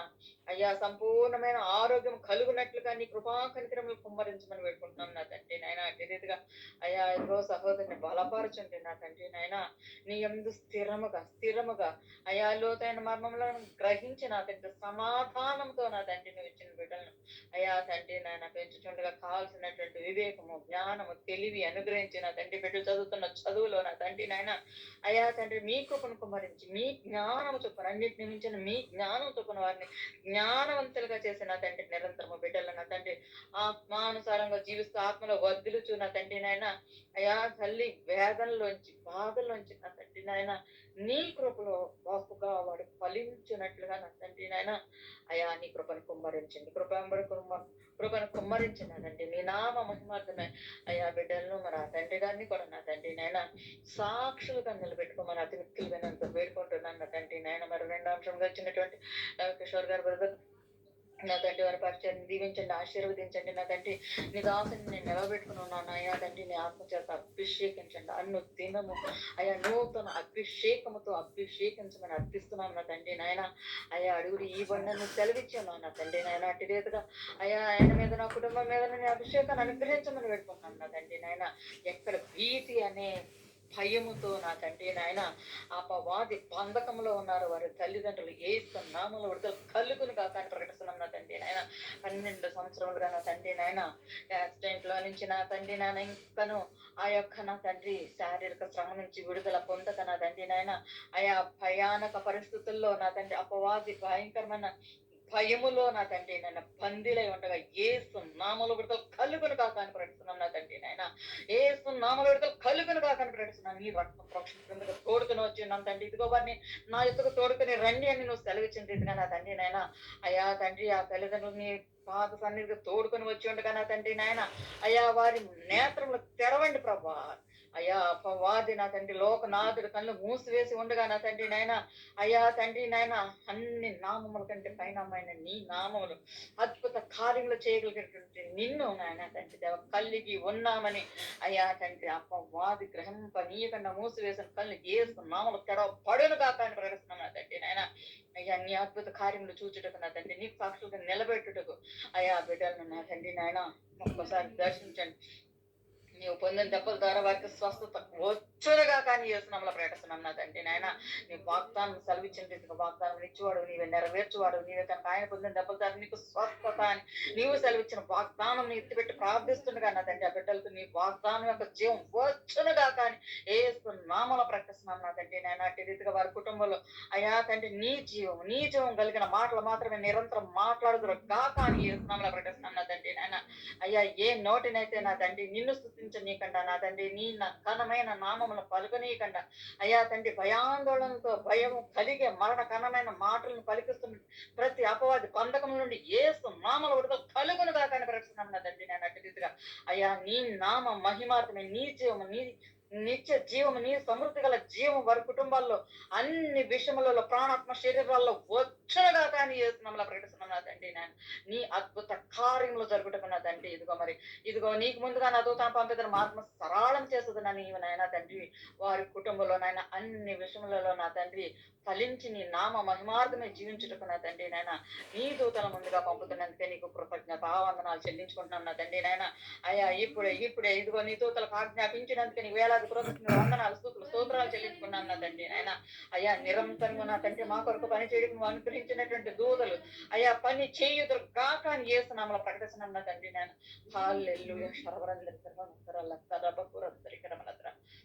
అయ్యా సంపూర్ణమైన ఆరోగ్యం కలుగునట్లుగా నీ కృపా కనికరములు కుమ్మరించమని పెట్టుకుంటున్నాం నా తండ్రి నాయన అట్టి రీతిగా అయ్యా ఇదిగో సహోదరిని బలపరచండి నా తండ్రి నాయన నీ యందు స్థిరముగా అయ్యా లోతైన మర్మంలో గ్రహించి నా తండ్రి సమాధానంతో నా తండ్రి నువ్వు ఇచ్చిన బిడ్డలను అయ్యా తండ్రి నాయన పెంచుచుండగా కావాల్సినటువంటి వివేకము జ్ఞానము తెలివి అనుగ్రహించి నా తండ్రి బిడ్డలు చదువుతున్న చదువులో నా తండ్రి నాయన అయ్యా తండ్రి మీ కృపను కుమ్మరించి మీ జ్ఞానము చొప్పున అన్నిటిని మించిన మీ జ్ఞానం చొప్పున వారిని జ్ఞానవంతులుగా చేసిన తండ్రి నిరంతరము బిడ్డలు నా తండ్రి ఆత్మానుసారంగా జీవిస్తూ ఆత్మలో వర్ధిల్లుచు నా తండ్రి నాయన అయా తల్లి వేదనలోంచి బాధల్లోంచి నా తండ్రి నాయన నీ కృపలో బాపుగా వాడు ఫలించినట్లుగా నా తండ్రి నాయన అయా నీ కృపను కుమ్మరించండి కృపను కుమ్మరించినానండి నీ నామ మహిమార్థమే అయ్యా బిడ్డలను మరి ఆ తండ్రి గారిని కూడా నా తండ్రి నాయన సాక్షులుగా నిలబెట్టుకోమని అతి మిక్కిలిగానంత వేడుకుంటున్నాను నా తండ్రి నాయన మరి రెండో అంశంగా వచ్చినటువంటి కిషోర్ గారు బ్రదర్ నా తండ్రి వారి పరిచయాన్ని దీవించండి ఆశీర్వదించండి నా తండ్రి నీ దాసుని నేను నిలబెట్టుకుని ఉన్నాను అయ్యా తండ్రి నీ ఆత్మచేత అభిషేకించండి అన్ను దినము అయ్యా నూతన అభిషేకముతో అభిషేకించమని అర్థిస్తున్నాను నా తండ్రి నాయన అయ్యా అడుగుడు ఈ బండను సెలవిచ్చాను నా తండ్రి నాయన అట్టి రీతిగా అయ్యా ఆయన మీద నా కుటుంబం మీద నేను అభిషేకాన్ని అనుగ్రహించమని పెట్టుకున్నాను నా తండ్రి నాయన ఎక్కడ భీతి అనే భయముతో నా తండ్రి నాయన అపవాది బంధకంలో ఉన్నారు వారి తల్లిదండ్రులు ఏసు నామములో విడుదల కలుగును కాక అని ప్రకటిస్తున్నాం నా తండ్రి నాయన 12 సంవత్సరాలుగా నా తండ్రి నాయన యాక్సిడెంట్ లో నుంచి నా తండ్రి నాయన ఇంకను ఆ యొక్క నా తండ్రి శారీరక శ్రమ నుంచి విడుదల పొందక నా తండ్రి నాయన ఆయా భయానక పరిస్థితుల్లో నా తండ్రి అపవాది భయంకరమైన భయములో నా తండ్రి నాయన బందీలై ఉండగా ఏసు నామములో విడుదల కలుగును కాక అని ప్రకటిస్తున్నాం నా తండ్రి నాయన ఏసు నామములో విడుదల కలుగును కాక అని ప్రకటిస్తున్నాను ఈ రక్త ప్రోక్షణ కిందకు తోడుకుని వచ్చిన్నాం తండ్రి ఇదిగో వారిని నా ఎత్తుకు తోడుకుని రండి అని నువ్వు సెలవిచ్చిన రీతిగా నా తండ్రి నాయన అయ్యా తండ్రి ఆ తల్లిదండ్రులని పాద సన్నిధిగా తోడుకొని వచ్చి ఉండగా నా తండ్రి నాయన అయ్యా వారి నేత్రములు తెరవండి ప్రభా అయ్యా అపవాది నా తండ్రి లోకనాథుడు కళ్ళు మూసివేసి ఉండగా నా తండ్రి నాయన అయ్యా తండ్రి నాయన అన్ని నామముల కంటే పైనమైన నీ నామములు అద్భుత కార్యములు చేయగలిగినటువంటి నిన్ను నాయన తండ్రి దేవ కలిగి ఉన్నామని అయ్యా తండ్రి అపవాది గ్రహింపనీయకుండా మూసివేసిన కళ్ళు ఏసు నామలు తెరవ పడును కాక అని ప్రకటిస్తున్నాం నా తండ్రి నాయన అయ్యా నీ అద్భుత కార్యములు చూచుటకు నా తండ్రి నీకు సాక్షులుగా నిలబెట్టుటకు అయ్యా బిడ్డలను నా తండ్రి నాయన ఒక్కసారి దర్శించండి నీవు పొందిన దెబ్బల ద్వారా వారికి స్వస్థత వచ్చునుగా కానీ చేస్తున్నాంలో ప్రకటిస్తున్నాం నా తండ్రి నాయన నీ వాగ్దానం సెలవిచ్చిన రీతిగా వాగ్దానం ఇచ్చేవాడు నీవే నెరవేర్చువాడు నీవే కనుక ఆయన పొందిన దెబ్బల ద్వారా నీకు స్వస్థత అని నీవు సెలవిచ్చిన వాగ్దానం ఎత్తిపెట్టి ప్రార్థిస్తుండగా నా తండ్రి ఆ బిడ్డలకు నీ వాగ్దానం యొక్క జీవం వచ్చునుగా కానీ ఏసు నామములో ప్రకటిస్తున్నాం నా తండ్రి నాయన అట్టి రీతిగా వారి కుటుంబంలో అయ్యా తండ్రి నీ జీవం కలిగిన మాటలు మాత్రమే నిరంతరం మాట్లాడుదురు కాక అని ఏసు నామములో ప్రకటిస్తున్నాం నా తండ్రి నాయన అయ్యా ఏ నోటినైతే నా తండ్రి నిన్ను స్తుతించే కనిపించనీయకుండా నా తండ్రి నీ ఘనమైన నామమును పలుకనీయకుండా అయ్యా తండ్రి భయాందోళనతో భయము కలిగే మరణకరమైన మాటలను పలికిస్తున్న ప్రతి అపవాది బంధకం నుండి యేసు నామముల విడుదల కలుగునుగా కనిపిస్తున్నాం నా తండ్రి నేను అటు రీతిగా అయ్యా నీ నామ మహిమార్థమే నీ జీవము నీ నిత్య జీవము నీ సమృద్ధి గల జీవం వారి కుటుంబాల్లో అన్ని విషయములలో ప్రాణాత్మ శరీరాల్లో వచ్చునుగా కానీ నమ్మల ప్రకటిస్తున్నాను నా తండ్రి నేను నీ అద్భుత కార్యములు జరుగుతున్నా తండ్రి ఇదిగో నీకు ముందుగా నా దూతను పంపిన ఆత్మ సరళం చేస్తుంది నా నీవు నాయన తండ్రి వారి కుటుంబంలో నాయన అన్ని విషయములలో నా తండ్రి ఫలించి నీ నామ మహిమార్థమే జీవించుటకు నా తండ్రి నాయన నీ దూతల ముందుగా పంపుతున్నందుకే నీకు కృతజ్ఞతావందనాలు చెల్లించుకుంటున్నాను నా తండ్రి నాయన అయ్యా ఇప్పుడే ఇదిగో నీ దూతలకు ఆజ్ఞాపించినందుకే నీ వేలాది వందనాలు స్తోత్రాలు చెల్లించుకున్నాను నా తండ్రి నాయన అయ్యా నిరంతరంగా నా తండ్రి మా కొరకు పని చేయడం నువ్వు అనుగ్రహించినటువంటి దూతలు అయ్యా పని చేయుదురు కాక అని చేస్తున్నాము ప్రకటిస్తున్నాను నా తండ్రి నాయన hallelujah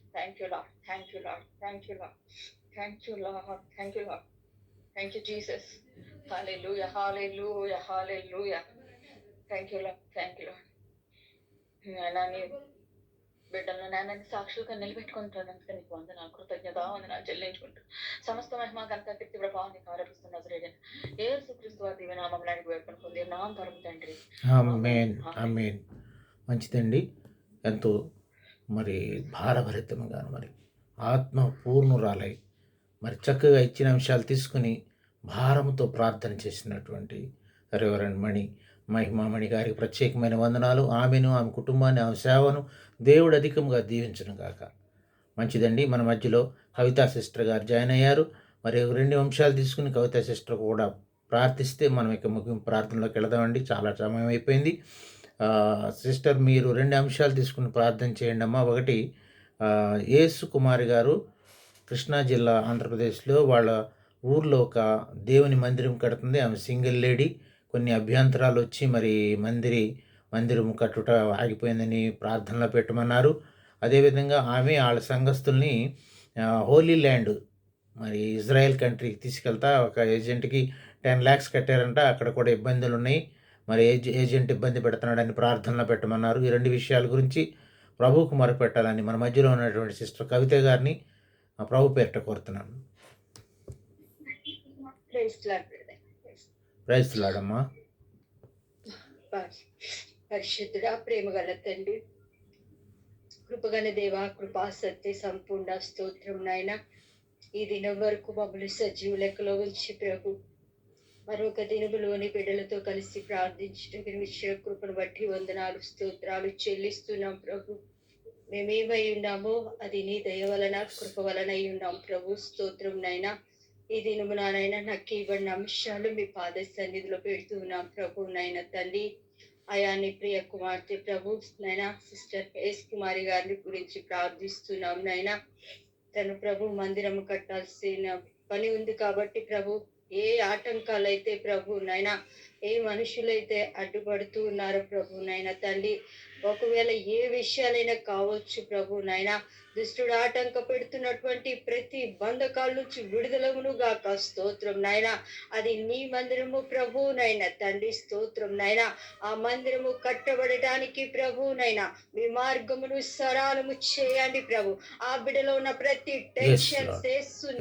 thank you lord thank you lord thank you lord thank you lord thank you lord thank you Jesus hallelujah hallelujah hallelujah thank you lord thank you lord నాయనా నీ బిడ్డలను నాయనని సాక్షులుగా నిలబెట్టుకుంటానందుకు నీకు వందనాలు కృతజ్ఞతావందనాలు చెల్లించుకుంటూ సమస్త మహిమ కనుక కీర్తి ప్రభావాన్ని ఆరోపిస్తున్న శ్రేయన్ యేసుక్రీస్తు వారి దివ్యనామములో అడిగి వేడుకొని పొంది నామం పరమ తండ్రి ఆమేన్ ఆమేన్. మంచిదండి. ఎంతో మరి భారభరితంగా మరి ఆత్మ పూర్ణురాలై మరి చక్కగా ఇచ్చిన అంశాలు తీసుకుని భారంతో ప్రార్థన చేసినటువంటి రెవరెండ్ మహిమామణి గారికి ప్రత్యేకమైన వందనాలు. ఆమెను ఆమె కుటుంబాన్ని ఆమె సేవను దేవుడు అధికంగా దీవించను గాక. మంచిదండి. మన మధ్యలో కవితా సిస్టర్ గారు జాయిన్ అయ్యారు. మరి 2 అంశాలు తీసుకుని కవితా సిస్టర్ కూడా ప్రార్థిస్తే మనం ఇక ముగింపు ప్రార్థనలోకి వెళదామండి. చాలా సమయం అయిపోయింది. సిస్టర్ మీరు 2 అంశాలు తీసుకుని ప్రార్థన చేయండి అమ్మా. ఒకటి యేసు కుమారి గారు కృష్ణా జిల్లా ఆంధ్రప్రదేశ్లో వాళ్ళ ఊర్లో ఒక దేవుని మందిరం కడుతుంది. ఆమె సింగిల్ లేడీ. కొన్ని అభ్యంతరాలు వచ్చి మరి మందిరం కట్టుట ఆగిపోయిందని ప్రార్థనలో పెట్టమన్నారు. అదేవిధంగా ఆమె వాళ్ళ సంఘస్థుల్ని హోలీ ల్యాండ్ మరి ఇజ్రాయెల్ కంట్రీకి తీసుకెళ్తా ఒక ఏజెంట్కి 10 lakhs కట్టారంట. అక్కడ కూడా ఇబ్బందులు ఉన్నాయి. మరి ఏజెంట్ ఇబ్బంది పెడుతున్నాడని ప్రార్థనలో పెట్టమన్నారు. ఈ 2 విషయాల గురించి ప్రభువుకు మొరపెట్టాలని మన మధ్యలో ఉన్నటువంటి సిస్టర్ కవిత గారిని ప్రభు పేరిట కోరుతున్నాను. ప్రైజ్ లాడమ్మా. పరిశుద్ధుడా ప్రేమ గల తండ్రి కృపగల దేవ కృపా సత్య సంపూర్ణ స్తోత్రం నాయన ఈ దినం వరకు మమ్మల్ని సజీవ లెక్కలో ఉంచి ప్రభు మరొక దినములోని బిడ్డలతో కలిసి ప్రార్థించడానికి విషయ కృపను బట్టి వందనాలు స్తోత్రాలు చెల్లిస్తున్నాం ప్రభు. మేమేమై ఉన్నామో అది నీ దయ వలన కృప వలన అయి ఉన్నాం ప్రభు. స్తోత్రం నైనా ఈ దినము నాయన నాకు ఇవ్వడిన అంశాలు మీ పాద సన్నిధిలో పెడుతూ ఉన్నాం ప్రభు. నాయన తండ్రి అయా నీ ప్రియ కుమార్తె ప్రభు నైనా సిస్టర్ ఎస్ కుమారి గారిని గురించి ప్రార్థిస్తున్నాం నాయన. తను ప్రభు మందిరము కట్టాల్సిన పని ఉంది కాబట్టి ప్రభు ఏ ఆటంకాలు అయితే ప్రభు నైనా ఏ మనుషులైతే అడ్డుపడుతూ ఉన్నారో ప్రభు నాయన తండ్రి ఒకవేళ ఏ విషయాలైనా కావచ్చు ప్రభు నాయన దుష్టుడు ఆటంక పెడుతున్నటువంటి ప్రతి బంధకాల నుంచి విడుదలమును గాక స్తోత్రం నాయన. అది నీ మందిరము ప్రభు నైనా తండ్రి స్తోత్రం నాయన. ఆ మందిరము కట్టబడటానికి ప్రభు నైనా మీ మార్గమును సరళము చేయండి ప్రభు. ఆ బిడ్డలో ఉన్న ప్రతి టెన్షన్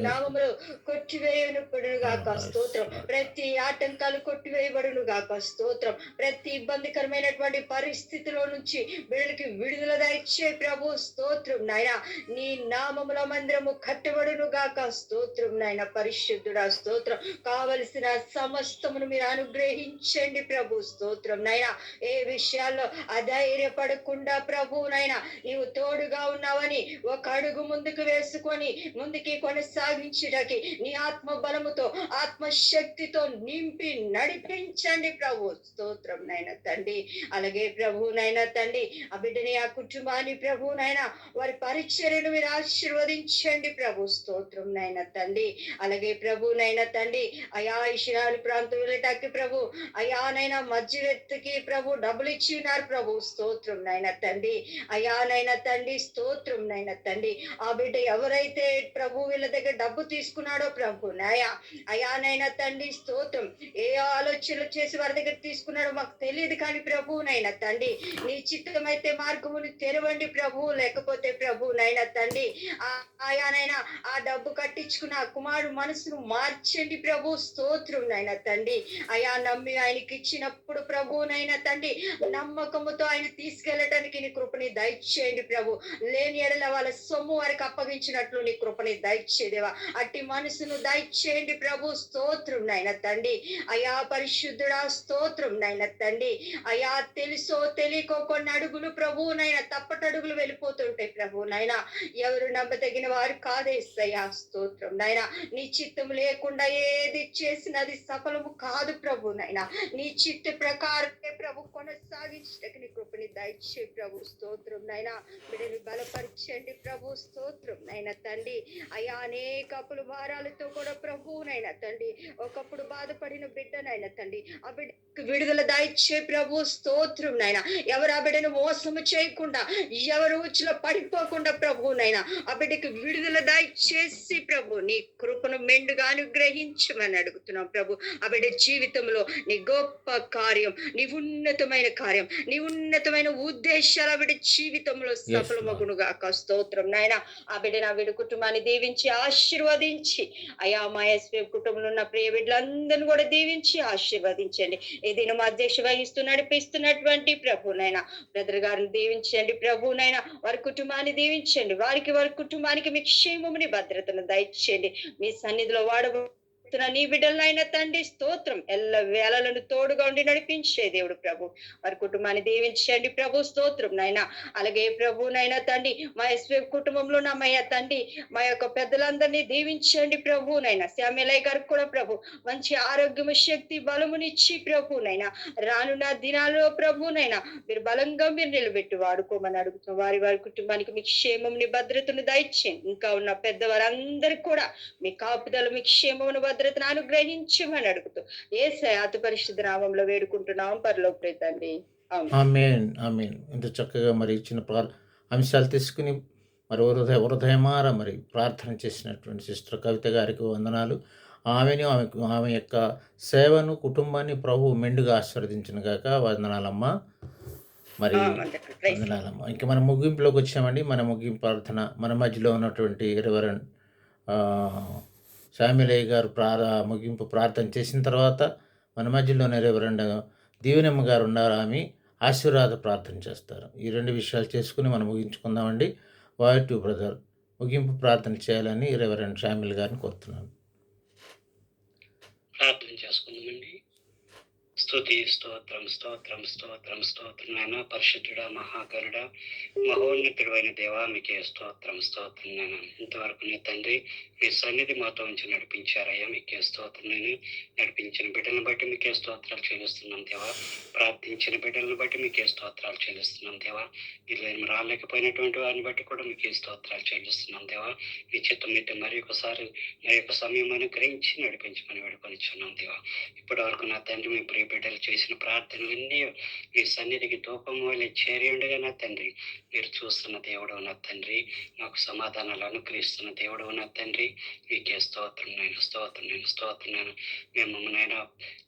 నామములు కొట్టివేయను గాక స్తోత్రం. ప్రతి ఆటంకాలు కొట్టివేయబడును గాక స్తోత్రం. ప్రతి ఇబ్బందికరమైనటువంటి పరిస్థితిలో నుంచి బిడ్డలకి విడుదల దయచే ప్రభు స్తోత్రం నాయన. నీ నామముల మందిరము కట్టబడును గాక స్తోత్రం నాయన. పరిశుద్ధుడా స్తోత్రం. కావలసిన సమస్తమును మీరు అనుగ్రహించండి ప్రభు స్తోత్రం నాయన. ఏ విషయాల్లో అధైర్యపడకుండా ప్రభు నాయన నీవు తోడుగా ఉన్నావని ఒక అడుగు ముందుకు వేసుకొని ముందుకి కొనసాగించడానికి నీ ఆత్మ బలముతో ఆత్మశక్తితో నింపి నడిపించండి ప్రభు స్తోత్రం నాయన తండ్రి. అలాగే ప్రభు నాయన తండ్రి ఆ బిడ్డని ఆ కుటుంబాన్ని ప్రభు నాయన వారి పరిచర్యను మీరు ఆశీర్వదించండి ప్రభు స్తోత్రం నాయన తండ్రి. అలాగే ప్రభు నాయన తండ్రి అయా ఇశ్రాయేలు ప్రాంతం వెళ్ళటానికి ప్రభు అయానైనా మధ్యవర్తికి ప్రభు డబ్బులు ఇచ్చి ఉన్నారు ప్రభు స్తోత్రం నాయన తండ్రి. అయానైనా తండ్రి స్తోత్రం నాయన తండ్రి. ఆ బిడ్డ ఎవరైతే ప్రభు వీళ్ళ దగ్గర డబ్బు తీసుకున్నాడో ప్రభు నాయ అయానైనా తండ్రి స్తోత్రం ఏ ఆలోచనలు చేసి వారి దగ్గర తీసుకున్నాడో మాకు తెలియదు కానీ ప్రభువునైనా తండ్రి నీ చిత్తమైతే మార్గమును తెరవండి ప్రభు, లేకపోతే ప్రభువునైనా తండ్రి ఆయానైనా ఆ డబ్బు కట్టించుకున్న ఆ కుమారుడు మనసును మార్చండి ప్రభు. స్తోత్రం నైనా తండ్రి. అయా నమ్మి ఆయనకి ఇచ్చినప్పుడు ప్రభువునైనా తండ్రి నమ్మకముతో ఆయన తీసుకెళ్ళటానికి నీ కృపని దయచేయండి ప్రభు. లేని ఎడల వాళ్ళ సొమ్ము వారికి అప్పగించినట్లు నీ కృపని దయచేదేవా. అట్టి మనసును దయచేయండి ప్రభు. స్తోత్రం నైనా తండ్రి. అయా పరిశుద్ధుడా స్తోత్రం నైనా తండ్రి. అయా తెలుసో తెలియకో కొన్ని అడుగులు ప్రభువునైనా తప్పటడుగులు వెళ్ళిపోతుంటాయి ప్రభువునైనా. ఎవరు నమ్మదగిన వారు కాదేసయ్యా. స్తోత్రం నైనా. నీ చిత్తం లేకుండా ఏది చేసినది సఫలము కాదు ప్రభునైనా. నీ చిత్త ప్రకారమే ప్రభు కొనసాగించడానికి నీ కృపని దయచే ప్రభు. స్తోత్రం నైనా. బిడ్డని బలపరచండి ప్రభు. స్తోత్రం నైనా తండ్రి. అయా అనేక అప్పులు భారాలతో కూడా ప్రభువునైనా తండ్రి ఒకప్పుడు బాధపడిన బిడ్డనైనా తండ్రి ఆ బిడ్డకు విడుదల దయచే ప్రభు. స్తోత్రం నైనా. ఎవరు ఆ బిడ్డను మోసము చేయకుండా, ఎవరు ఉచ్చులో పడిపోకుండా ప్రభువునైనా ఆ బిడ్డకి విడుదల దయచేసి ప్రభు నీ కృపను మెండుగా అనుగ్రహించమని అడుగుతున్నాం ప్రభు. ఆ బిడ్డ జీవితంలో నీ గొప్ప కార్యం, నీ ఉన్నతమైన కార్యం, నీ ఉన్నతమైన ఉద్దేశాలు ఆ బిడ్డ జీవితంలో సఫలమగునుగాక. స్తోత్రం నాయన. ఆ బిడ్డ నా బిడ్డ కుటుంబాన్ని దీవించి ఆశీర్వదించి అయా మా ఎస్పీ కుటుంబంలో ఉన్న ప్రియ బిడ్డలందరినీ కూడా దీవించి ఆశీర్వదించండి. ఈ దినం అధ్యక్ష వహిస్తూ నడిపిస్తున్నటువంటి ప్రభునైనా బ్రదర్ గారిని దీవించండి ప్రభునైనా. వారి కుటుంబాన్ని దీవించండి. వారి కుటుంబానికి మీ క్షేమముని భద్రతను దయచేయండి. మీ సన్నిధిలో నీ బిడ్డలైనా తండ్రి స్తోత్రం. ఎల్ల వేళలను తోడుగా ఉండి నడిపించే దేవుడు ప్రభు. వారి కుటుంబాన్ని దీవించండి ప్రభు. స్తోత్రం నైనా. అలాగే ప్రభునైనా తండ్రి మా ఎస్పీ కుటుంబంలో నమ్మయ్య తండ్రి మా యొక్క పెద్దలందరినీ దీవించండి ప్రభునైనా. శ్యామలయ్య గారికి కూడా ప్రభు మంచి ఆరోగ్యము, శక్తి, బలమునిచ్చి ప్రభునైనా రానున్న దినాల్లో ప్రభునైనా మీరు బలంగా మీరు నిలబెట్టి వాడుకోమని అడుగుతాం. వారి కుటుంబానికి మీ క్షేమముని భద్రతను దయచేయండి. ఇంకా ఉన్న పెద్దవారందరికీ కూడా మీ కాపుదల, మీ క్షేమమును భద్రతను అనుగ్రహించమని అడుగుతూ యేసయ్య అతి పరిశుద్ధ నామములో వేడుకుంటున్నాం పరలోక తండ్రి. ఆమేన్. ఆమేన్. ఇంత చక్కగా మరి ఇచ్చిన అంశాలు తీసుకుని మరి హృదయమార మరి ప్రార్థన చేసినటువంటి సిస్టర్ కవిత గారికి వందనాలు. ఆమె యొక్క సేవను, కుటుంబాన్ని ప్రభు మెండుగా ఆశీర్వదించిన గాక. వందనాలమ్మా. మరి వందనాలమ్మా. ఇంకా మనం ముగింపులోకి వచ్చామండి. మన ముగింపు ప్రార్థన మన మధ్యలో ఉన్నటువంటి రెవరెండ్ శ్యామలయ్య గారు ముగింపు ప్రార్థన చేసిన తర్వాత మన మధ్యలోనే రెవరెండ్ దీవెనమ్మ గారు ఉన్నారు. ఆమె ఆశీర్వాద ప్రార్థన చేస్తారు. ఈ రెండు విషయాలు చేసుకుని మనం ముగించుకుందామండి. వాయిట్ బ్రదర్ ముగింపు ప్రార్థన చేయాలని రెవరెండ్ శ్యామిల్ గారిని కోరుతున్నాను. ప్రార్థన చేసుకుందామండి. స్తుతి స్తోత్రం స్తోత్రం స్తోత్రం స్తోత్రం నాయన. పరిశుద్ధుడా, మహాకరుడ, మహోన్నతుడు అయిన దేవా మీకే స్తోత్రం స్తోత్రం నాయన. ఇంతవరకు నీ తండ్రి మీ సన్నిధి మాతో ఉంచి నడిపించారయ్యా. మీకే స్తోత్రం నేను. నడిపించిన బిడ్డలను బట్టి మీకే స్తోత్రాలు చెల్లిస్తున్నాం దేవా. ప్రార్థించిన బిడ్డలను బట్టి మీకే స్తోత్రాలు చెల్లిస్తున్నాం దేవా. వీళ్ళు రాలేకపోయినటువంటి వారిని బట్టి కూడా మీకే స్తోత్రాలు చెల్లిస్తున్నాం దేవా. మీ చిత్తం అయితే మరి ఒకసారి మరి యొక్క సమయం అనుగ్రహించి నడిపించమని వేడుకొనిచున్నాం దేవా. ఇప్పటి వరకు నా తండ్రి మీ ప్రియ బిడ్డలు చేసిన ప్రార్థనలన్నీ మీ సన్నిధికి ధూపం వల్ల చేరి ఉండగా నా తండ్రి మీరు చూస్తున్న దేవుడు నా తండ్రి. నాకు సమాధానాలు అనుగ్రహిస్తున్న దేవుడు నా తండ్రి. మీకే స్తోత్రం నేను, స్తోత్రం నేను, స్తోత్రం నేను. మేము నైనా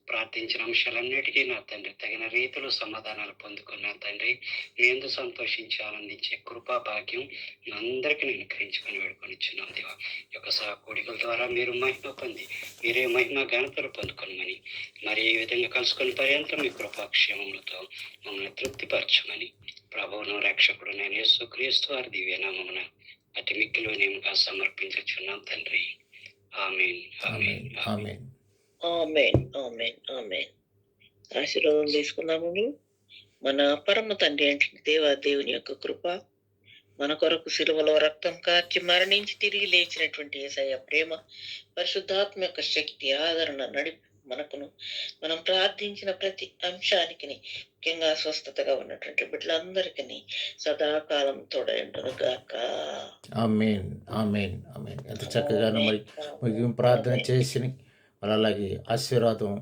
ప్రార్థించిన అంశాలన్నిటికీ నా తండ్రి తగిన రీతిలో సమాధానాలు పొందుకున్న తండ్రి మీ ఎందు సంతోషించి ఆనందించే కృపా భాగ్యం అందరికీ నేను గ్రహించుకొని వేడుకొనిచున్నాం దేవా. ఈ యొక్క కూడికల ద్వారా మీరు మహిమ పొంది మీరే మహిమ ఘనతలు పొందుకొనమని మరి ఈ విధంగా కలుసుకుని పర్యంతం మీ కృపాక్షేమములతో మమ్మల్ని తృప్తిపరచమని ప్రభువును రక్షకుడు నేను యేసుక్రీస్తు వారి దివ్యనామమున అతి మిక్కిలో నేముగా సమర్పించుచున్నాం తండ్రి. ఆమేన్ ఆమేన్ ఆమేన్. ఆమేన్ ఆమేన్ ఆమేన్. ఆశీర్వాదం తీసుకున్నాము. మన పరమ తండ్రి అంటే దేవుని యొక్క కృప, మన కొరకు సిలువలో రక్తం కార్చి మరణించి తిరిగి లేచినటువంటి యేసయ్య ప్రేమ, పరిశుద్ధాత్మ యొక్క శక్తి, ఆదరణ, నడిపి మనకును మనం ప్రార్థించిన ప్రతి అంశానికి ముఖ్యంగా స్వస్థతగా ఉన్నటువంటి బిడ్డలందరికీ సదాకాలం తోడైండును గాక. ఆమేన్ ఆమేన్ ఆమేన్. ఎంత చక్కగానో మరి ముగింపు ప్రార్థన చేసి అలాగే ఆశీర్వాదం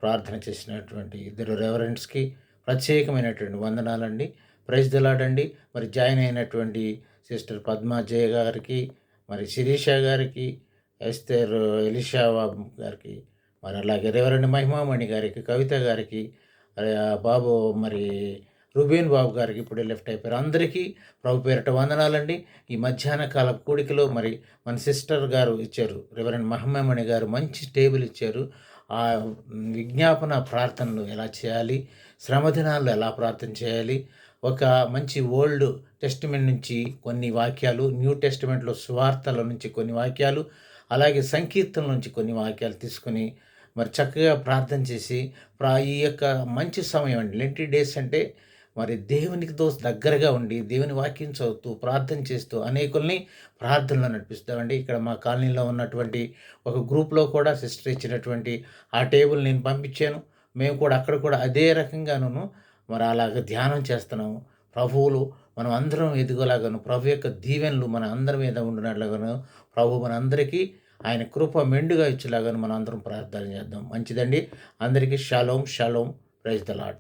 ప్రార్థన చేసినటువంటి ఇద్దరు రెవరెంట్స్కి ప్రత్యేకమైనటువంటి వందనాలండి. ప్రైజ్ దిలాడండి. మరి జాయిన్ అయినటువంటి సిస్టర్ పద్మాజయ గారికి, మరి శిరీష గారికి, ఎస్తేర్ ఎలిషా గారికి మరి అలాగే రెవరెండ్ మహిమామణి గారికి, కవిత గారికి, బాబు మరి రుబేన్ బాబు గారికి ఇప్పుడే లెఫ్ట్ అయిపోయారు. అందరికీ ప్రభు పేరిట వందనాలండి. ఈ మధ్యాహ్న కాల కూడికలో మరి మన సిస్టర్ గారు ఇచ్చారు, రెవరెండ్ మహిమామణి గారు మంచి టేబుల్ ఇచ్చారు. ఆ విజ్ఞాపన ప్రార్థనలు ఎలా చేయాలి, శ్రమదినాల్లో ఎలా ప్రార్థన చేయాలి, ఒక మంచి ఓల్డ్ టెస్టిమెంట్ నుంచి కొన్ని వాక్యాలు, న్యూ టెస్టిమెంట్లో సువార్తల నుంచి కొన్ని వాక్యాలు, అలాగే సంకీర్తనల నుంచి కొన్ని వాక్యాలు తీసుకుని మరి చక్కగా ప్రార్థన చేసి ఈ యొక్క మంచి సమయం అండి. లెంటీ డేస్ అంటే మరి దేవునికి దగ్గరగా ఉండి దేవుని వాక్యం చదువుతూ ప్రార్థన చేస్తూ అనేకుల్ని ప్రార్థనలో నడిపిస్తామండి. ఇక్కడ మా కాలనీలో ఉన్నటువంటి ఒక గ్రూప్లో కూడా సిస్టర్ ఇచ్చినటువంటి ఆ టేబుల్ నేను పంపించాను. మేము కూడా అక్కడ కూడా అదే రకంగాను మరి అలాగ ధ్యానం చేస్తున్నాము. ప్రభువులు మనం అందరం ఎదుగులాగాను, ప్రభు యొక్క దీవెనలు మన అందరి మీద ఉండినట్లుగాను, ప్రభు మన అందరికీ ఆయన కృప మెండుగా ఇచ్చేలాగాను మనం అందరం ప్రార్థన చేద్దాం. మంచిదండి. అందరికీ shalom shalom. Praise the lord.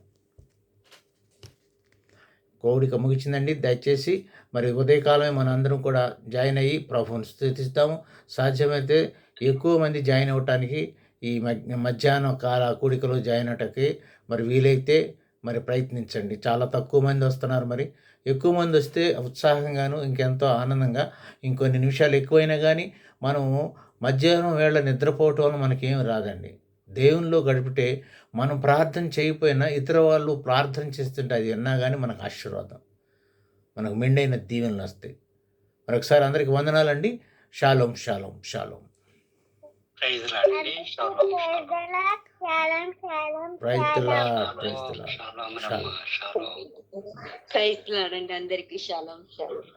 కోడిక ముగిసిందండి. దయచేసి మరి ఉదయకాలమే మన అందరం కూడా జాయిన్ అయ్యి ప్రభువుని స్తుతిస్తాము. సాధ్యమైతే ఎక్కువ మంది జాయిన్ అవ్వటానికి ఈ మధ్యాహ్నం కాల కూడికలో జాయిన్ అవ్వటానికి మరి వీలైతే మరి ప్రయత్నించండి. చాలా తక్కువ మంది వస్తున్నారు. మరి ఎక్కువ మంది వస్తే ఉత్సాహంగాను ఇంకెంతో ఆనందంగా ఇంకొన్ని నిమిషాలు ఎక్కువైనా కానీ మనము మధ్యాహ్నం వేళ నిద్రపోవటం వల్ల మనకేం రాదండి. దేవునిలో గడిపితే మనం ప్రార్థన చేయకపోయినా ఇతర వాళ్ళు ప్రార్థన చేస్తుంటే అది విన్నా కానీ మనకు ఆశీర్వాదం, మనకు మెండైన దీవెనలు వస్తాయి. మరొకసారి అందరికీ వందనాలండి. Shalom shalom shalom. Praise lord అండి. Shalom praise the lord. Praise the lord. Shalom shalom. రమ్మ. షాలోమ్. ప్రైజ్ లార్డ్ అండి. అందరికీ షాలోమ్ షాలోమ్.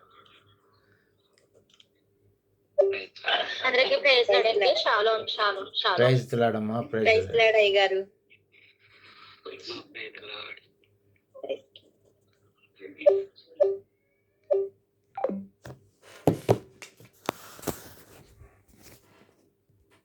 Praise lord. అందరికీ ప్రైజ్ లార్డ్ అండి. Shalom shalom shalom. Praise the lord అమ్మా. Praise praise the lord. Lord అయ్య గారు. Praise lord.